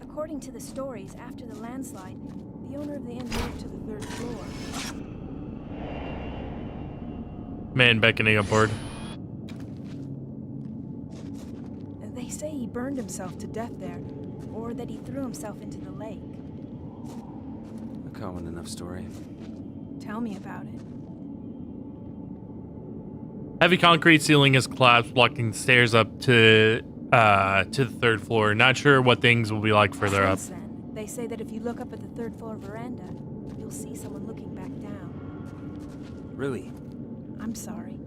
According to the stories, after the landslide, the owner of the inn moved to the 3rd floor. Man beckoning upward. They say he burned himself to death there, or that he threw himself into the lake. A common enough story. Tell me about it. Heavy concrete ceiling has collapsed, blocking the stairs up to the 3rd floor. Not sure what things will be like further up. Since then, they say that if you look up at the 3rd floor veranda, you'll see someone looking back down. Really? I'm sorry.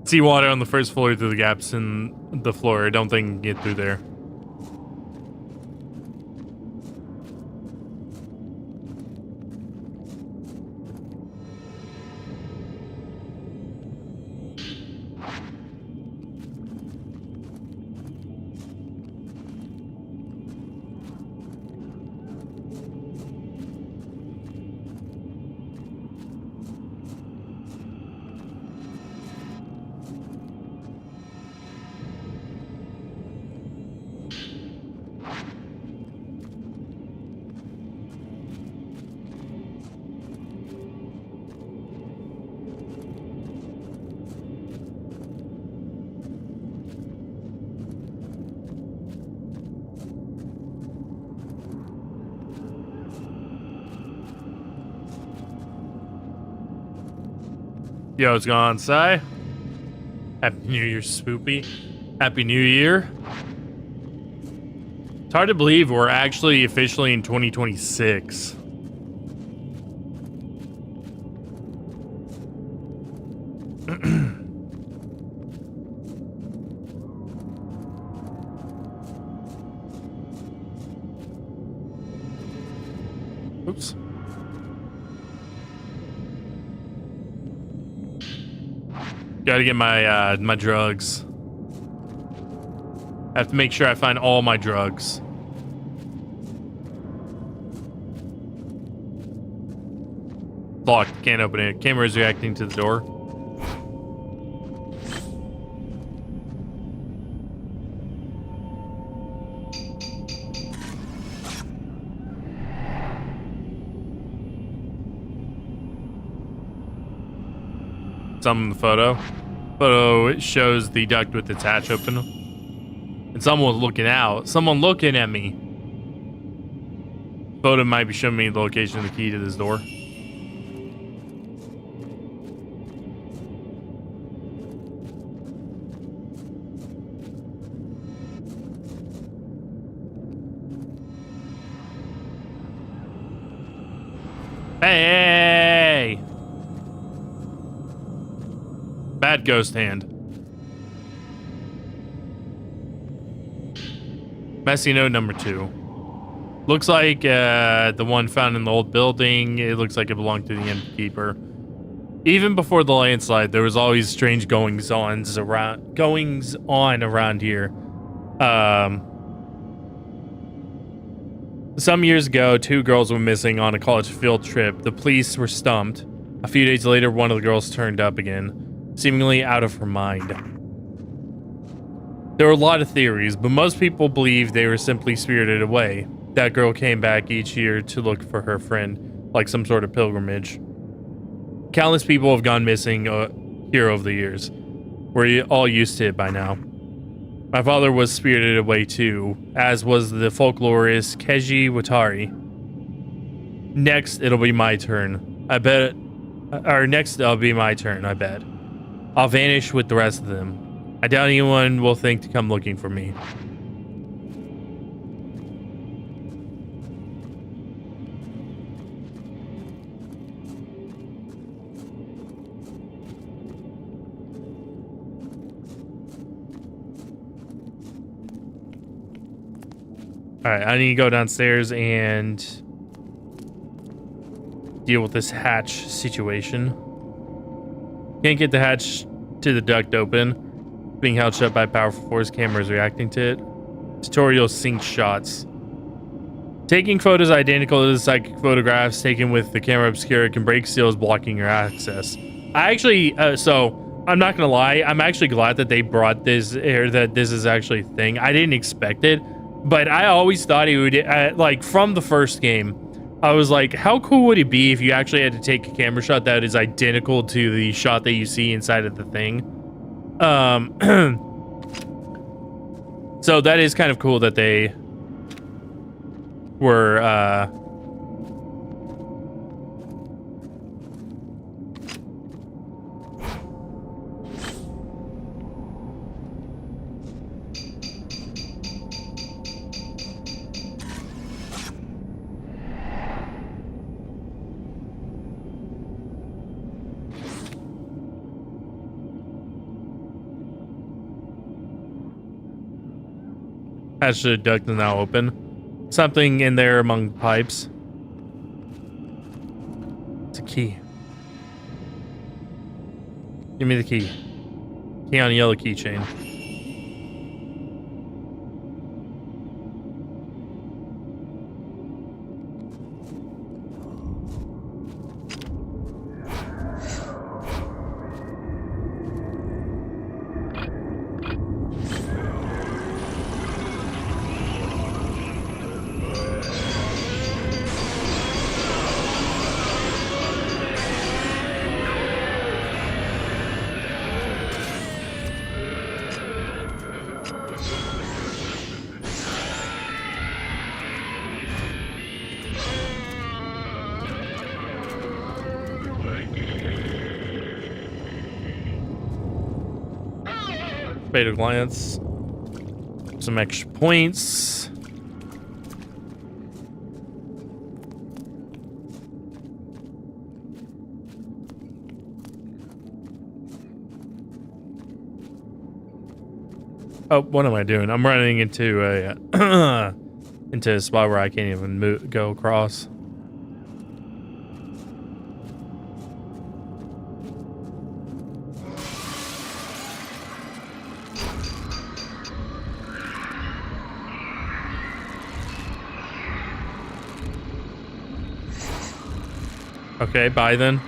Seawater on the first floor through the gaps in the floor. I don't think you can get through there. Yo, what's going on, Sai? Happy New Year, Spoopy. Happy New Year. It's hard to believe we're actually officially in 2026. Oops. Gotta get my my drugs. I have to make sure I find all my drugs. Locked. Can't open it. Camera's reacting to the door. Some in the photo. Photo shows the duct with its hatch open. And someone looking out. Someone looking at me. Photo might be showing me the location of the key to this door. Hey! Bad ghost hand. Messy note number 2. Looks like the one found in the old building. It looks like it belonged to the innkeeper. Even before the landslide, there was always strange goings on around here. Some years ago, 2 girls were missing on a college field trip. The police were stumped. A few days later, one of the girls turned up again, seemingly out of her mind. There were a lot of theories, but most people believe they were simply spirited away. That girl came back each year to look for her friend, like some sort of pilgrimage. Countless people have gone missing here over the years. We're all used to it by now. My father was spirited away too, as was the folklorist Keiji Watari. Next, it'll be my turn. I bet. Next, it'll be my turn, I bet. I'll vanish with the rest of them. I doubt anyone will think to come looking for me. Alright, I need to go downstairs and deal with this hatch situation. Can't get the hatch to the duct open. Being held shut by powerful force, cameras reacting to it. Tutorial sync shots. Taking photos identical to the psychic photographs taken with the camera obscura can break seals blocking your access. I actually, so I'm not gonna lie, I'm actually glad that they brought this, or that this is actually a thing. I didn't expect it. But I always thought it would, like, from the first game, I was like, how cool would it be if you actually had to take a camera shot that is identical to the shot that you see inside of the thing? So that is kind of cool that they were, Hatch to the duct is now open. Something in there among pipes. It's a key. Give me the key. Key on a yellow keychain. Beta glance. Some extra points. Oh, what am I doing? I'm running into a into a spot where I can't even go across. Okay, bye then.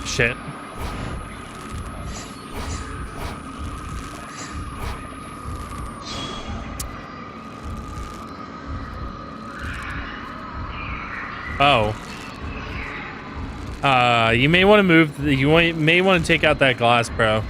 Shit. Oh. You may want to move. May want to take out that glass, bro.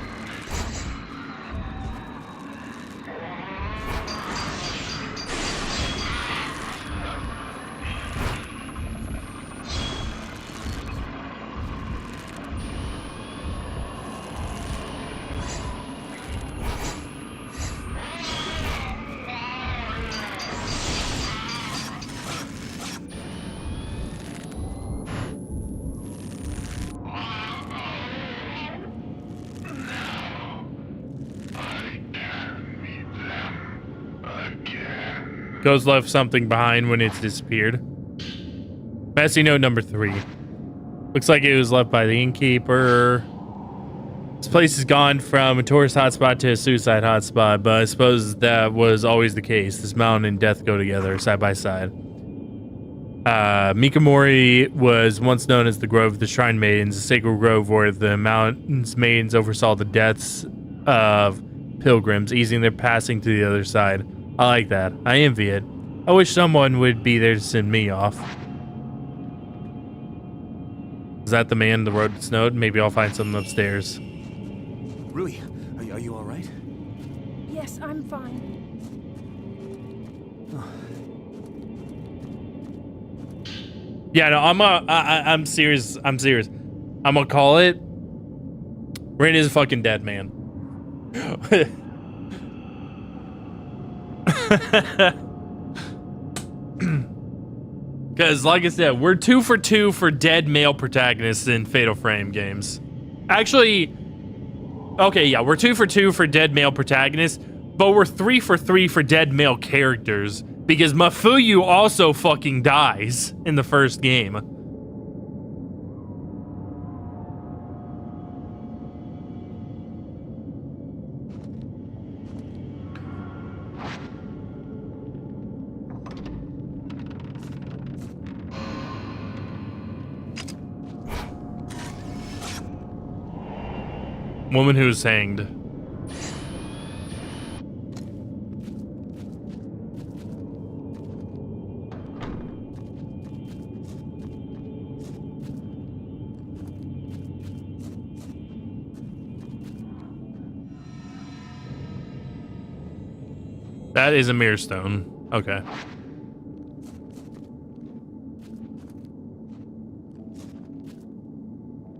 Ghost left something behind when it's disappeared. Messy note number 3. Looks like it was left by the innkeeper. This place has gone from a tourist hotspot to a suicide hotspot, but I suppose that was always the case. This mountain and death go together, side by side. Mikamori was once known as the Grove of the Shrine Maidens, a sacred grove where the mountain's maidens oversaw the deaths of pilgrims, easing their passing to the other side. I like that. I envy it. I wish someone would be there to send me off. Is that the man the road snowed? Maybe I'll find something upstairs. Rui, are you all right? Yes, I'm fine. Yeah, no, I'm serious. I'm serious. I'm gonna call it. Rin is a fucking dead man. Because, like I said, we're 2 for 2 for dead male protagonists in Fatal Frame games. Actually, okay, yeah, we're 2 for 2 for dead male protagonists, but we're 3 for 3 for dead male characters Because Mafuyu also fucking dies in the first game. Woman who was hanged. That is a mirror stone. Okay.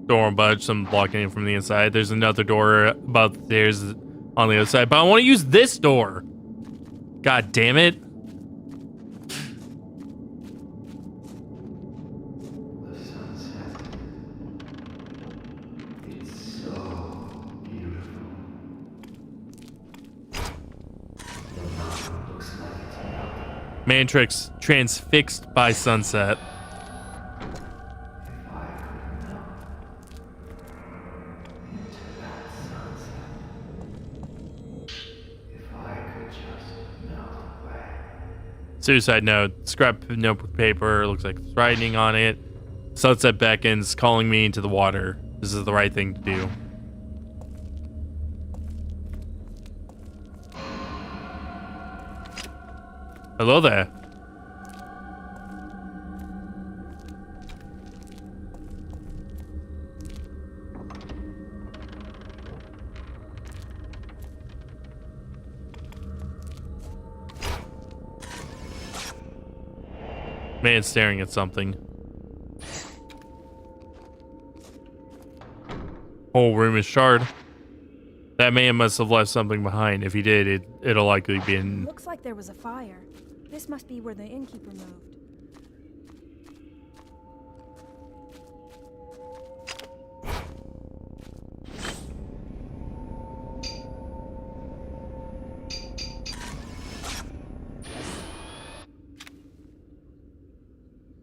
Door won't budge, some blocking it from the inside. There's another door about there's on the other side, but I want to use this door. God damn it. Mantrix transfixed by sunset. Suicide note, scrap notebook paper, looks like there's writing on it. Sunset beckons, calling me into the water. This is the right thing to do. Hello there. Man staring at something. Whole room is charred. That man must have left something behind. If he did, it'll likely be in... Looks like there was a fire. This must be where the innkeeper moved.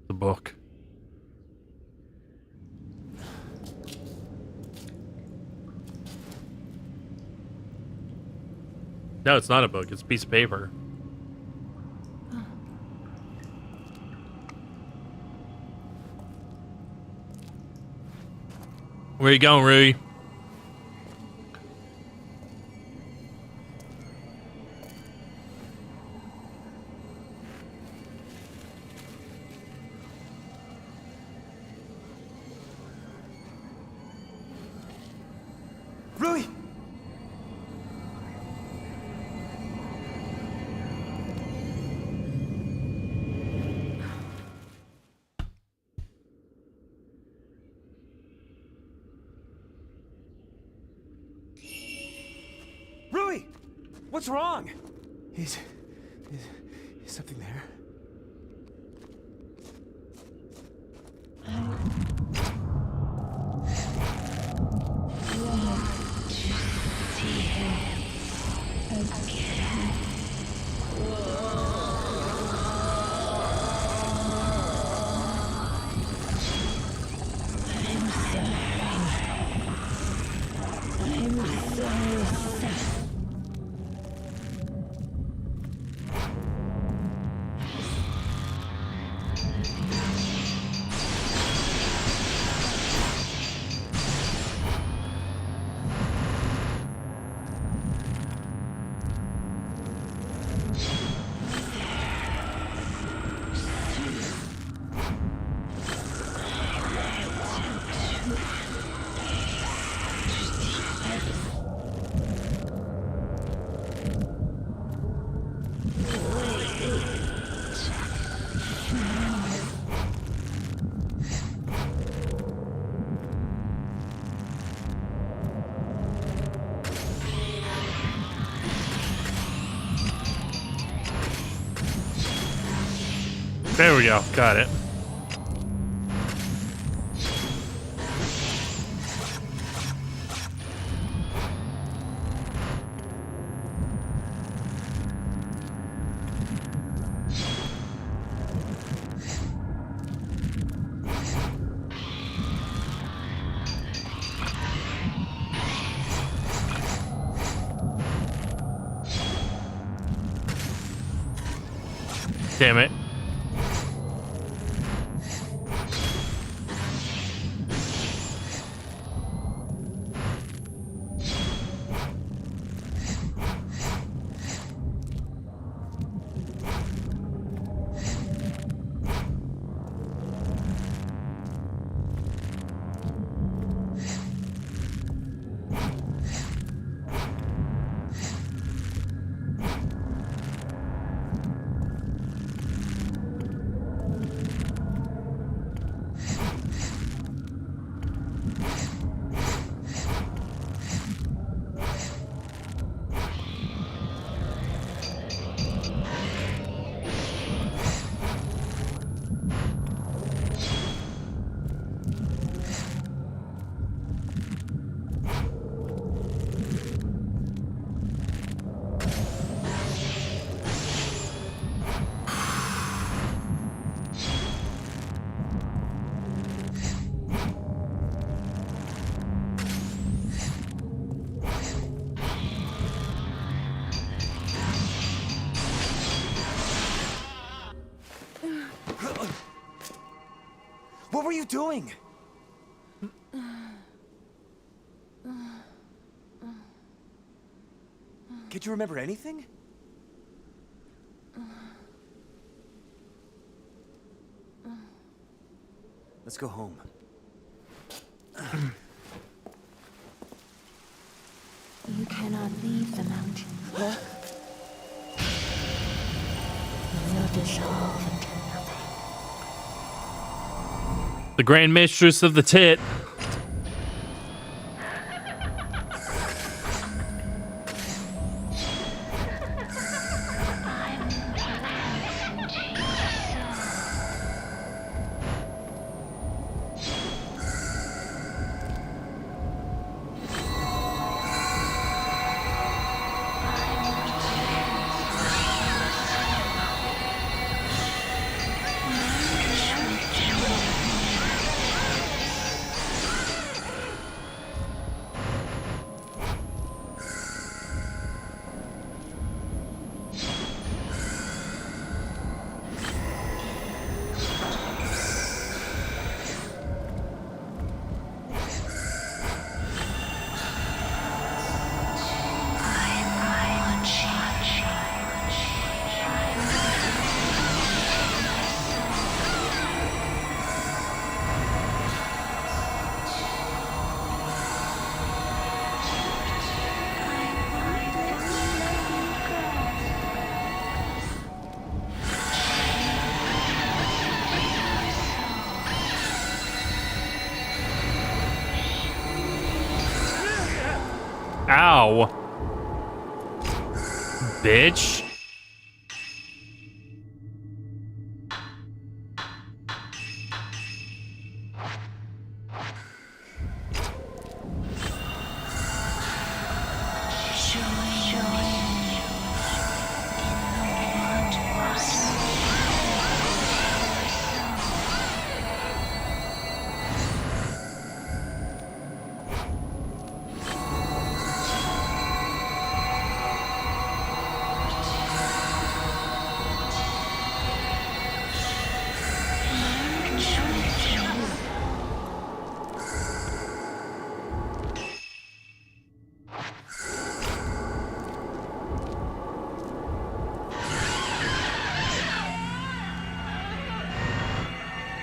The book. No, it's not a book. It's a piece of paper. Where you going, Rui? Rui! Rui! What's wrong? Is something there? There we go. Got it. Damn it. What were you doing? Can't you remember anything? Let's go home. You cannot leave the mountain. Huh? You will dissolve into nothing. The Grand Mistress of the Tit. Ow. Bitch.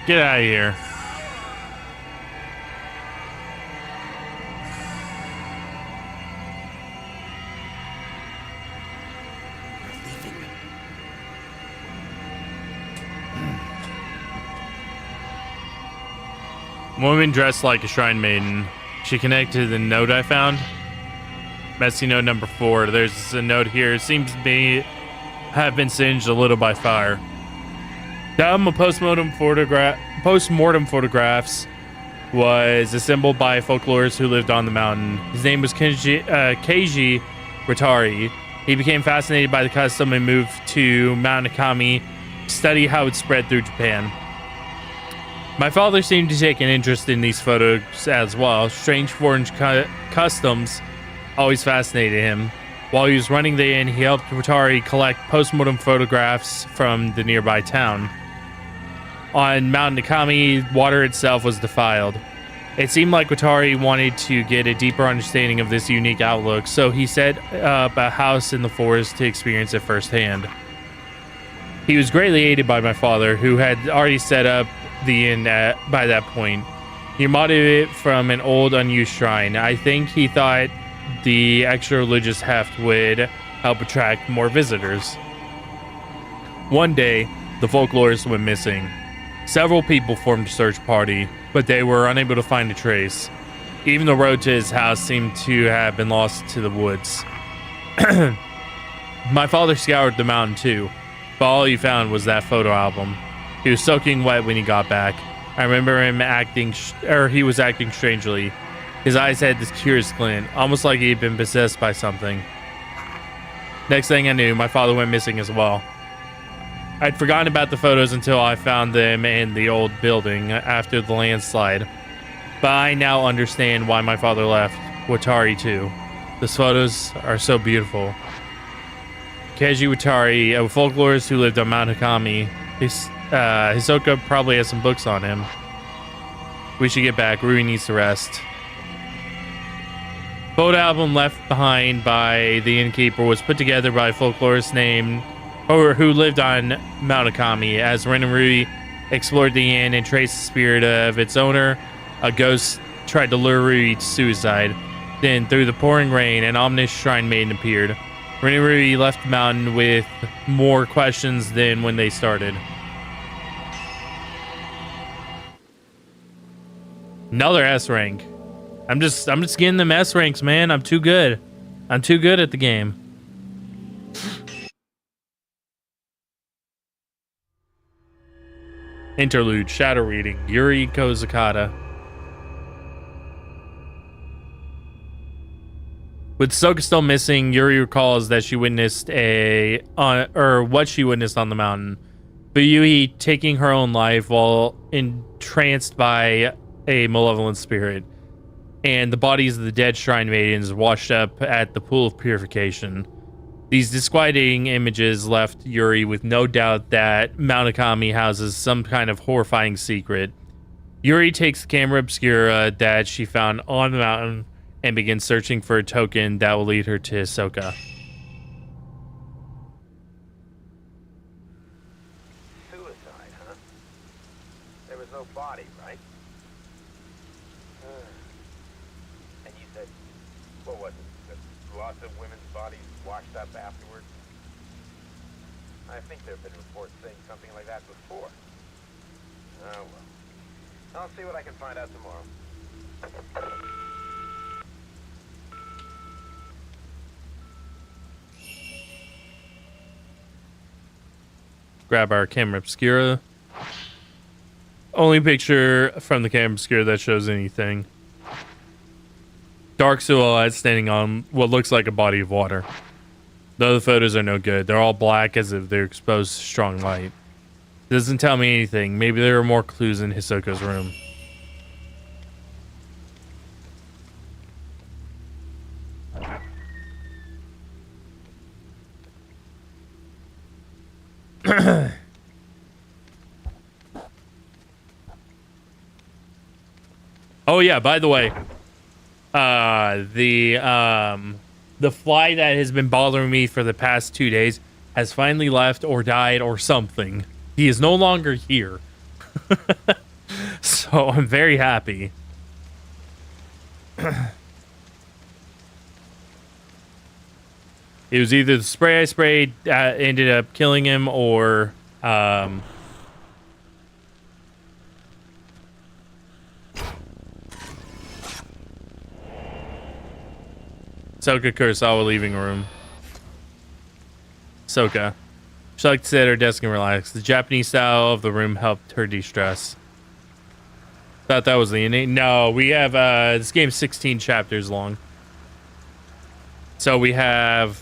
Get out of here. Woman dressed like a shrine maiden. She connected to the note I found. Messy note number 4. There's a note here. It seems to be have been singed a little by fire. Dumb post-mortem photographs was assembled by folklorists who lived on the mountain. His name was Keiji Ritari. He became fascinated by the custom and moved to Mount Akami to study how it spread through Japan. My father seemed to take an interest in these photos as well. Strange foreign customs always fascinated him. While he was running the inn, he helped Watari collect post-mortem photographs from the nearby town. On Mount Nakami, water itself was defiled. It seemed like Watari wanted to get a deeper understanding of this unique outlook, so he set up a house in the forest to experience it firsthand. He was greatly aided by my father, who had already set up the inn by that point. He modded it from an old, unused shrine. I think he thought the extra religious heft would help attract more visitors. One day, the folklorist went missing. Several people formed a search party, but they were unable to find a trace. Even the road to his house seemed to have been lost to the woods. My father scoured the mountain too, but all he found was that photo album. He was soaking wet when he got back. I remember him he was acting strangely. His eyes had this curious glint, almost like he had been possessed by something. Next thing I knew, my father went missing as well. I'd forgotten about the photos until I found them in the old building after the landslide. But I now understand why my father left Watari too. Those photos are so beautiful. Keiji Watari, a folklorist who lived on Mount Hakami. Hisoka probably has some books on him. We should get back. Rui needs to rest. Photo album left behind by the innkeeper was put together by a folklorist who lived on Mount Akami. As Ren and Rui explored the inn and traced the spirit of its owner, a ghost tried to lure Rui to suicide. Then, through the pouring rain, an ominous shrine maiden appeared. Ren and Rui left the mountain with more questions than when they started. Another S rank. I'm just getting them S ranks, man. I'm too good. I'm too good at the game. Interlude, Shadow Reading, Yuri Kozakata. With Soka still missing, Yuri recalls that she witnessed what she witnessed on the mountain. Buyui taking her own life while entranced by a malevolent spirit. And the bodies of the dead shrine maidens washed up at the pool of purification. These disquieting images left Yuri with no doubt that Mount Akami houses some kind of horrifying secret. Yuri takes the camera obscura that she found on the mountain and begins searching for a token that will lead her to Hisoka. Suicide, huh? There was no body, right? And you said, what was it? That lots of women's bodies washed up afterwards? I think there have been reports saying something like that before. Oh well. I'll see what I can find out tomorrow. Grab our camera obscura. Only picture from the camera obscura that shows anything. Dark silhouette standing on what looks like a body of water. The other photos are no good. They're all black as if they're exposed to strong light. It doesn't tell me anything. Maybe there are more clues in Hisoka's room. Oh yeah, by the way, the fly that has been bothering me for the past 2 days has finally left or died or something. He is no longer here. So I'm very happy. It was either the spray I sprayed ended up killing him, or Soka Kurosawa leaving room. Soka. She liked to sit at her desk and relax. The Japanese style of the room helped her de-stress. Thought that was the ending. No, we have this game's 16 chapters long. So we have,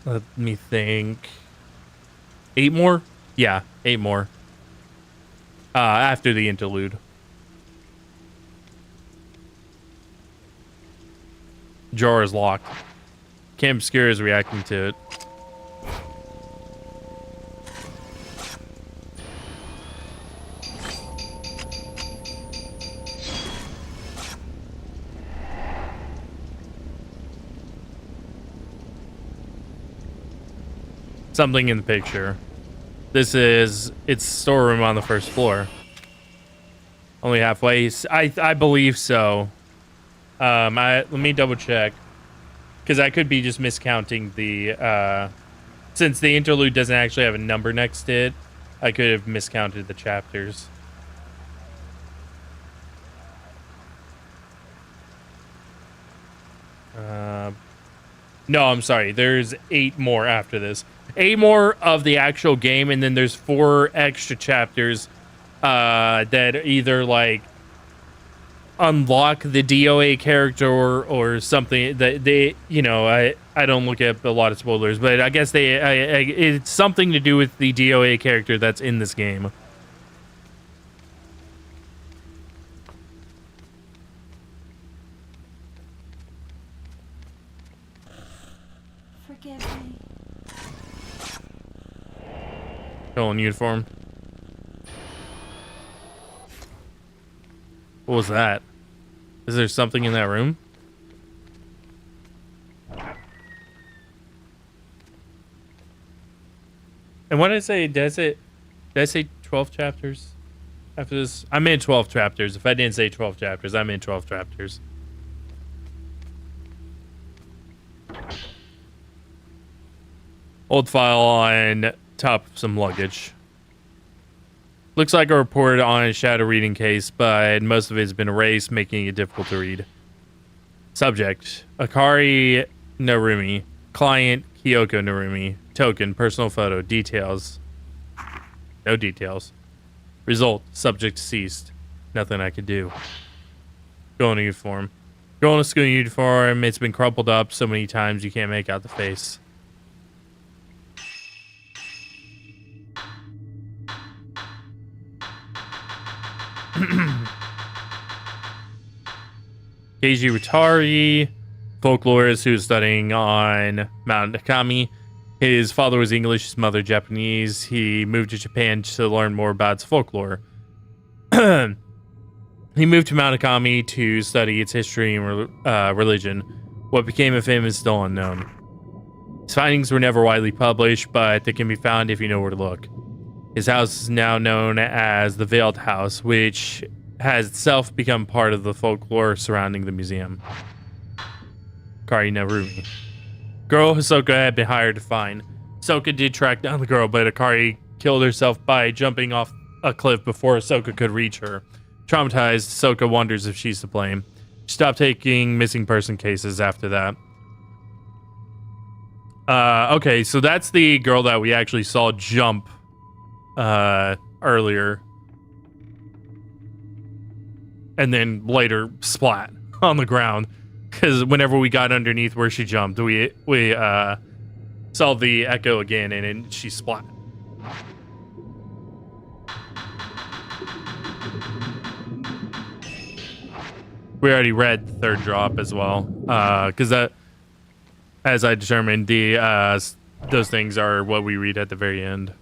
let me think, 8 more? Yeah, 8 more. After the interlude. Drawer is locked. Camp Obscure is reacting to it. Something in the picture. This is its storeroom on the first floor. Only halfway. I believe so. Let me double check, because I could be just miscounting the. Since the interlude doesn't actually have a number next to it, I could have miscounted the chapters. No, I'm sorry. There's 8 more after this. 8 more of the actual game, and then there's 4 extra chapters that either like unlock the DOA character or something that they, you know, I don't look at a lot of spoilers, but I guess it's something to do with the DOA character that's in this game. Forgive me. Still in uniform. What was that? Is there something in that room? And what did I say? Did I say 12 chapters after this? I meant 12 chapters. If I didn't say 12 chapters, I meant 12 chapters. Old file on top of some luggage. Looks like a report on a shadow reading case, but most of it has been erased, making it difficult to read. Subject: Akari Narumi. Client: Kyoko Narumi. Token: personal photo. Details: no details. Result: subject deceased. Nothing I could do. Girl in uniform. Girl in a school uniform. It's been crumpled up so many times you can't make out the face. Keiji Rutari, folklorist who was studying on Mount Nakami. His father was English, his mother Japanese. He moved to Japan to learn more about its folklore. He moved to Mount Nakami to study its history and religion. What became of him is still unknown. His findings were never widely published, but they can be found if you know where to look. His house is now known as the Veiled House, which has itself become part of the folklore surrounding the museum. Akari Narumi. Girl Hisoka had been hired to find. Hisoka did track down the girl, but Akari killed herself by jumping off a cliff before Hisoka could reach her. Traumatized, Hisoka wonders if she's to blame. She stopped taking missing person cases after that. Okay, so that's the girl that we actually saw jump earlier. And then later splat on the ground, because whenever we got underneath where she jumped, we saw the echo again, and then she splat. We already read the third drop as well, because that, as I determined, those things are what we read at the very end.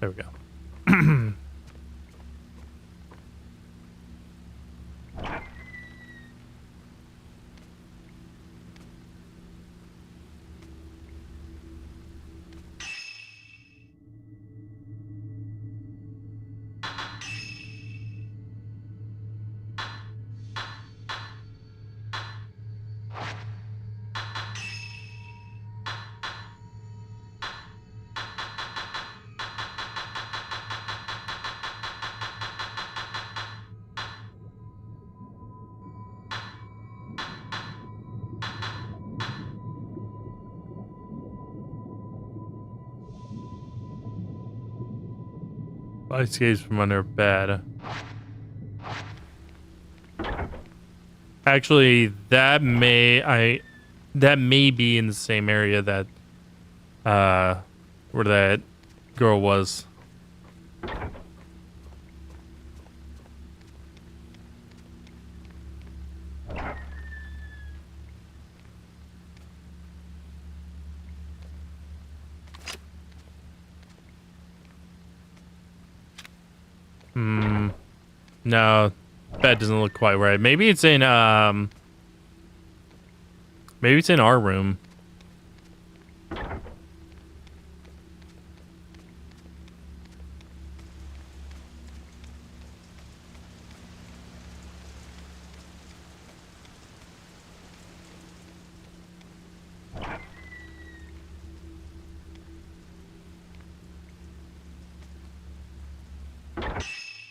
There we go. Escapes from under a bed. Actually, that may be in the same area that where that girl was. No, bed doesn't look quite right. Maybe it's in maybe it's in our room.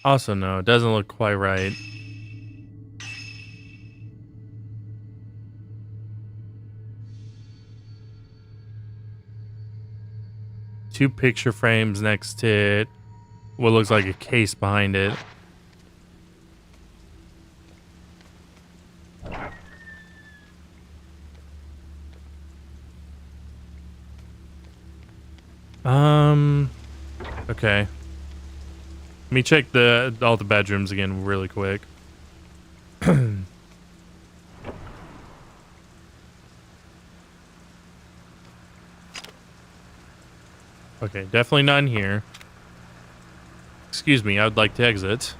Also, no, it doesn't look quite right. Two picture frames next to it. What looks like a case behind it. Okay. Let me check all the bedrooms again really quick. Okay, definitely none here. Excuse me, I would like to exit.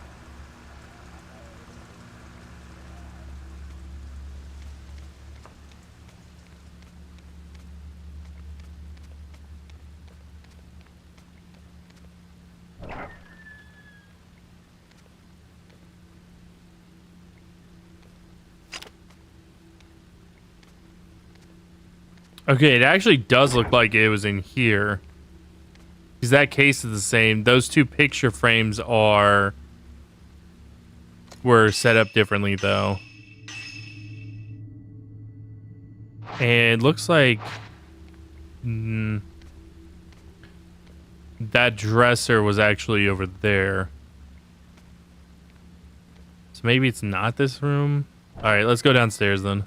Okay, it actually does look like it was in here. Because that case is the same. Those two picture frames were set up differently, though. And it looks like that dresser was actually over there. So maybe it's not this room. All right, let's go downstairs then.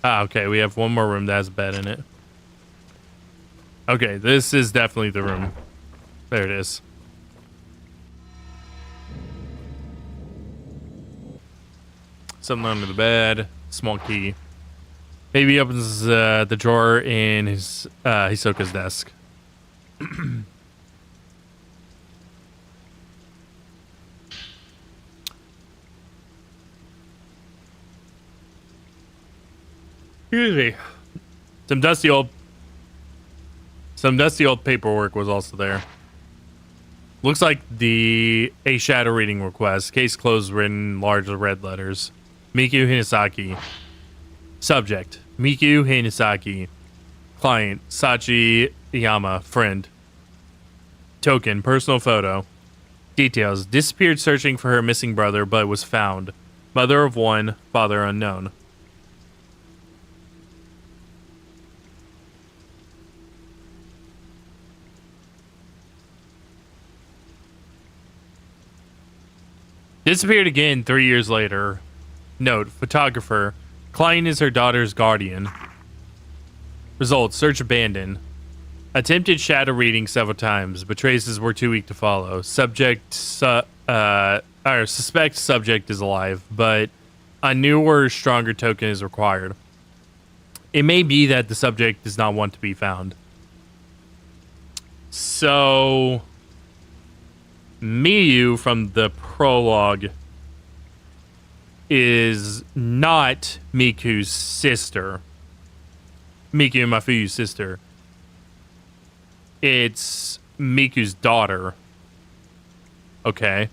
Ah, okay, we have one more room that has a bed in it. Okay, this is definitely the room. There it is. Something under the bed. Small key. Maybe he opens the drawer in his Hisoka's desk. Excuse me. Some dusty old paperwork was also there. Looks like a shadow reading request. Case closed, written in large red letters. Miku Hinasaki. Subject: Miku Hinasaki. Client: Sachi Yama. Friend. Token: personal photo. Details: disappeared searching for her missing brother, but was found. Mother of one, father unknown. Disappeared again 3 years later. Note: photographer. Client is her daughter's guardian. Results: search abandoned. Attempted shadow reading several times, but traces were too weak to follow. Suspect subject is alive, but a newer, stronger token is required. It may be that the subject does not want to be found. So Miyu from the prologue is not Miku's sister. Miku and Mafuyu's sister. It's Miku's daughter. Okay.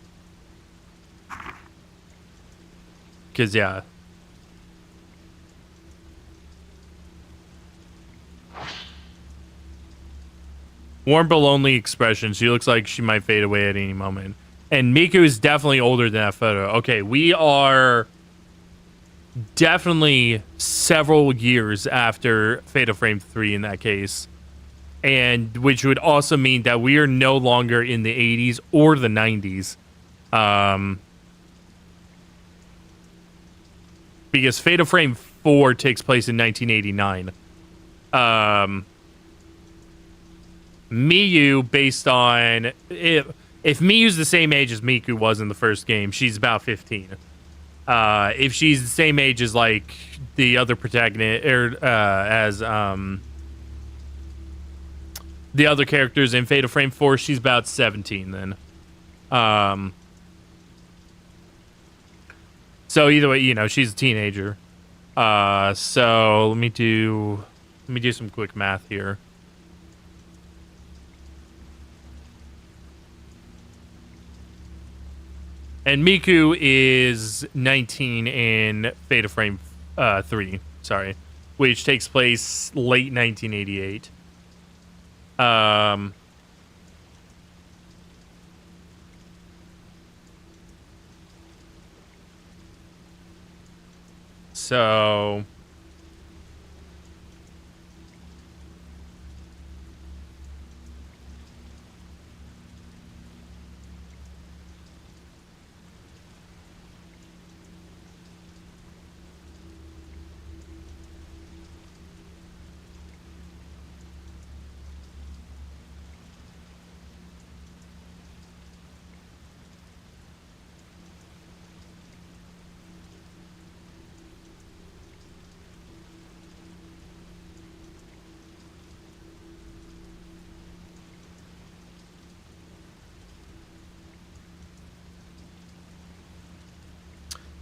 Because, yeah. Warm but lonely expression. She looks like she might fade away at any moment. And Miku is definitely older than that photo. Okay, we are definitely several years after Fatal Frame 3 in that case. and which would also mean that we are no longer in the 80s or the 90s. Because Fatal Frame 4 takes place in 1989. Miyu, based on... If Miyu's the same age as Miku was in the first game, she's about 15. If she's the same age as, like, the other protagonist, or as the other characters in Fatal Frame 4, she's about 17 then. So either way, you know, she's a teenager. So let me do some quick math here. And Miku is 19 in Fatal Frame 3, sorry, which takes place late 1988. So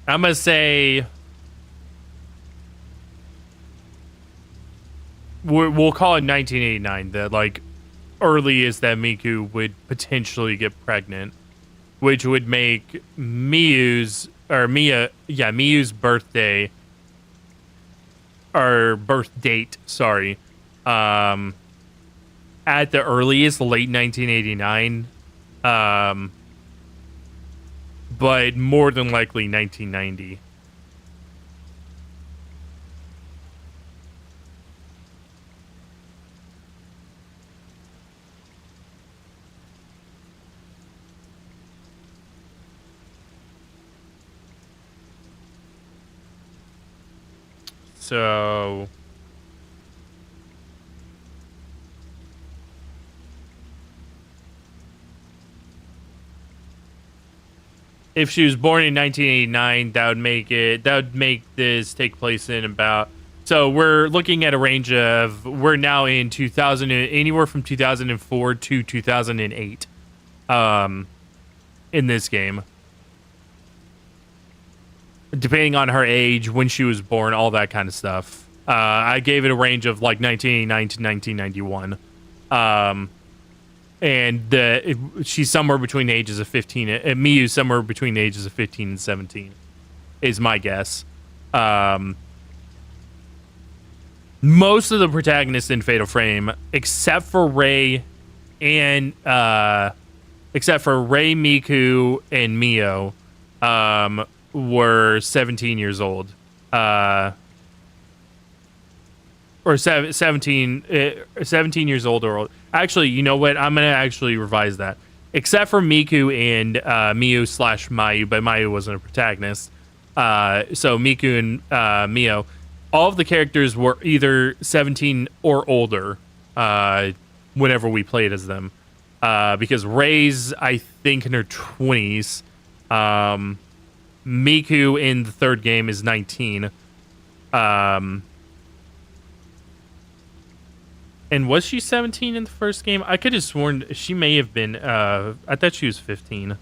I'm gonna say we'll call it 1989. The like earliest that Miku would potentially get pregnant, which would make Miyu's birthday or birth date, sorry, at the earliest late 1989. But more than likely 1990. So if she was born in 1989, that would make this take place in about, so we're looking at a range of, we're now in 2000, anywhere from 2004 to 2008 in this game, depending on her age, when she was born, all that kind of stuff. I gave it a range of like 1989 to 1991. And she's somewhere between the ages of 15. Miyu's somewhere between the ages of 15 and 17, is my guess. Most of the protagonists in Fatal Frame, except for Rei, Miku, and Mio, were 17 years old. Or 17 years old or older. Actually, you know what? I'm going to actually revise that. Except for Miku and Miyu/Mayu, but Mayu wasn't a protagonist. So Miku and Mio, all of the characters were either 17 or older whenever we played as them. Because Rei's, I think, in her 20s. Miku in the third game is 19. And was she 17 in the first game? I could have sworn she may have been. I thought she was 15.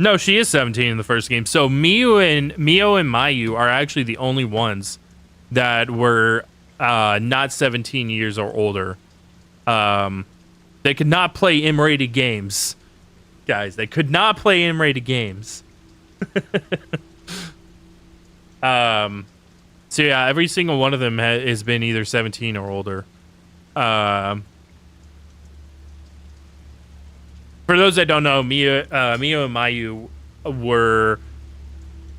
No, she is 17 in the first game. So Mio and Mayu are actually the only ones that were not 17 years or older. They could not play M-rated games. Guys, they could not play M-rated games. So yeah, every single one of them has been either 17 or older. For those that don't know, Mio and Mayu were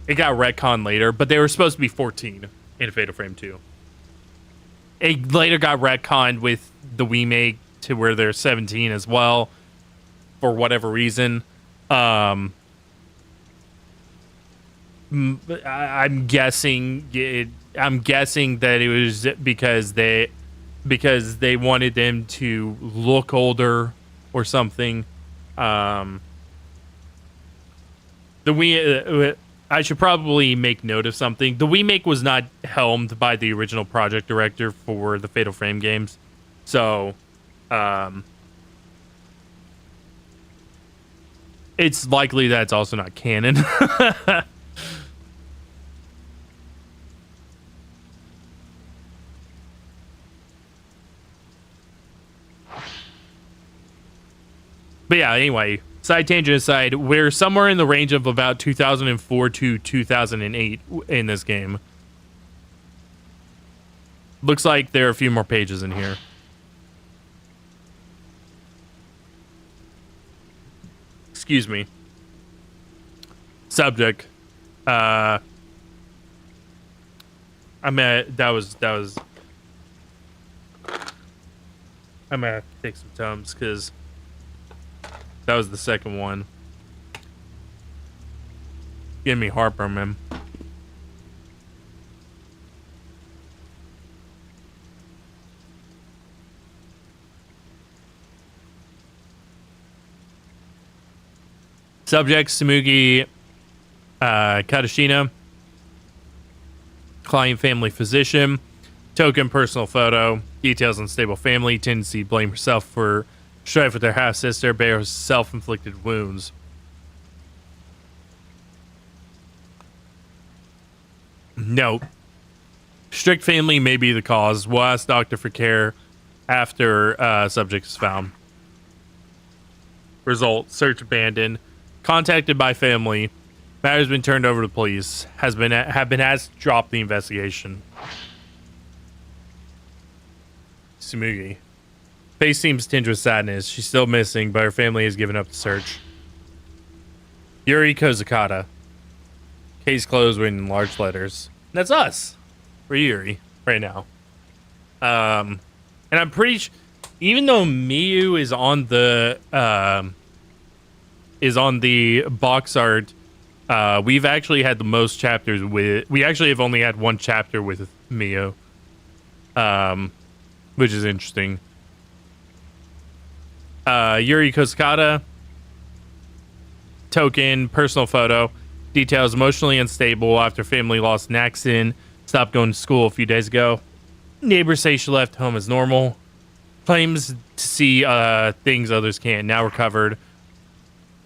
It got retconned later, but they were supposed to be 14 in Fatal Frame 2. It later got retconned with the remake to where they're 17 as well, for whatever reason. I'm guessing that it was because they wanted them to look older or something. I should probably make note of something. The remake was not helmed by the original project director for the Fatal Frame games. So, it's likely that it's also not canon. But yeah, anyway, side tangent aside, we're somewhere in the range of about 2004 to 2008 in this game. Looks like there are a few more pages in here. Excuse me. Subject. I'm gonna take some Tums because that was the second one. Give me heartburn, man. Subject, Tsumugi Katashina. Client, family, physician. Token, personal photo. Details, unstable family. Tendency, blame herself for strife with her half-sister. Bears self-inflicted wounds. Note. Strict family may be the cause. We'll ask doctor for care after subject is found. Result, search abandoned. Contacted by family. Matter has been turned over to police. Have been asked to drop the investigation. Tsumugi. Face seems tinged with sadness. She's still missing, but her family has given up the search. Yuri Kozukata. Case closed written in large letters. That's us. We're Yuri right now. And I'm pretty sure, even though Miyu is on the box art, we've actually had the most chapters with. We actually have only had one chapter with Miyu, which is interesting. Yuri Kozukata. Token, personal photo. Details, emotionally unstable after family lost an accident. Stopped going to school a few days ago. Neighbors say she left home as normal. Claims to see things others can't. Now recovered.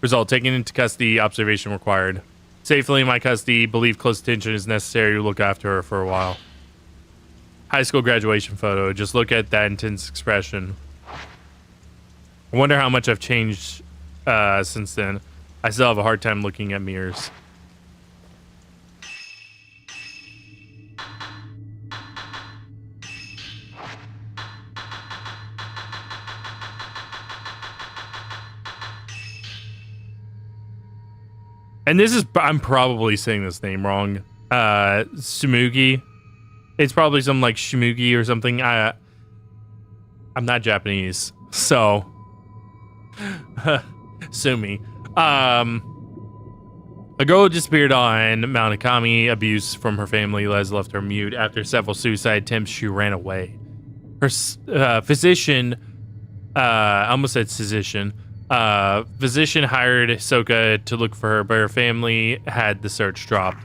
Result, taken into custody. Observation required. Safely in my custody. Believe close attention is necessary to look after her for a while. High school graduation photo. Just look at that intense expression. I wonder how much I've changed since then. I still have a hard time looking at mirrors. And this is, I'm probably saying this name wrong. Tsumugi. It's probably something like Shimugi or something. I'm not Japanese, so sue me. A girl disappeared on Mount Akami. Abuse from her family has left her mute. After several suicide attempts, she ran away. Her physician, I almost said physician. Physician hired Hisoka to look for her, but her family had the search dropped.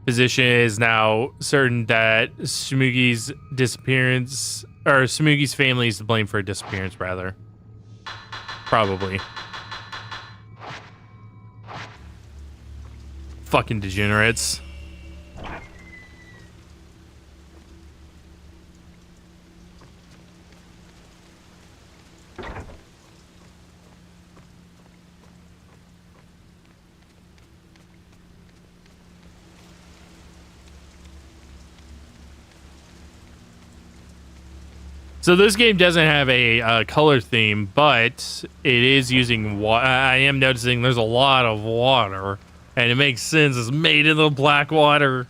Physician is now certain that Tsumugi's disappearance, or Tsumugi's family is to blame for her disappearance, rather. Probably. Fucking degenerates. So this game doesn't have a color theme, but it is using water. I am noticing there's a lot of water And it makes sense. It's made in the black water.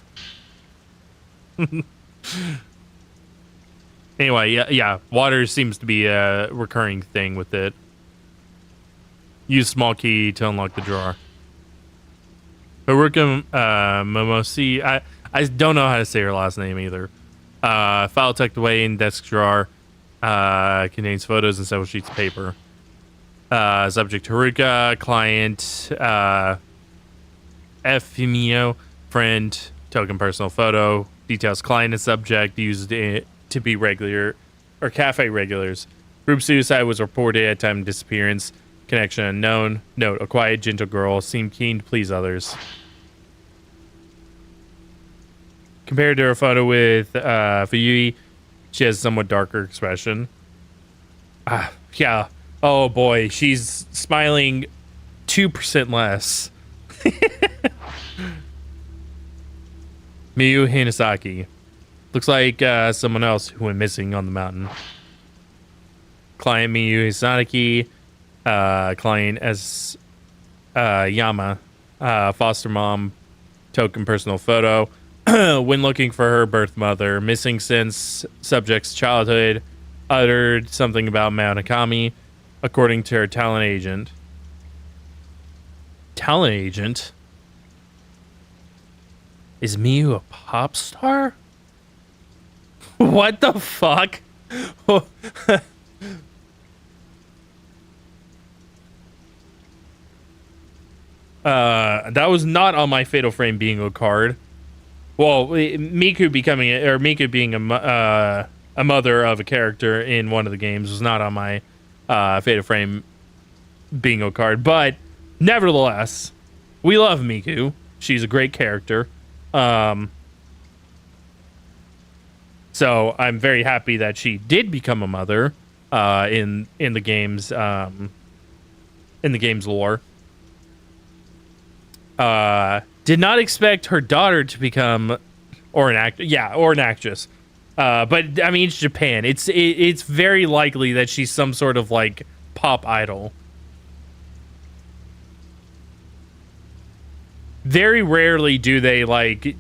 Anyway, yeah. Water seems to be a recurring thing with it. Use small key to unlock the drawer. Haruka Momosi. I don't know how to say her last name either. File tucked away in desk drawer. Contains photos and several sheets of paper. Subject Haruka. Client Fumio. Friend. Token personal photo. Details client and subject. Used it to be regular or cafe regulars. Group suicide was reported at time of disappearance. Connection unknown. Note, a quiet, gentle girl. Seemed keen to please others. Compared to her photo with Fuyui, she has a somewhat darker expression. Yeah. Oh boy, she's smiling 2% less. Miyu Hinasaki. Looks like someone else who went missing on the mountain. Client Miyu Hinasaki. Client as Yama. Foster mom. Token personal photo. When looking for her birth mother. Missing since subject's childhood. Uttered something about Mount Akami. According to her talent agent. Talent agent? Is Miyu a pop star? What the fuck? That was not on my Fatal Frame Bingo card. Well, Miku being a mother of a character in one of the games was not on my Fatal Frame Bingo card, but nevertheless, we love Miku. She's a great character. So I'm very happy that she did become a mother in the game's lore. Did not expect her daughter to become or an actress. But I mean, it's Japan. It's very likely that she's some sort of like pop idol. Very rarely do they like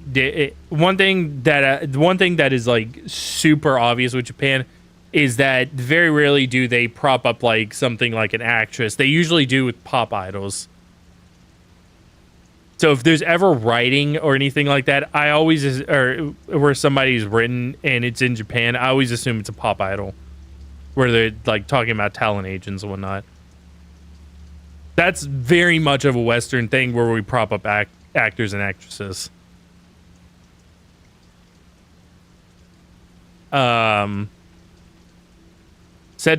one thing that is like super obvious with Japan is that very rarely do they prop up like something like an actress. They usually do with pop idols. So if there's ever writing or anything like that, I always or where somebody's written and it's in Japan, I always assume it's a pop idol where they're like talking about talent agents and whatnot. That's very much of a Western thing where we prop up actors and actresses. Said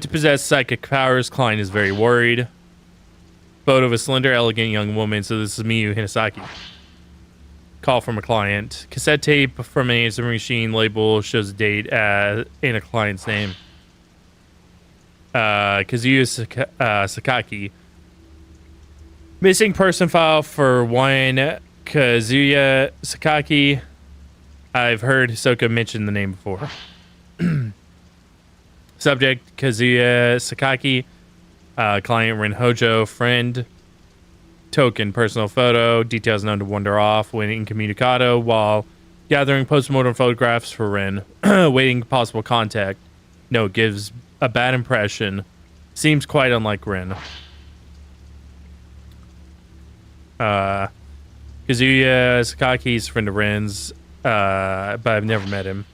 to possess psychic powers, Klein is very worried. Photo of a slender, elegant young woman. So this is Miyu Hinasaki. Call from a client. Cassette tape from an answering machine. Label shows a date in a client's name. Kazuya Sakaki. Missing person file for one Kazuya Sakaki. I've heard Hisoka mention the name before. Subject Kazuya Sakaki. Client Rin Hojo. Friend. Token personal photo. Details known to wander off when incommunicado while gathering postmortem photographs for Rin. Waiting possible contact. No, gives a bad impression. Seems quite unlike Rin. Kazuya Sakaki's friend of Rin's, but I've never met him.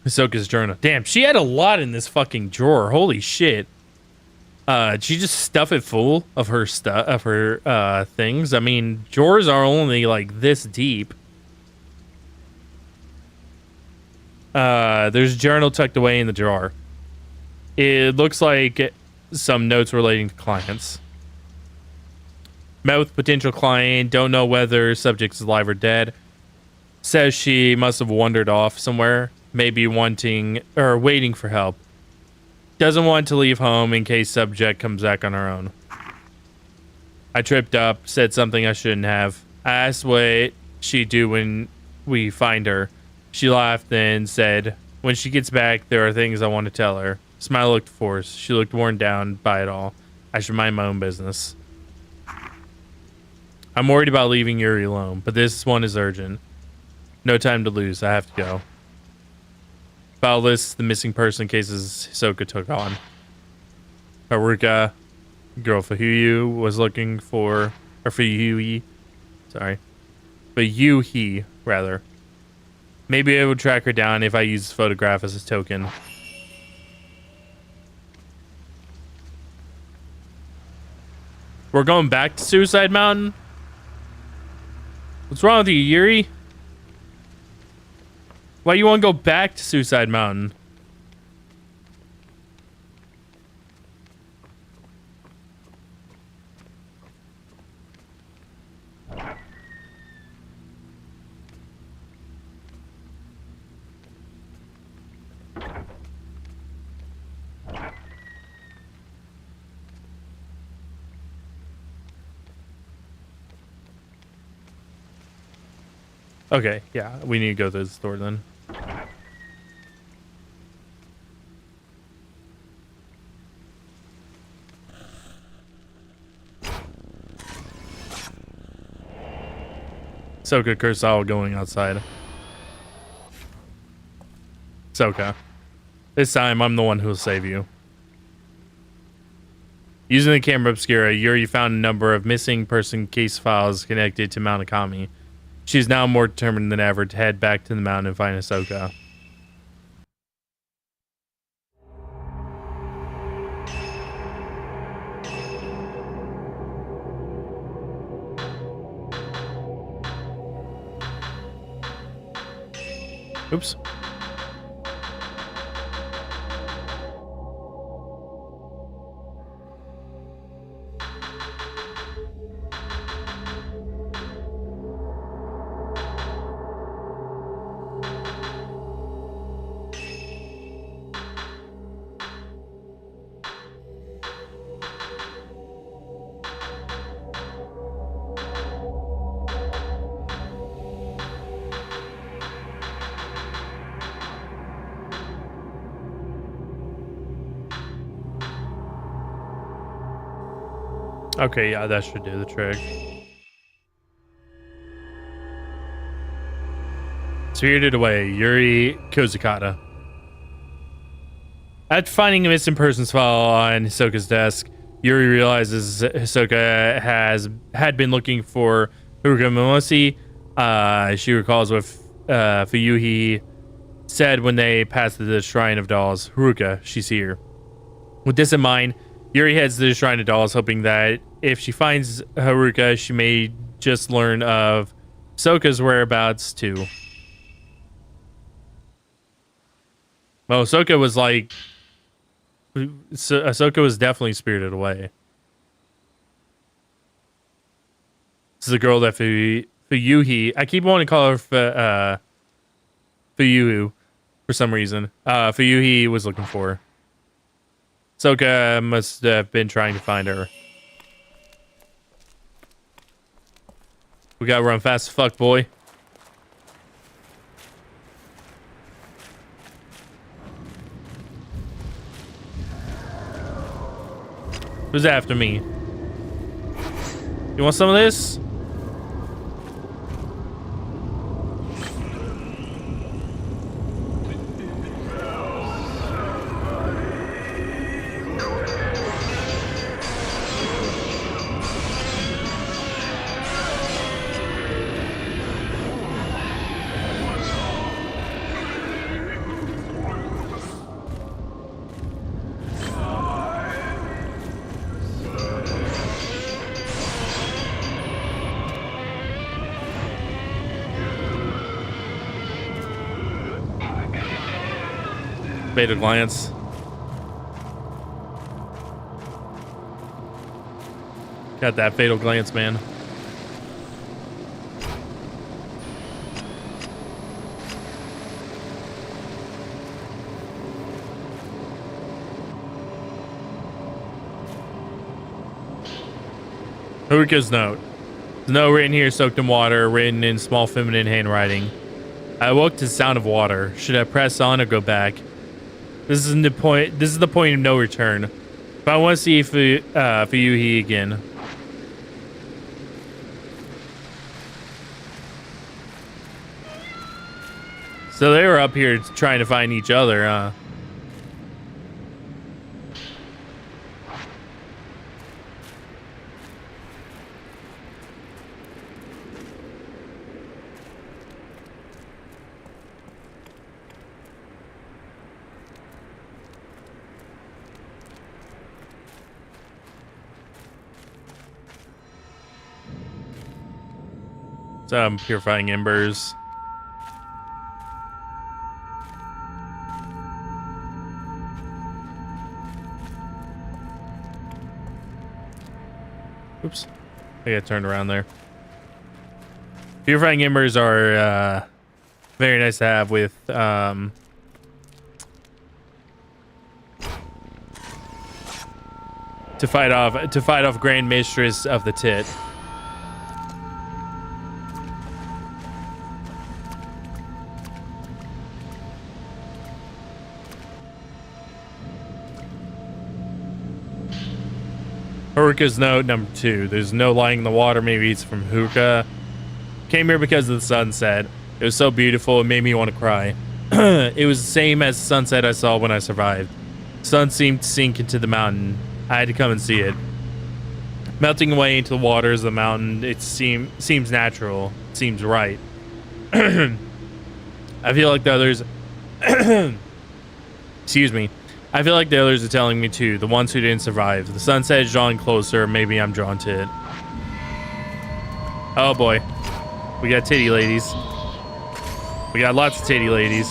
Hisoka's journal. Damn, she had a lot in this fucking drawer. Holy shit. Did she just stuff it full of her stuff, of her things? I mean, drawers are only like this deep. There's a journal tucked away in the drawer. It looks like some notes relating to clients. Met with potential client. Don't know whether subject is alive or dead. Says she must have wandered off somewhere. Maybe wanting or waiting for help. Doesn't want to leave home in case subject comes back on her own. I tripped up. Said something I shouldn't have. I asked what she'd do when we find her. She laughed and said, when she gets back, there are things I want to tell her. Smile looked forced. She looked worn down by it all. I should mind my own business. I'm worried about leaving Yuri alone, but this one is urgent. No time to lose. I have to go. File list the missing person cases Hisoka took on. Haruka, girl Fuyu was looking for, or Fuyuhi, sorry. Fuyuhi, rather. Maybe I will track her down if I use this photograph as a token. We're going back to Suicide Mountain? What's wrong with you, Yuri? Why you want to go back to Suicide Mountain? Okay, yeah, we need to go to the store then. Soka Kurosawa going outside. Soka. This time, I'm the one who will save you. Using the camera obscura, Yuri found a number of missing person case files connected to Mount Akami. She's now more determined than ever to head back to the mountain and find Hisoka. Oops. Okay, yeah, that should do the trick. Spirited away, Yuri Kozukata. After finding a missing persons file on Hisoka's desk, Yuri realizes Hisoka had been looking for Haruka Mimosi. She recalls what Fuyuhi said when they passed the Shrine of Dolls. Haruka, she's here. With this in mind, Yuri heads to the Shrine of Dolls, hoping that if she finds Haruka, she may just learn of Hisoka's whereabouts too. Well, Ahsoka was like... Ahsoka was definitely spirited away. This is a girl that Fuyuhi... I keep wanting to call her Fuyuhu for some reason. Fuyuhi was looking for. Ahsoka must have been trying to find her. We gotta run fast as fuck, boy. Who's after me? You want some of this? Fatal glance. Got that fatal glance, man. Haruka's note. The note written here soaked in water, written in small feminine handwriting. I awoke to the sound of water. Should I press on or go back? This is the point. This is the point of no return. But I want to see Fuyuhi again. So they were up here trying to find each other, huh? Some purifying embers. Oops. I got turned around there. Purifying embers are very nice to have with to fight off Grand Mistress of the Tit. Haruka's note number 2. There's no lying in the water. Maybe it's from Haruka. Came here because of the sunset. It was so beautiful. It made me want to cry. It was the same as the sunset I saw when I survived. Sun seemed to sink into the mountain. I had to come and see it. Melting away into the waters of the mountain. It seems natural. It seems right. I feel like the others... Excuse me. I feel like the others are telling me too, the ones who didn't survive. The sunset is drawing closer, maybe I'm drawn to it. Oh boy. We got titty ladies. We got lots of titty ladies.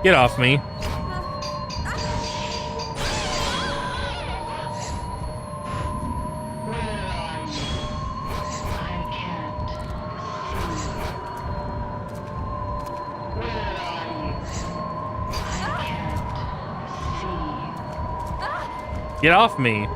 Get off me. Get off me.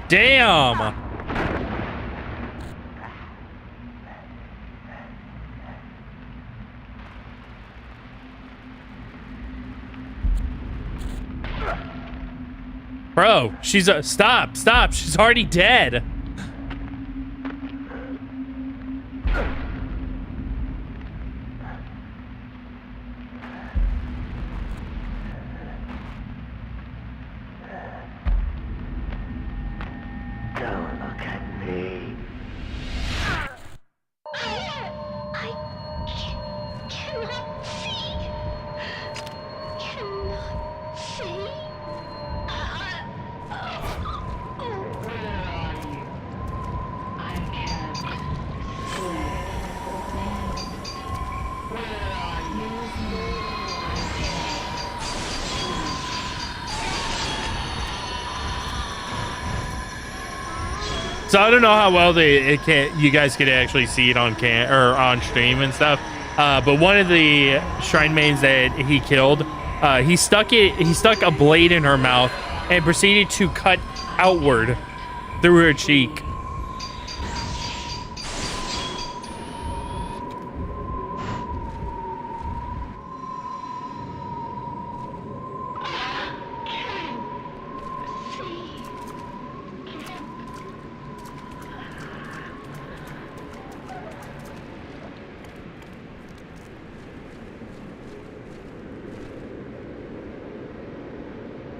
Damn! Bro, she's stop, she's already dead. Don't look at me. So I don't know how well you guys could actually see it on on stream and stuff. But one of the shrine maidens that he killed, he stuck a blade in her mouth and proceeded to cut outward through her cheek.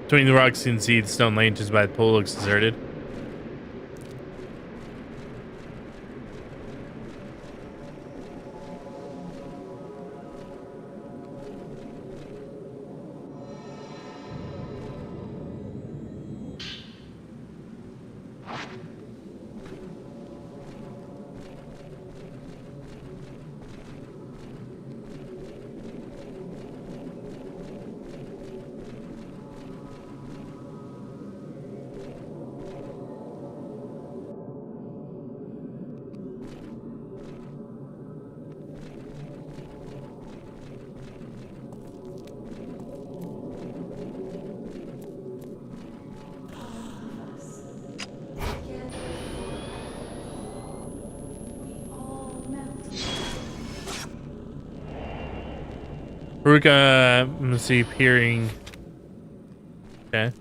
Between the rocks and see the stone lane just by the pool looks deserted. Ruka, let's see, peering. Okay.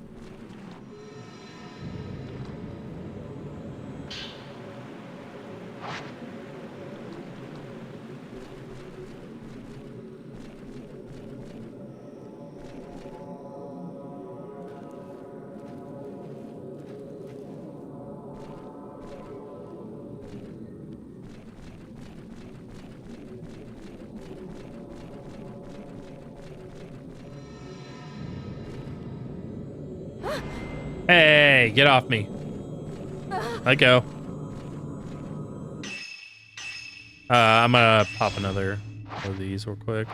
Hey, get off me. Let go. I'm gonna pop another one of these real quick.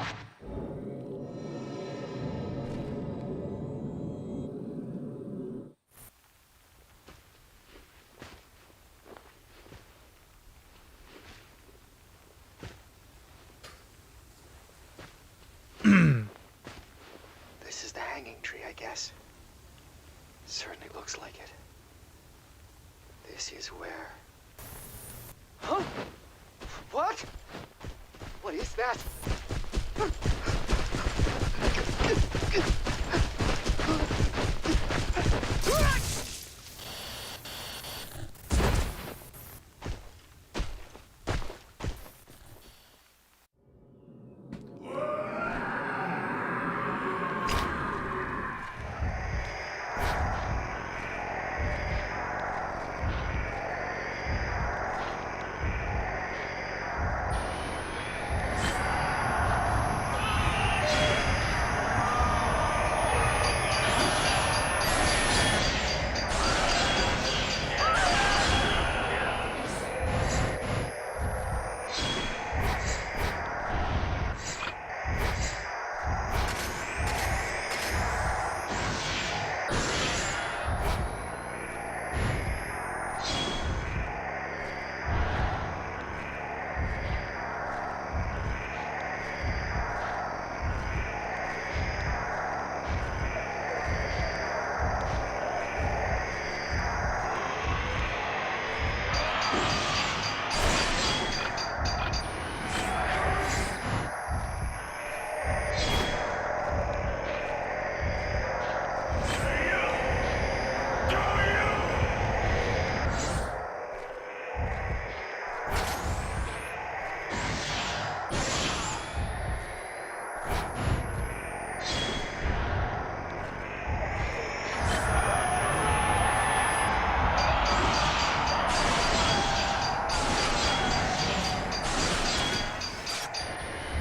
This is the hanging tree, I guess. Certainly looks like it. This is where... Huh? What? What is that?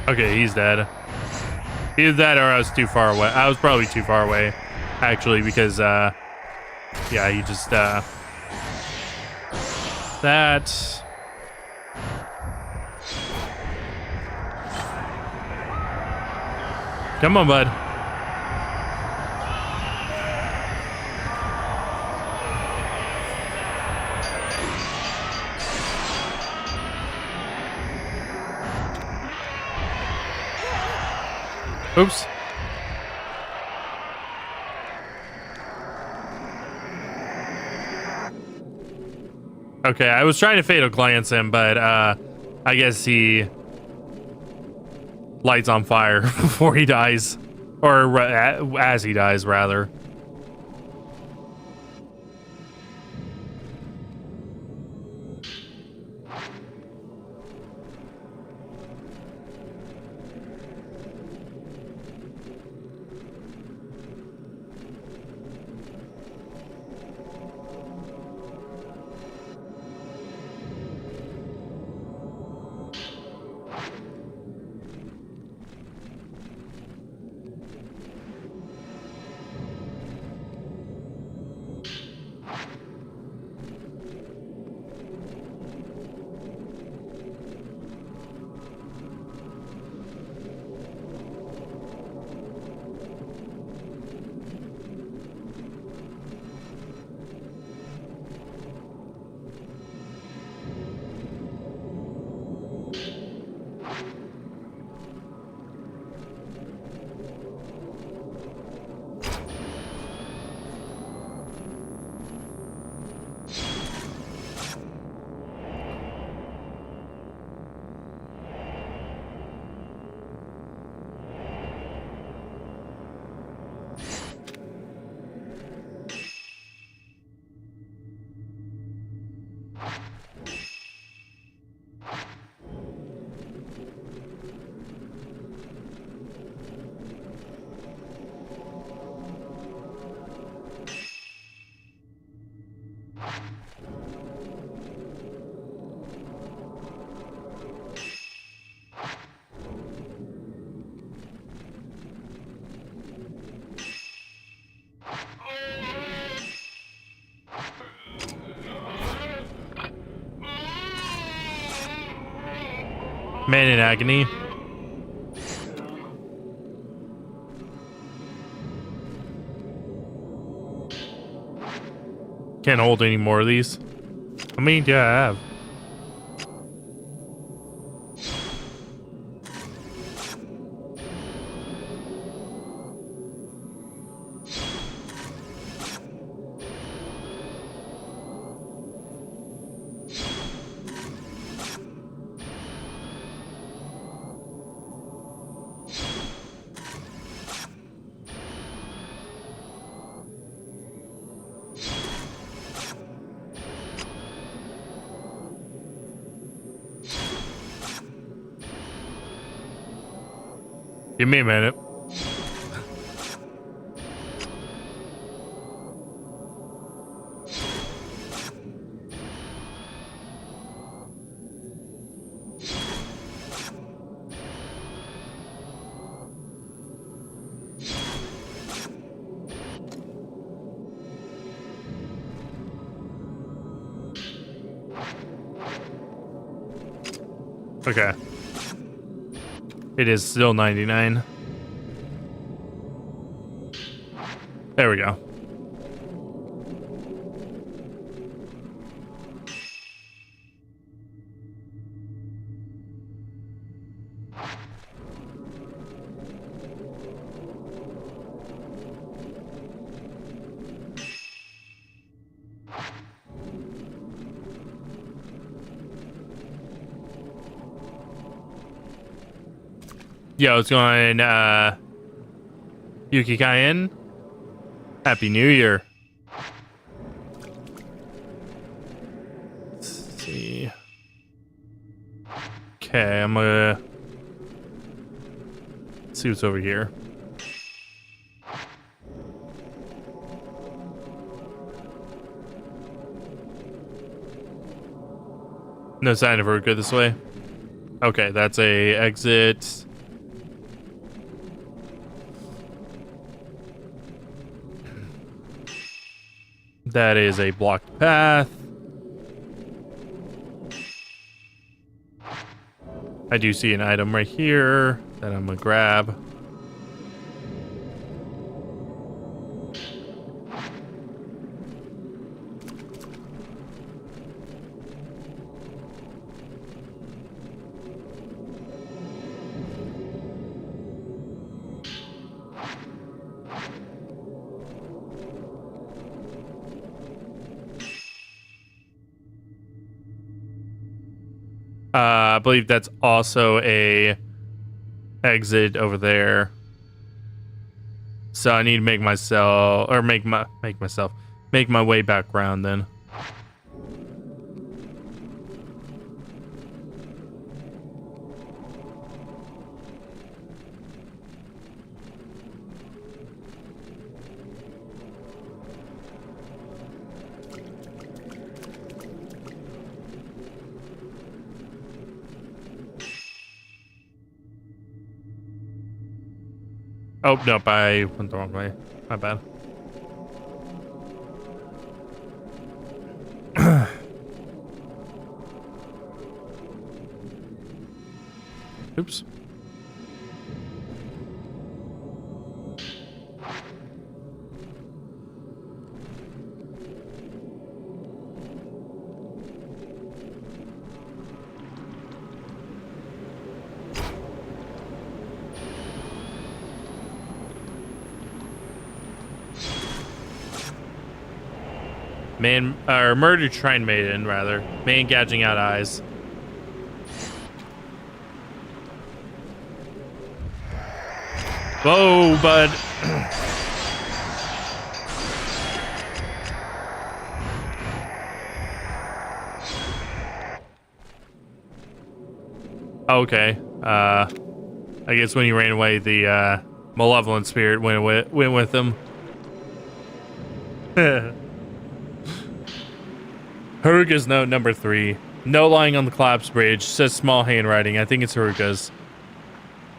Okay, he's dead. Either that or I was too far away. I was probably too far away, actually, because, yeah, he just, that... Come on, bud. Oops. Okay, I was trying to fatal glance him, but I guess he lights on fire before he dies. Or as he dies, rather. Man in agony. Can't hold any more of these. How many do I have? Give me a minute. Okay. It is still 99. There we go. Yo, what's going on, Yuki Cayenne? Happy New Year. Let's see. Okay, I'm gonna see what's over here. No sign of her. Good this way. Okay, that's a exit. That is a blocked path. I do see an item right here that I'm gonna grab. I believe that's also a exit over there. So I need to make myself, or make my way back around then. Oh, nope, I went the wrong way. My bad. Oops. Man, or murdered shrine maiden, rather. Man gouging out eyes. Whoa, bud. Okay. I guess when you ran away, the malevolent spirit went with him. Haruka's note number 3. No lying on the collapse bridge. Says small handwriting. I think it's Haruka's.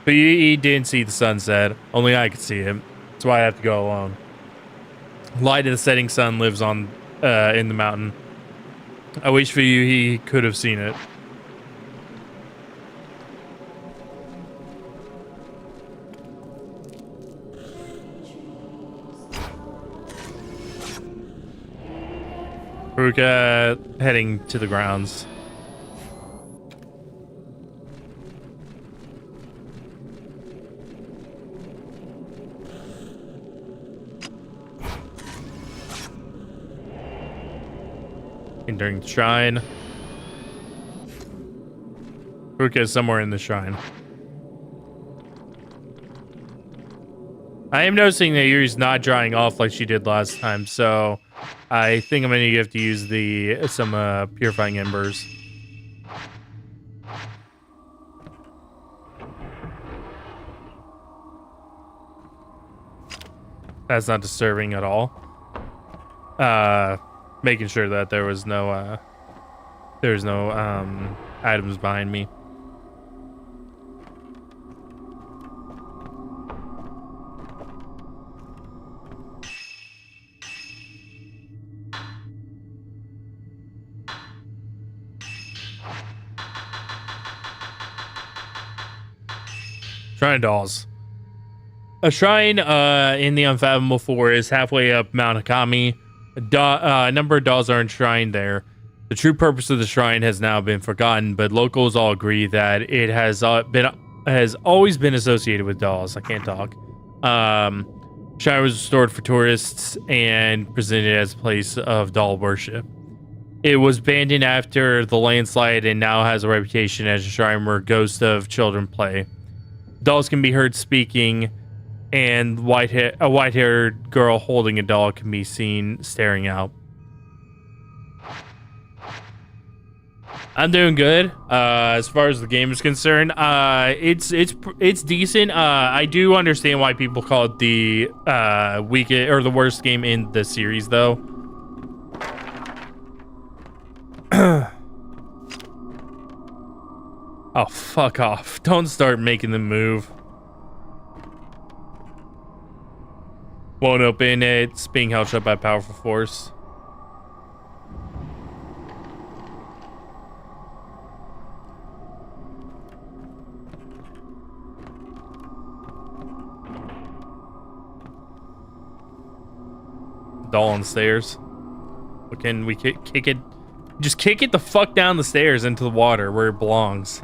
But he didn't see the sunset. Only I could see it. That's why I have to go alone. Light of the setting sun lives on in the mountain. I wish for you he could have seen it. Haruka heading to the grounds. Entering the shrine. Haruka is somewhere in the shrine. I am noticing that Yuri's not drying off like she did last time, so I think I'm gonna have to use some purifying embers. That's not disturbing at all. Making sure that there was no items behind me. Shrine dolls. A shrine in the Unfathomable Forest, halfway up Mount Hakami. A number of dolls are enshrined there. The true purpose of the shrine has now been forgotten, but locals all agree that it has always been associated with dolls. I can't talk. Shrine was restored for tourists and presented as a place of doll worship. It was abandoned after the landslide and now has a reputation as a shrine where ghosts of children play. Dolls can be heard speaking, and a white-haired girl holding a doll can be seen staring out. I'm doing good. As far as the game is concerned, it's decent. I do understand why people call it the weakest or the worst game in the series, though. Oh, fuck off. Don't start making the move. Won't open. It's being held shut by powerful force. Doll on the stairs. What can we kick it? Just kick it the fuck down the stairs into the water where it belongs.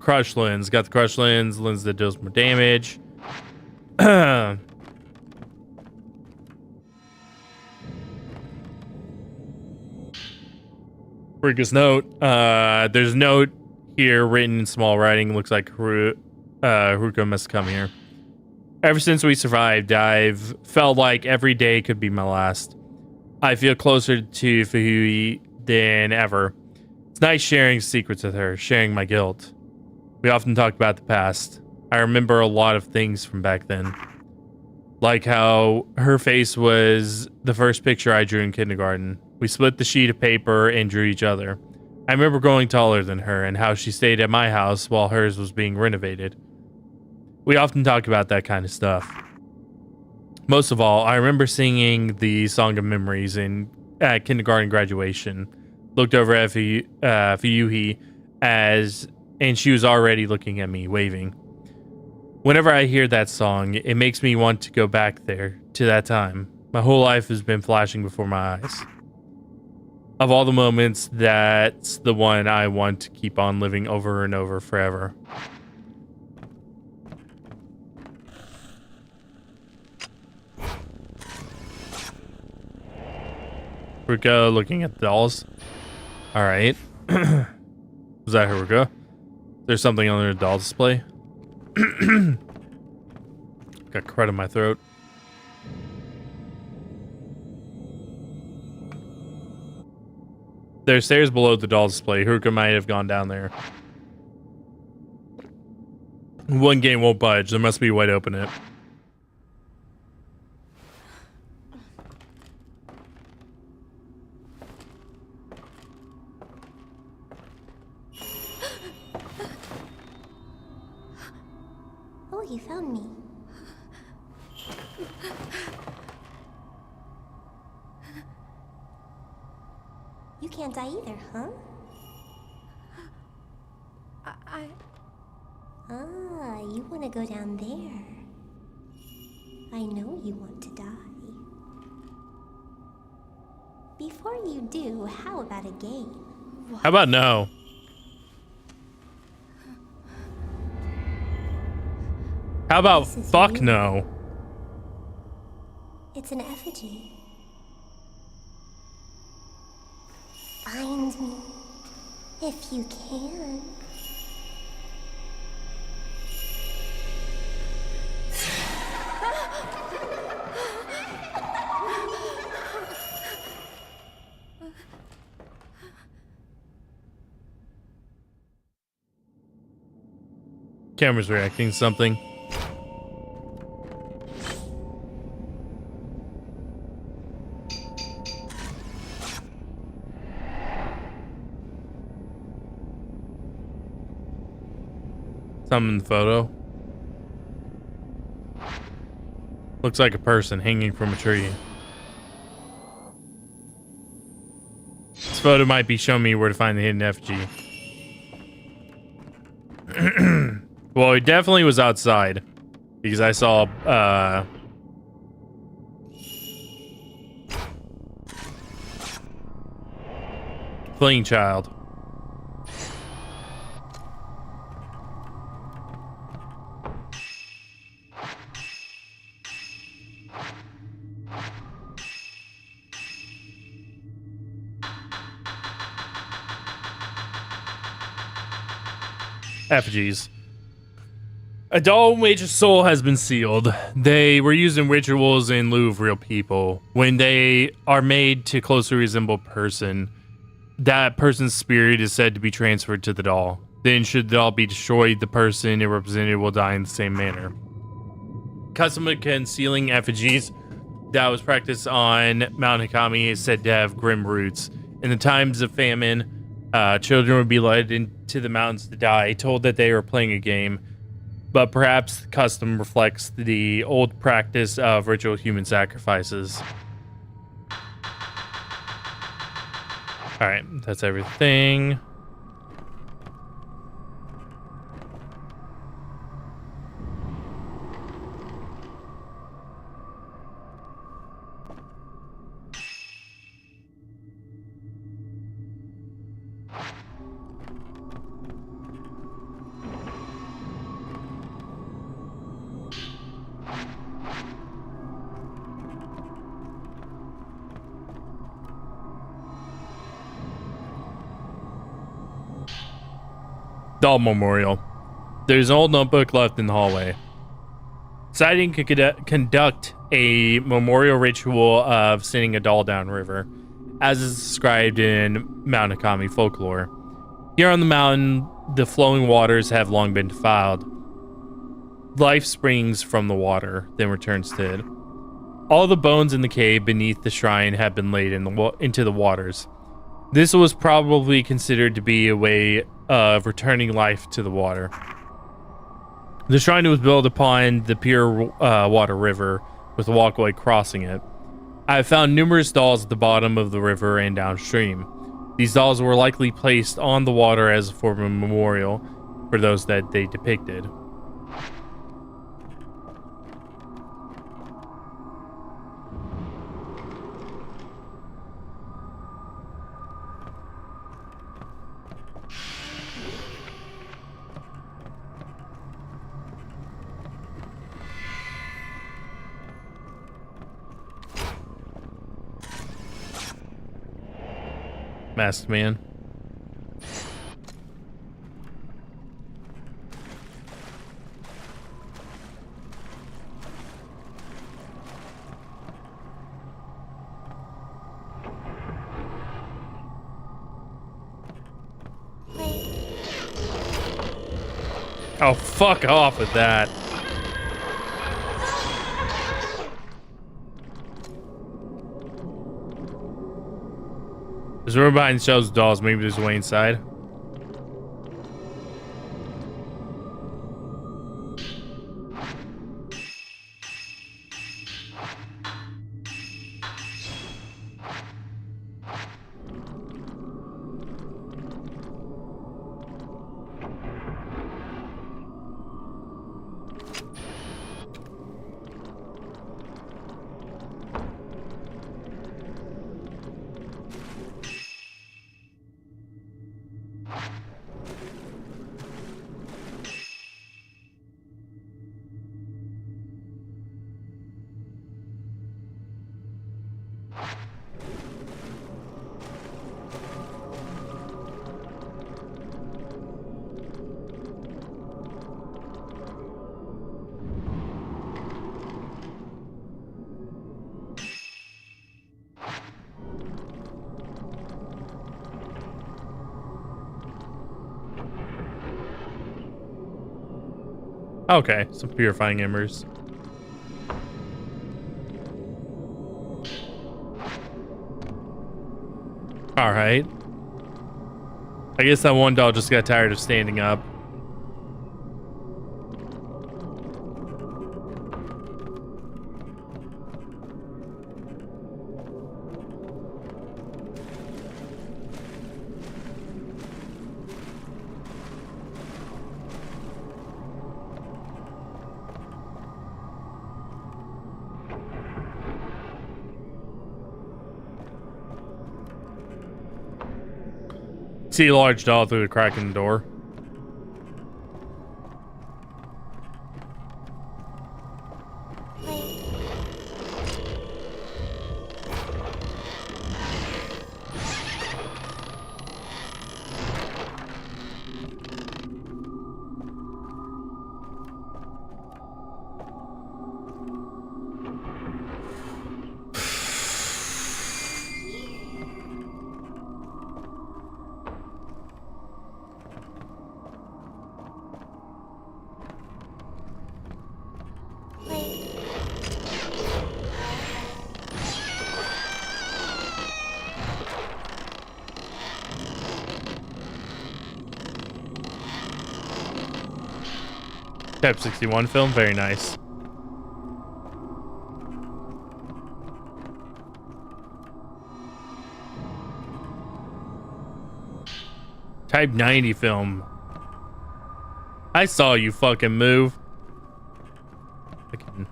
crush lens. Got the crush lens that deals more damage. Rika's note. There's a note here written in small writing. Looks like Haruka must come here. Ever since we survived, I've felt like every day could be my last. I feel closer to Fuhui than ever. It's nice sharing secrets with her, sharing my guilt. We often talk about the past. I remember a lot of things from back then. Like how her face was the first picture I drew in kindergarten. We split the sheet of paper and drew each other. I remember growing taller than her and how she stayed at my house while hers was being renovated. We often talk about that kind of stuff. Most of all, I remember singing the Song of Memories at kindergarten graduation. Looked over at Fuyuhi and she was already looking at me, waving. Whenever I hear that song, it makes me want to go back there, to that time. My whole life has been flashing before my eyes. Of all the moments, that's the one I want to keep on living over and over forever. Haruka looking at the dolls. Alright. Was that Haruka? There's something on the doll display. Got crud in my throat. There's stairs below the doll display. Haruka might have gone down there. One game won't budge. There must be a way to open it. Oh, you found me. You can't die either, huh? Ah, you want to go down there. I know you want to die. Before you do, how about a game? How about no? How about fuck no? It's an effigy. Find me, if you can. Camera's reacting to something. Something in the photo. Looks like a person hanging from a tree. This photo might be showing me where to find the hidden effigy. Well, it definitely was outside because I saw fleeing child. Effigies. A doll mage's soul has been sealed. They were used in rituals in lieu of real people. When they are made to closely resemble a person, that person's spirit is said to be transferred to the doll. Then should the doll be destroyed, the person it represented will die in the same manner. Custom concealing effigies that was practiced on Mount Hikami is said to have grim roots. In the times of famine, children would be led into the mountains to die, told that they were playing a game. But perhaps the custom reflects the old practice of ritual human sacrifices. Alright, that's everything. Doll Memorial. There's an old notebook left in the hallway. Sighting could conduct a memorial ritual of sending a doll downriver, as is described in Mount Akami folklore. Here on the mountain, the flowing waters have long been defiled. Life springs from the water, then returns to it. All the bones in the cave beneath the shrine have been laid into the waters. This was probably considered to be a way of returning life to the water. The shrine was built upon the pure water river, with a walkway crossing it. I have found numerous dolls at the bottom of the river and downstream. These dolls were likely placed on the water as a form of memorial for those that they depicted. Masked man. Oh, fuck off with that. There's a room behind the shelves of dolls. Maybe there's a way inside. Okay, some purifying embers. All right. I guess that one doll just got tired of standing up. See a large doll through the crack in the door. Type 61 film, very nice. Type 90 film. I saw you fucking move. Fucking.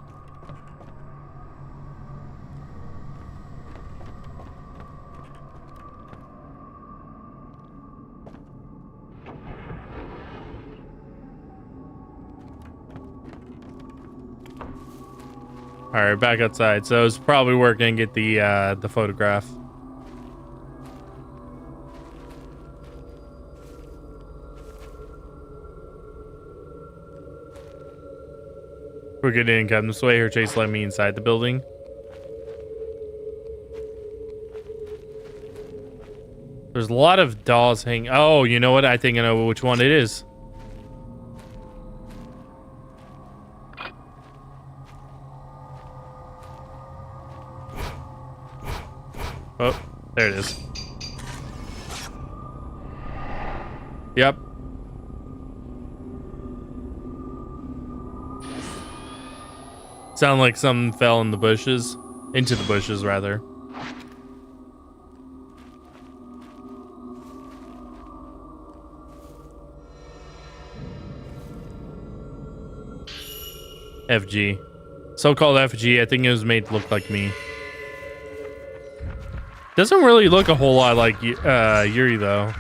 All right, back outside. So it's probably working. Get the photograph. We're good income. This way her chase led me inside the building. There's a lot of dolls hanging. Oh, you know what? I think I know which one it is. Oh, there it is. Yep. Sound like something fell in the bushes. Into the bushes, rather. FG. So-called FG. I think it was made to look like me. Doesn't really look a whole lot like Yuri, though.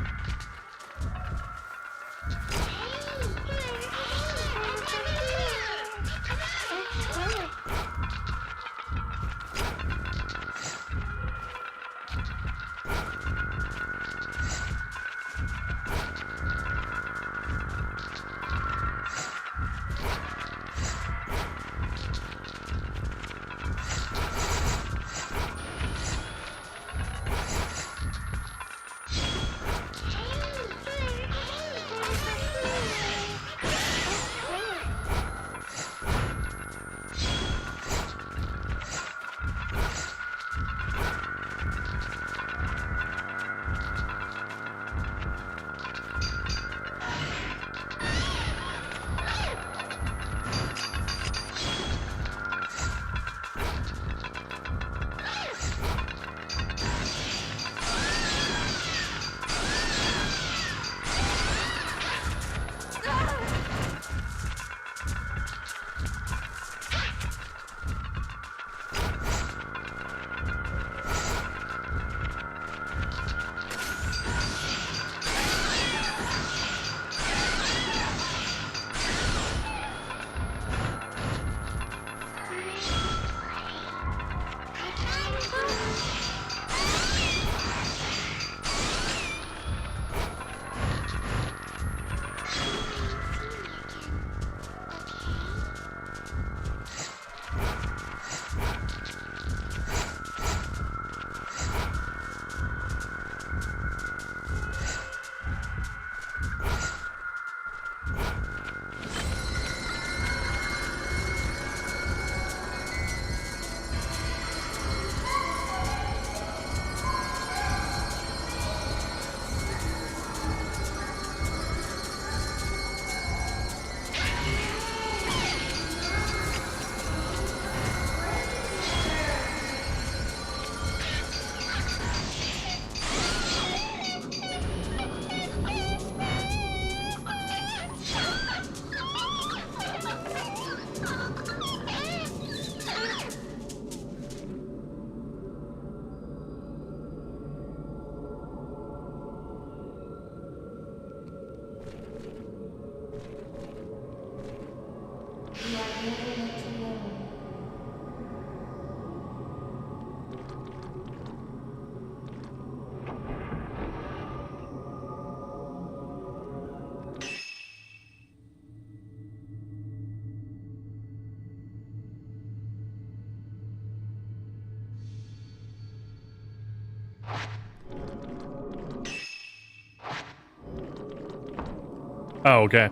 Oh, okay.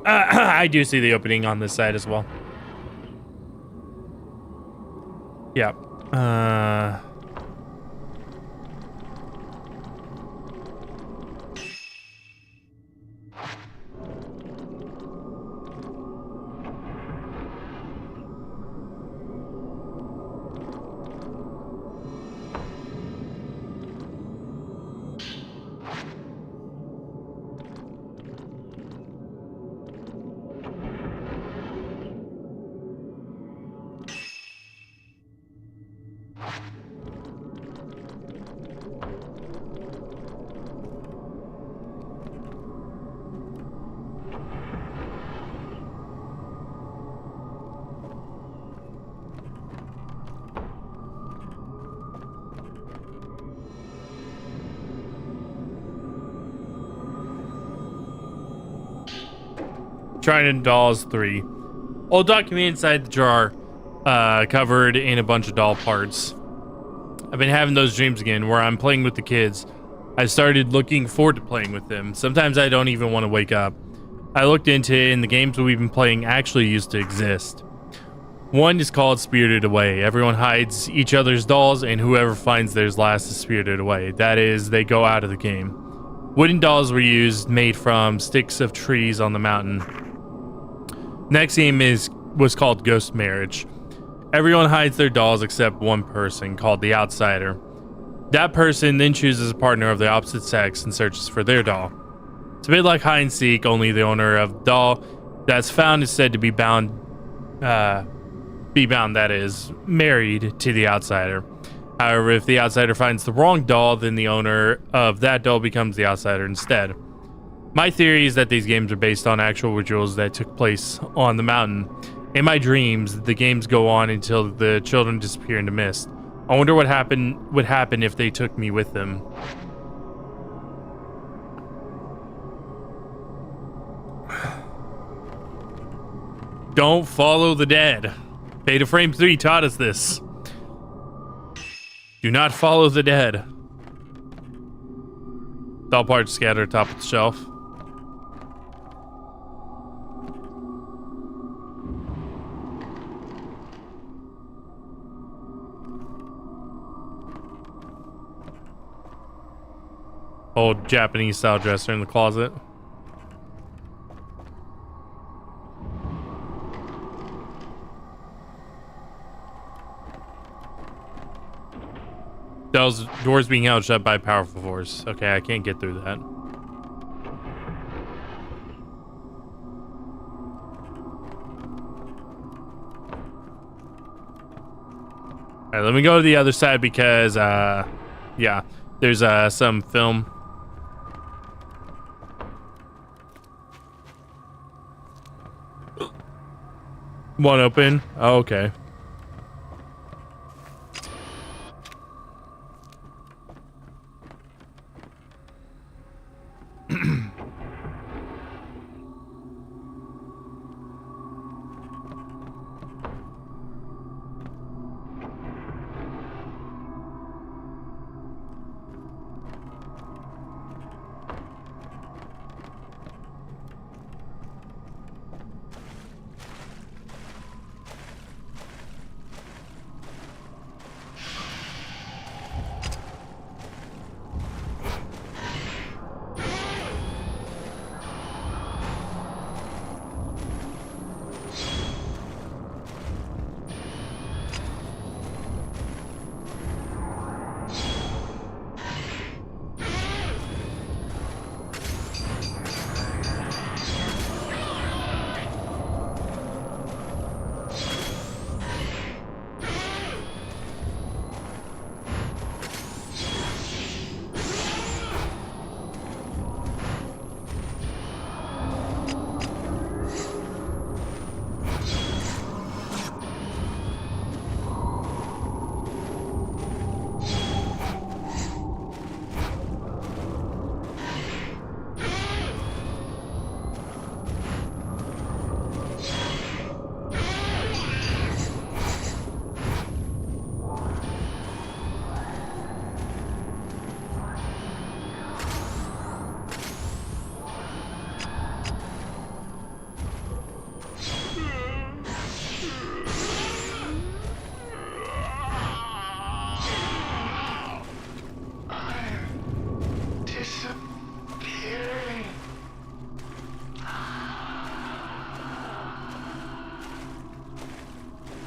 I do see the opening on this side as well. Yeah. Trying to Dolls 3. Old document inside the jar, covered in a bunch of doll parts. I've been having those dreams again where I'm playing with the kids. I started looking forward to playing with them. Sometimes I don't even want to wake up. I looked into it, and the games we've been playing actually used to exist. One is called Spirited Away. Everyone hides each other's dolls, and whoever finds theirs last is spirited away. That is, they go out of the game. Wooden dolls were used, made from sticks of trees on the mountain. Next game was called Ghost Marriage. Everyone hides their dolls except one person, called the Outsider. That person then chooses a partner of the opposite sex and searches for their doll. It's a bit like hide and seek, only the owner of the doll that's found is said to be bound, that is, married to the Outsider. However, if the Outsider finds the wrong doll, then the owner of that doll becomes the Outsider instead. My theory is that these games are based on actual rituals that took place on the mountain. In my dreams, the games go on until the children disappear into mist. I wonder what would happen if they took me with them. Don't follow the dead. Beta Frame 3 taught us this. Do not follow the dead. Doll parts scattered atop of the shelf. Old Japanese style dresser in the closet. Those doors being held shut by a powerful force. Okay, I can't get through that. Alright, let me go to the other side because, yeah, there's some film. One open. Oh, okay.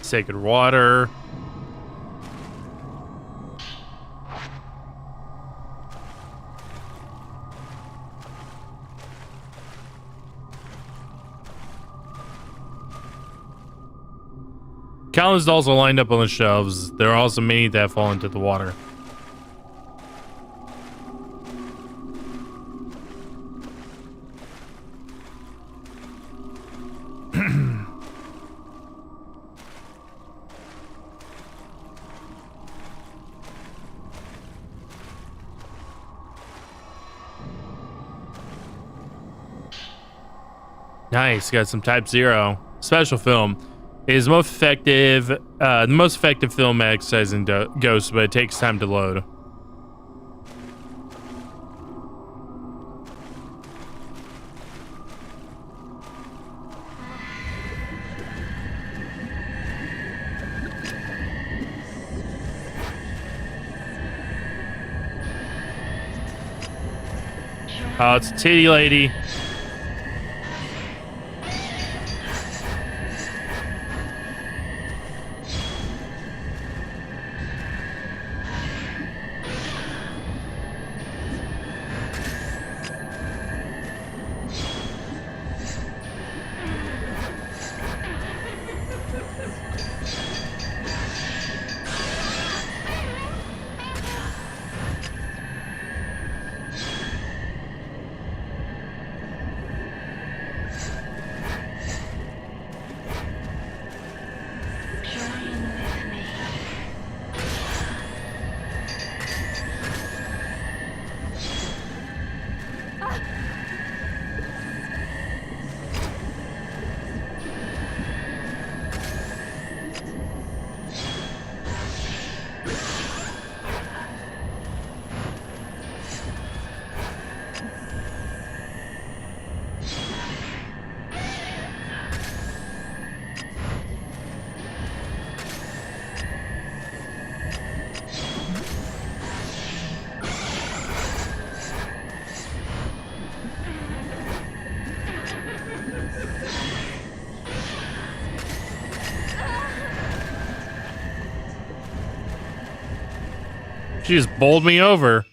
Sacred water. Countless dolls are lined up on the shelves. There are also many that fall into the water. Nice, got some Type 0. special film is the most effective film at exercising ghosts, but it takes time to load. Oh, it's a titty lady. She just bowled me over.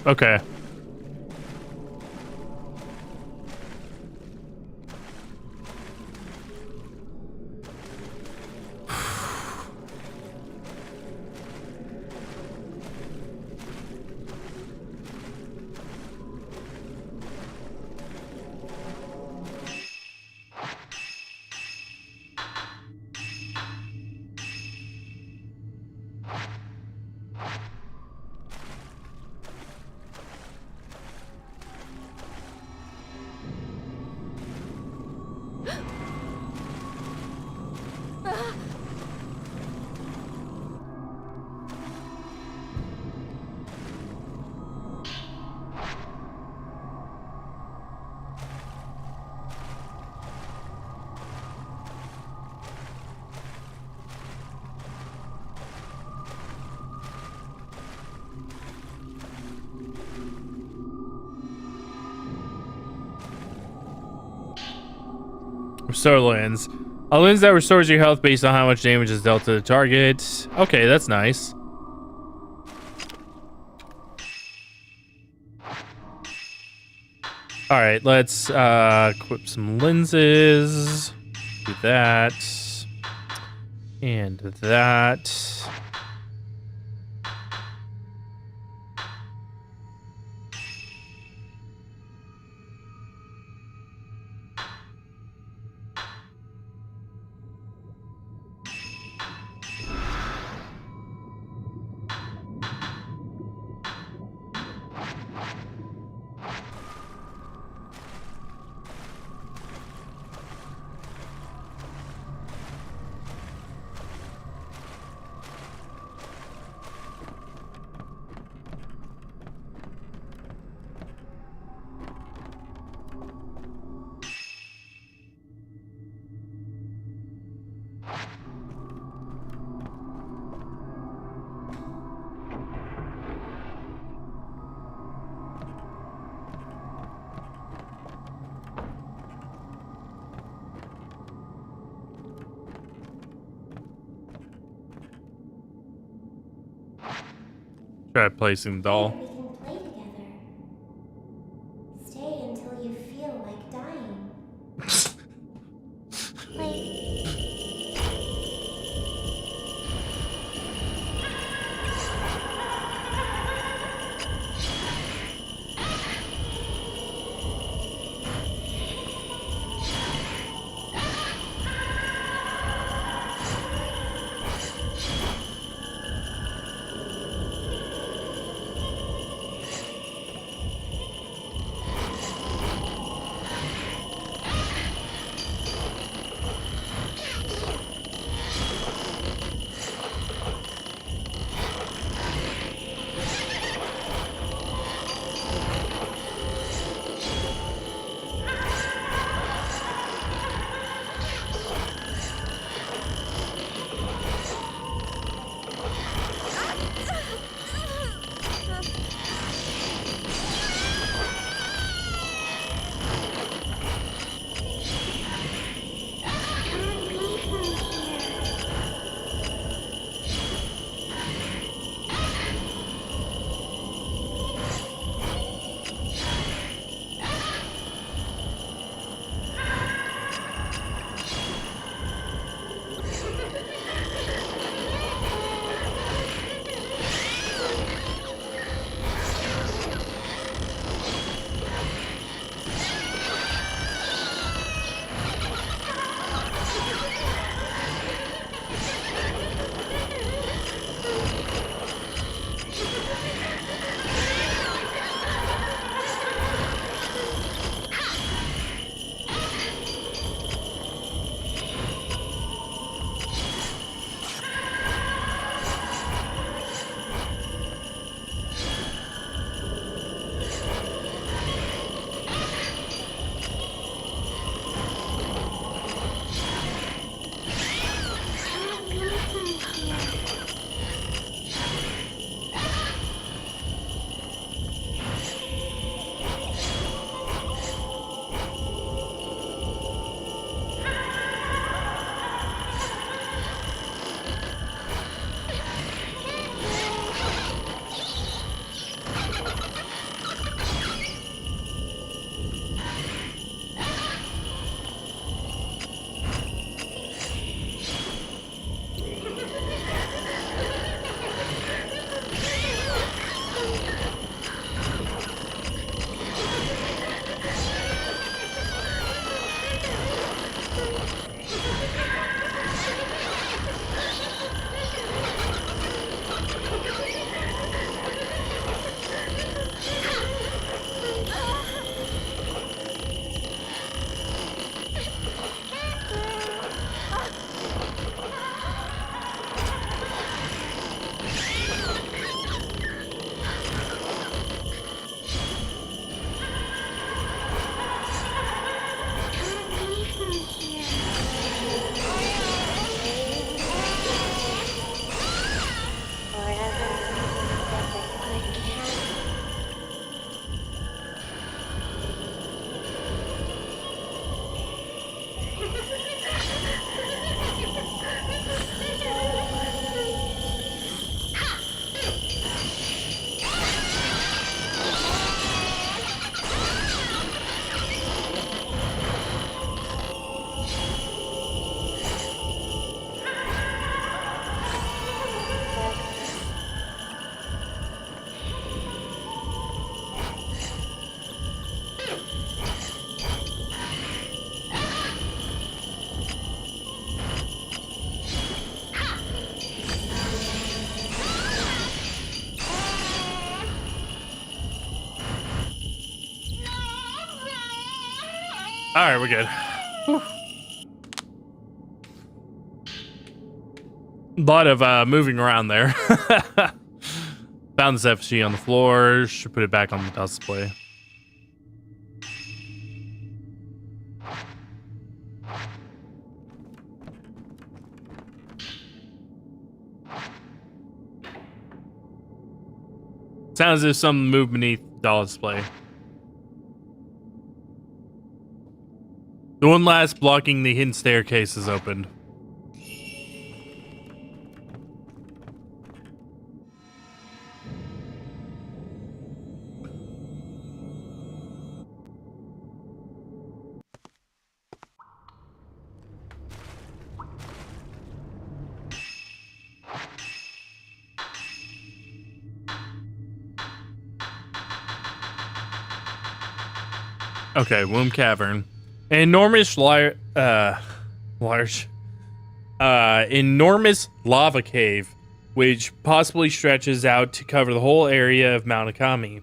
Okay. Restore lens. A lens that restores your health based on how much damage is dealt to the target. Okay, that's nice. All right, let's equip some lenses. Do that. And that. Try placing the doll. We can play together. Stay until you feel like dying. All right, we're good. Whew. A lot of moving around there. Found this FG on the floor. Should put it back on the display. Sounds as if something moved beneath the doll display. The one last blocking the hidden staircase is opened. Okay, Womb Cavern. An enormous enormous lava cave, which possibly stretches out to cover the whole area of Mount Akami.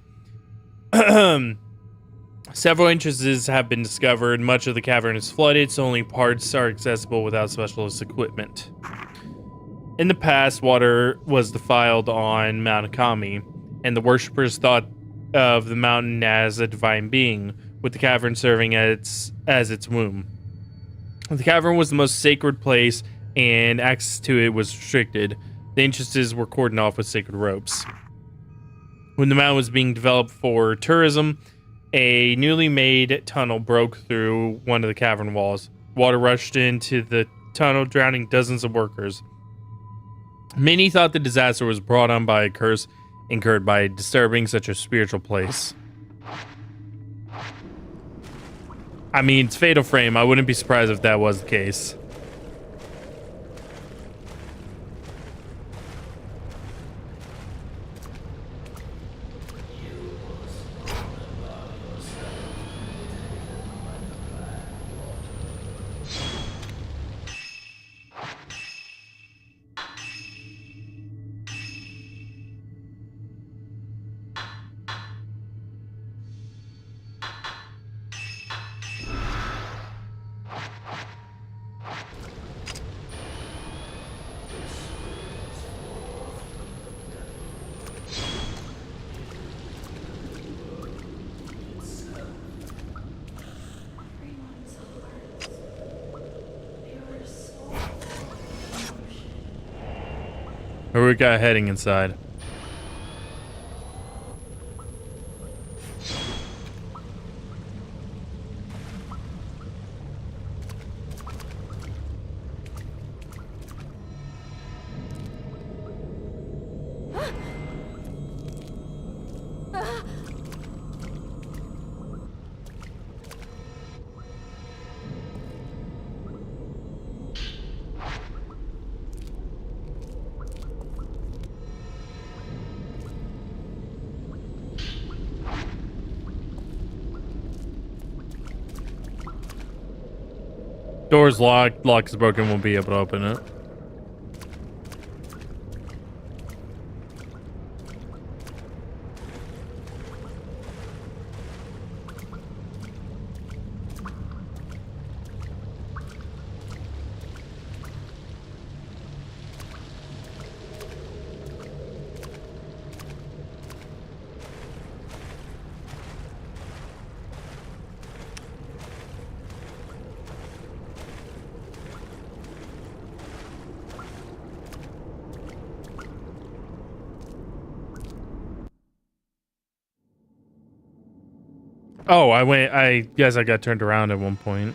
Several entrances have been discovered. Much of the cavern is flooded, so only parts are accessible without specialist equipment. In the past, water was defiled on Mount Akami, and the worshippers thought of the mountain as a divine being, with the cavern serving as its womb. The cavern was the most sacred place, and access to it was restricted. The entrances were cordoned off with sacred ropes. When the mountain was being developed for tourism, a newly made tunnel broke through one of the cavern walls. Water rushed into the tunnel, drowning dozens of workers. Many thought the disaster was brought on by a curse incurred by disturbing such a spiritual place. I mean, it's Fatal Frame. I wouldn't be surprised if that was the case. Or we got heading inside. Door's locked. Lock is broken. Won't be able to open it. Oh, I guess I got turned around at one point.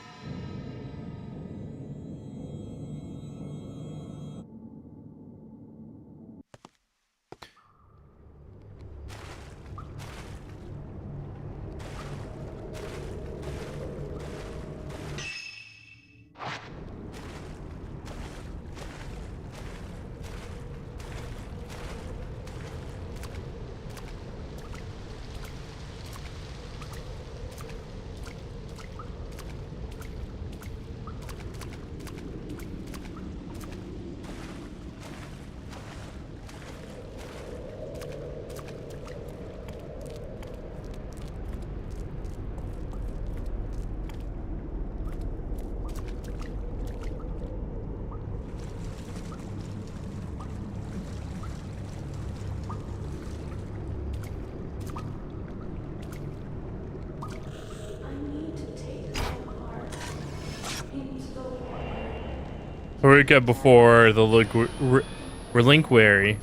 Haruka before the relinquary.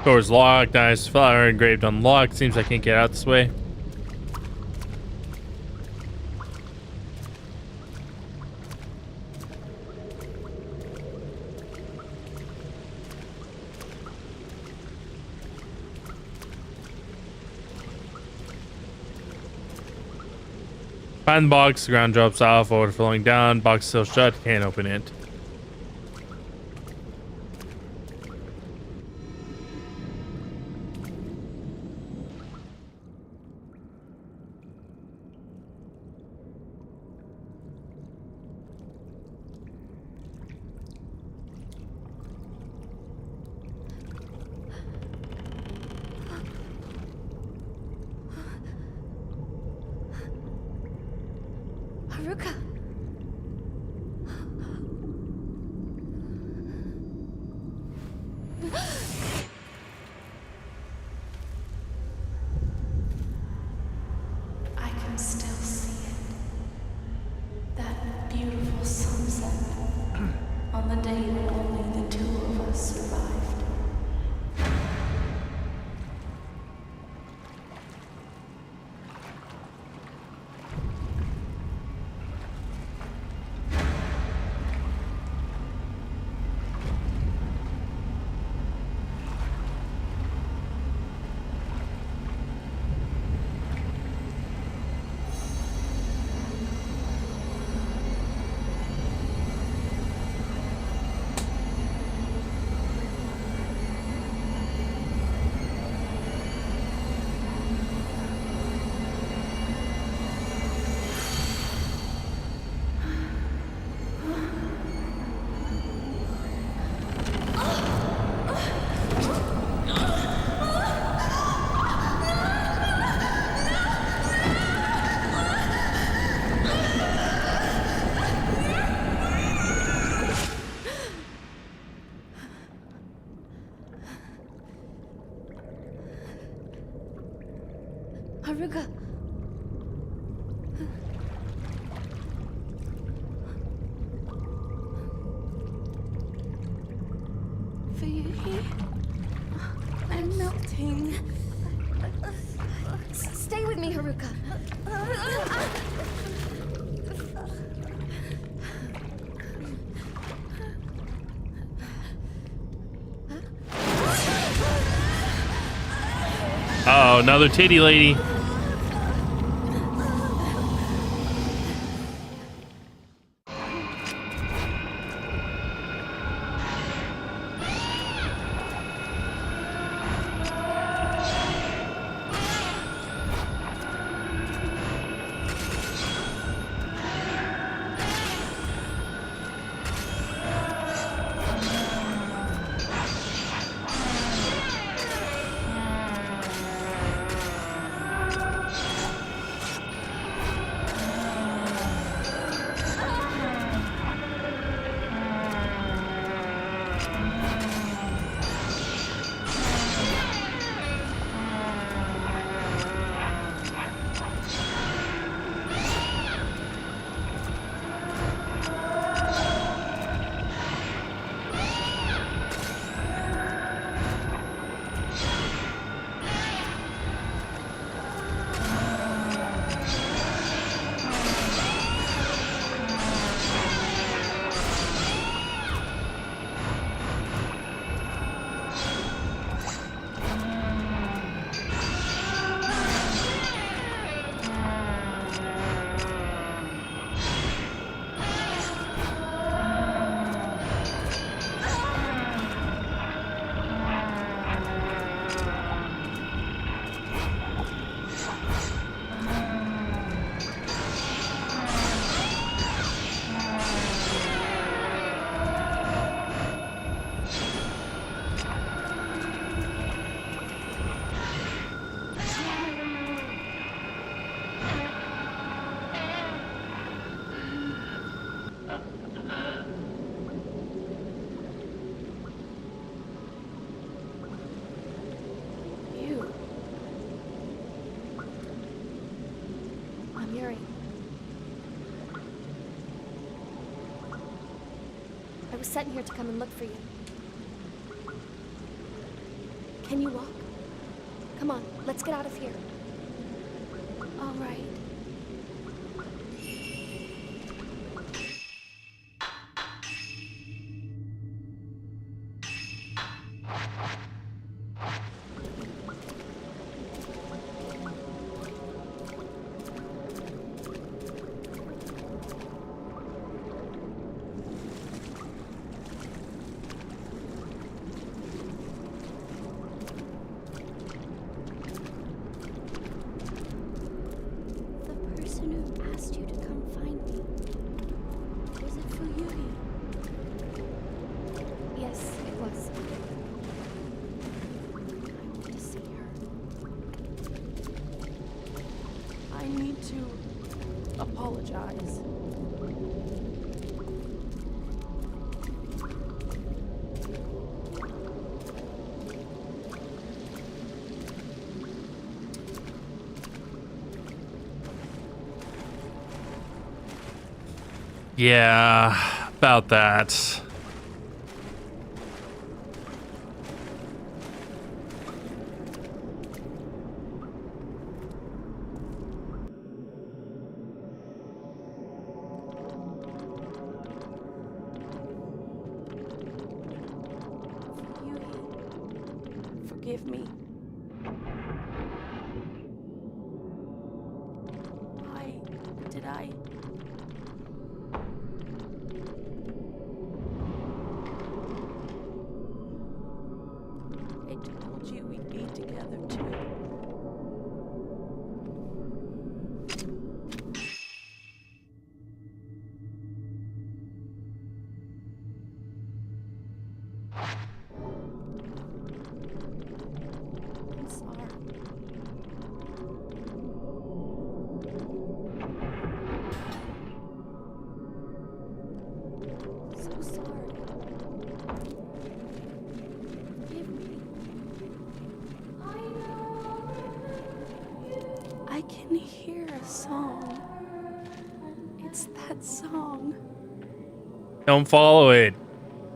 Door's locked. Nice flower engraved on the lock. Seems I can't get out this way. Find the box. The ground drops off. Water flowing down. Box still shut. Can't open it. Haruka! I can still see it. That beautiful sunset on the day when only the two of us survived. Haruka! Fuyuhi, I'm melting. Stay with me, Haruka. Uh-oh, another titty lady. hearing. I was sent here to come and look for you. Can you walk? Come on, let's get out of here. All right. Apologize. Yeah, about that. Forgive me. Why did I? I told you we'd be together too. I can hear a song. It's that song. Don't follow it.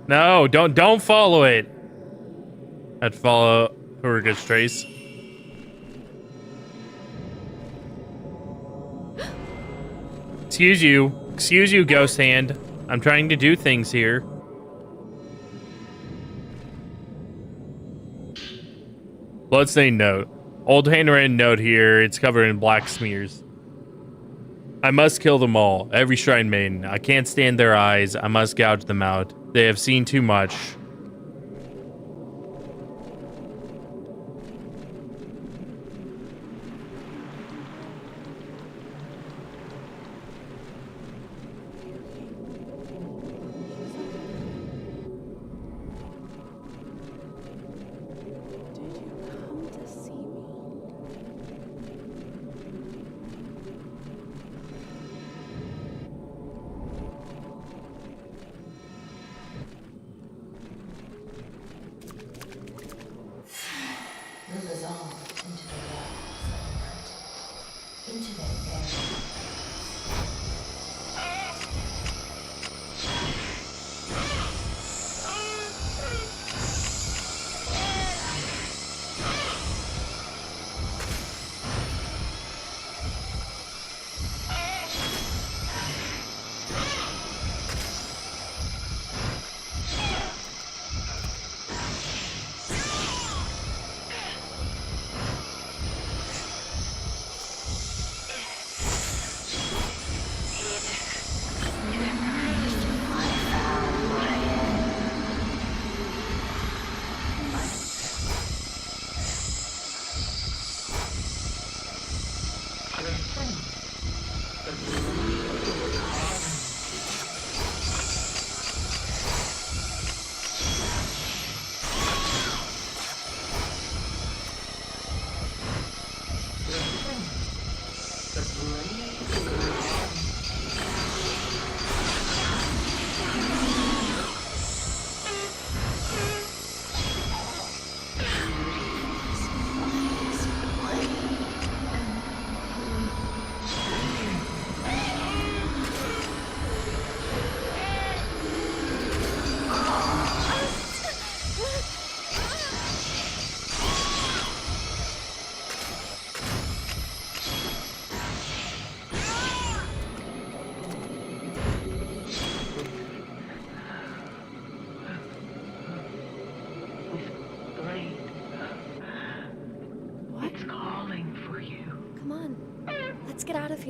No, don't follow it. I'd follow Hurga's trace. Excuse you, ghost hand. I'm trying to do things here. Bloodstained note. Old handwritten note here. It's covered in black smears. I must kill them all. Every shrine maiden. I can't stand their eyes. I must gouge them out. They have seen too much. Will dissolve into the waters of the night, into their very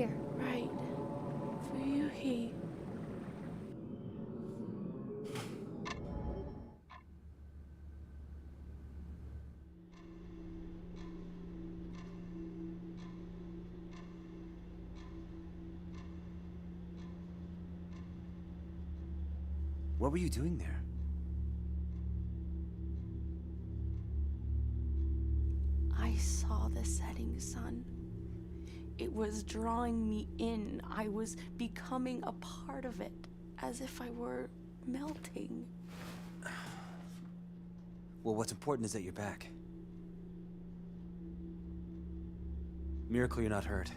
here. Right. Fuyuhi. What were you doing there? I saw the setting sun. It was drawing me in. I was becoming a part of it, as if I were melting. Well, what's important is that you're back. Miracle you're not hurt.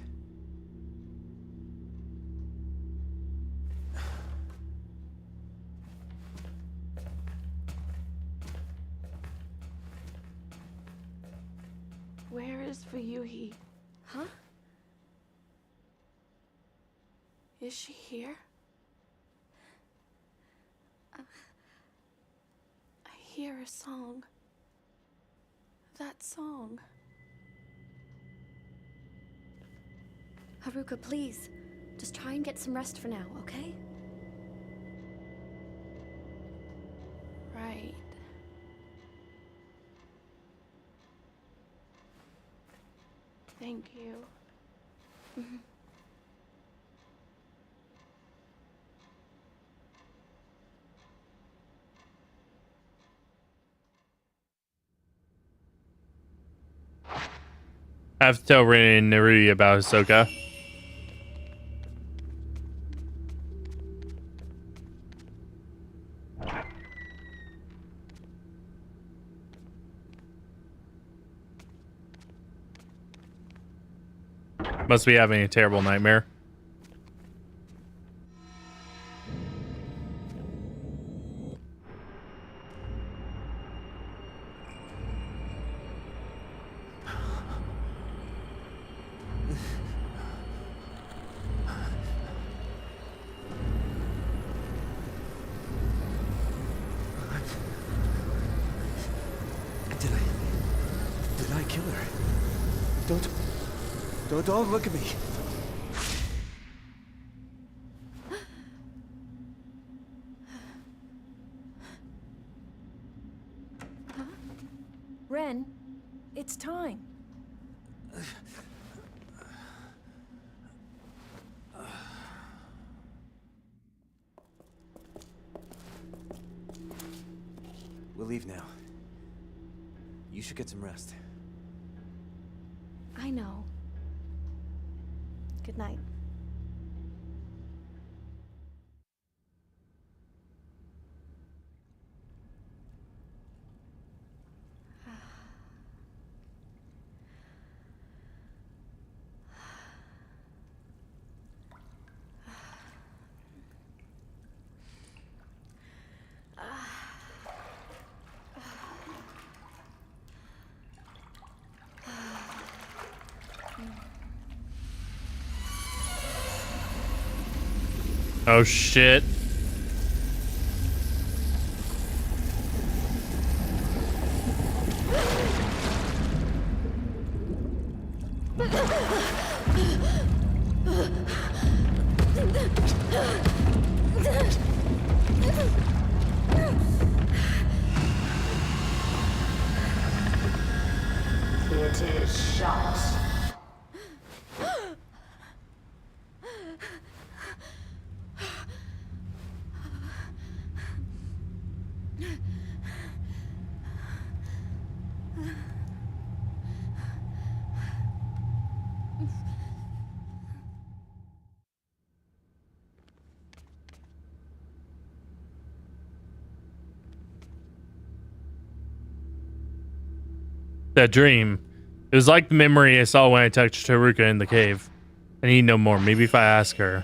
Where is Fuyuhi? Huh? Is she here? I hear a song. That song. Haruka, please. Just try and get some rest for now, okay? Right. Thank you. Mhm. I have to tell Rin and Nerui about Hisoka. Must be having a terrible nightmare. Did I kill her? Don't look at me. Ren, it's time. We'll leave now. You should get some rest. I know. Good night. Oh shit. It is shot. That dream. It was like the memory I saw when I touched Haruka in the cave. I need no more. Maybe if I ask her.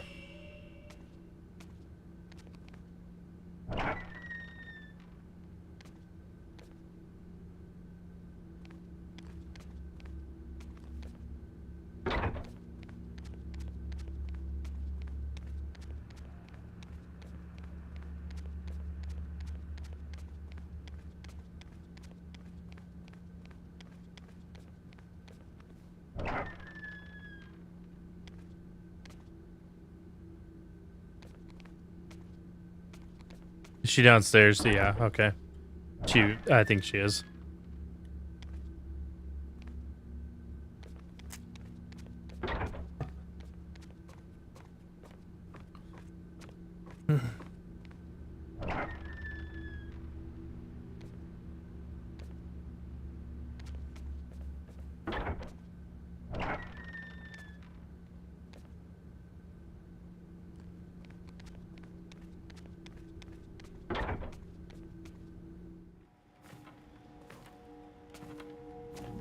Is she downstairs? Yeah, okay. I think she is.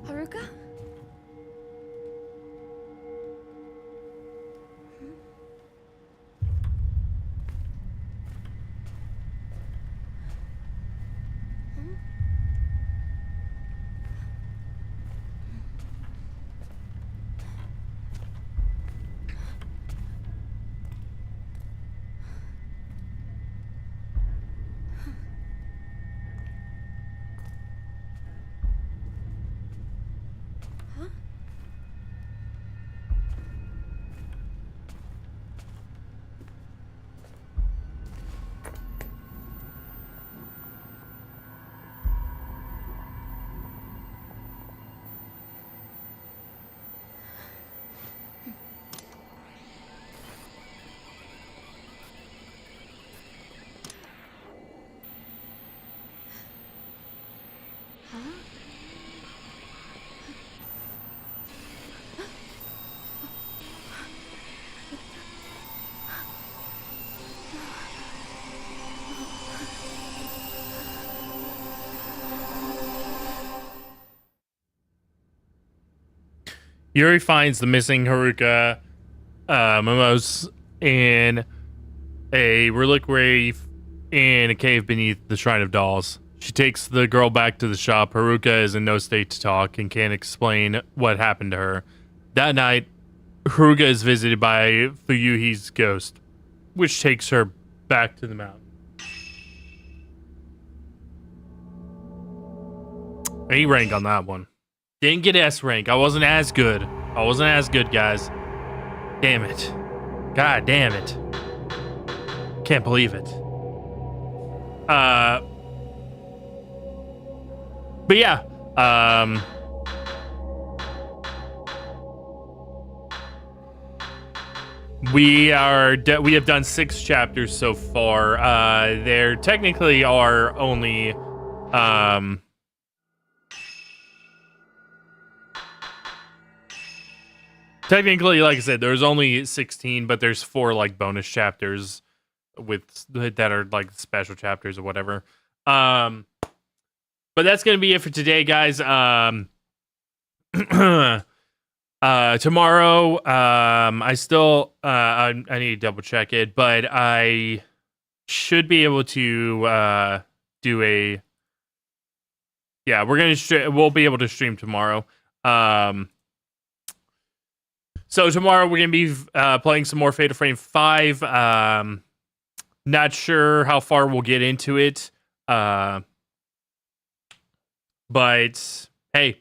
Haruka? Yuri finds the missing Haruka Mimos in a reliquary in a cave beneath the Shrine of Dolls. She takes the girl back to the shop. Haruka is in no state to talk and can't explain what happened to her. That night, Haruka is visited by Fuyuhi's ghost, which takes her back to the mountain. A rank on that one. Didn't get S rank. I wasn't as good. Guys. Damn it. God damn it. Can't believe it. But yeah. We have done 6 chapters so far. There technically are only technically, like I said, there's only 16, but there's 4 like bonus chapters that are like special chapters or whatever. But that's gonna be it for today, guys. Tomorrow, I still I need to double check it, but I should be able to do a we'll be able to stream tomorrow. So tomorrow we're gonna be playing some more Fatal Frame 5. Not sure how far we'll get into it, but hey,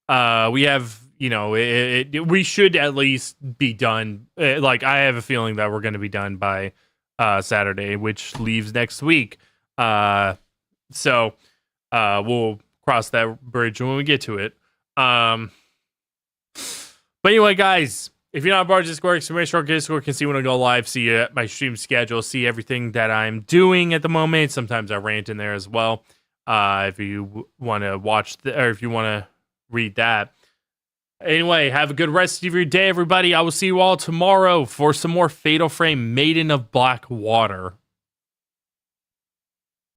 we have. We should at least be done. Like, I have a feeling that we're going to be done by Saturday, which leaves next week. So we'll cross that bridge when we get to it. But anyway, guys, if you're not part of Discord, make sure Discord can see when I go live, see my stream schedule, see everything that I'm doing at the moment. Sometimes I rant in there as well. If you want to watch or if you want to read that. Anyway, have a good rest of your day, everybody. I will see you all tomorrow for some more Fatal Frame Maiden of Black Water.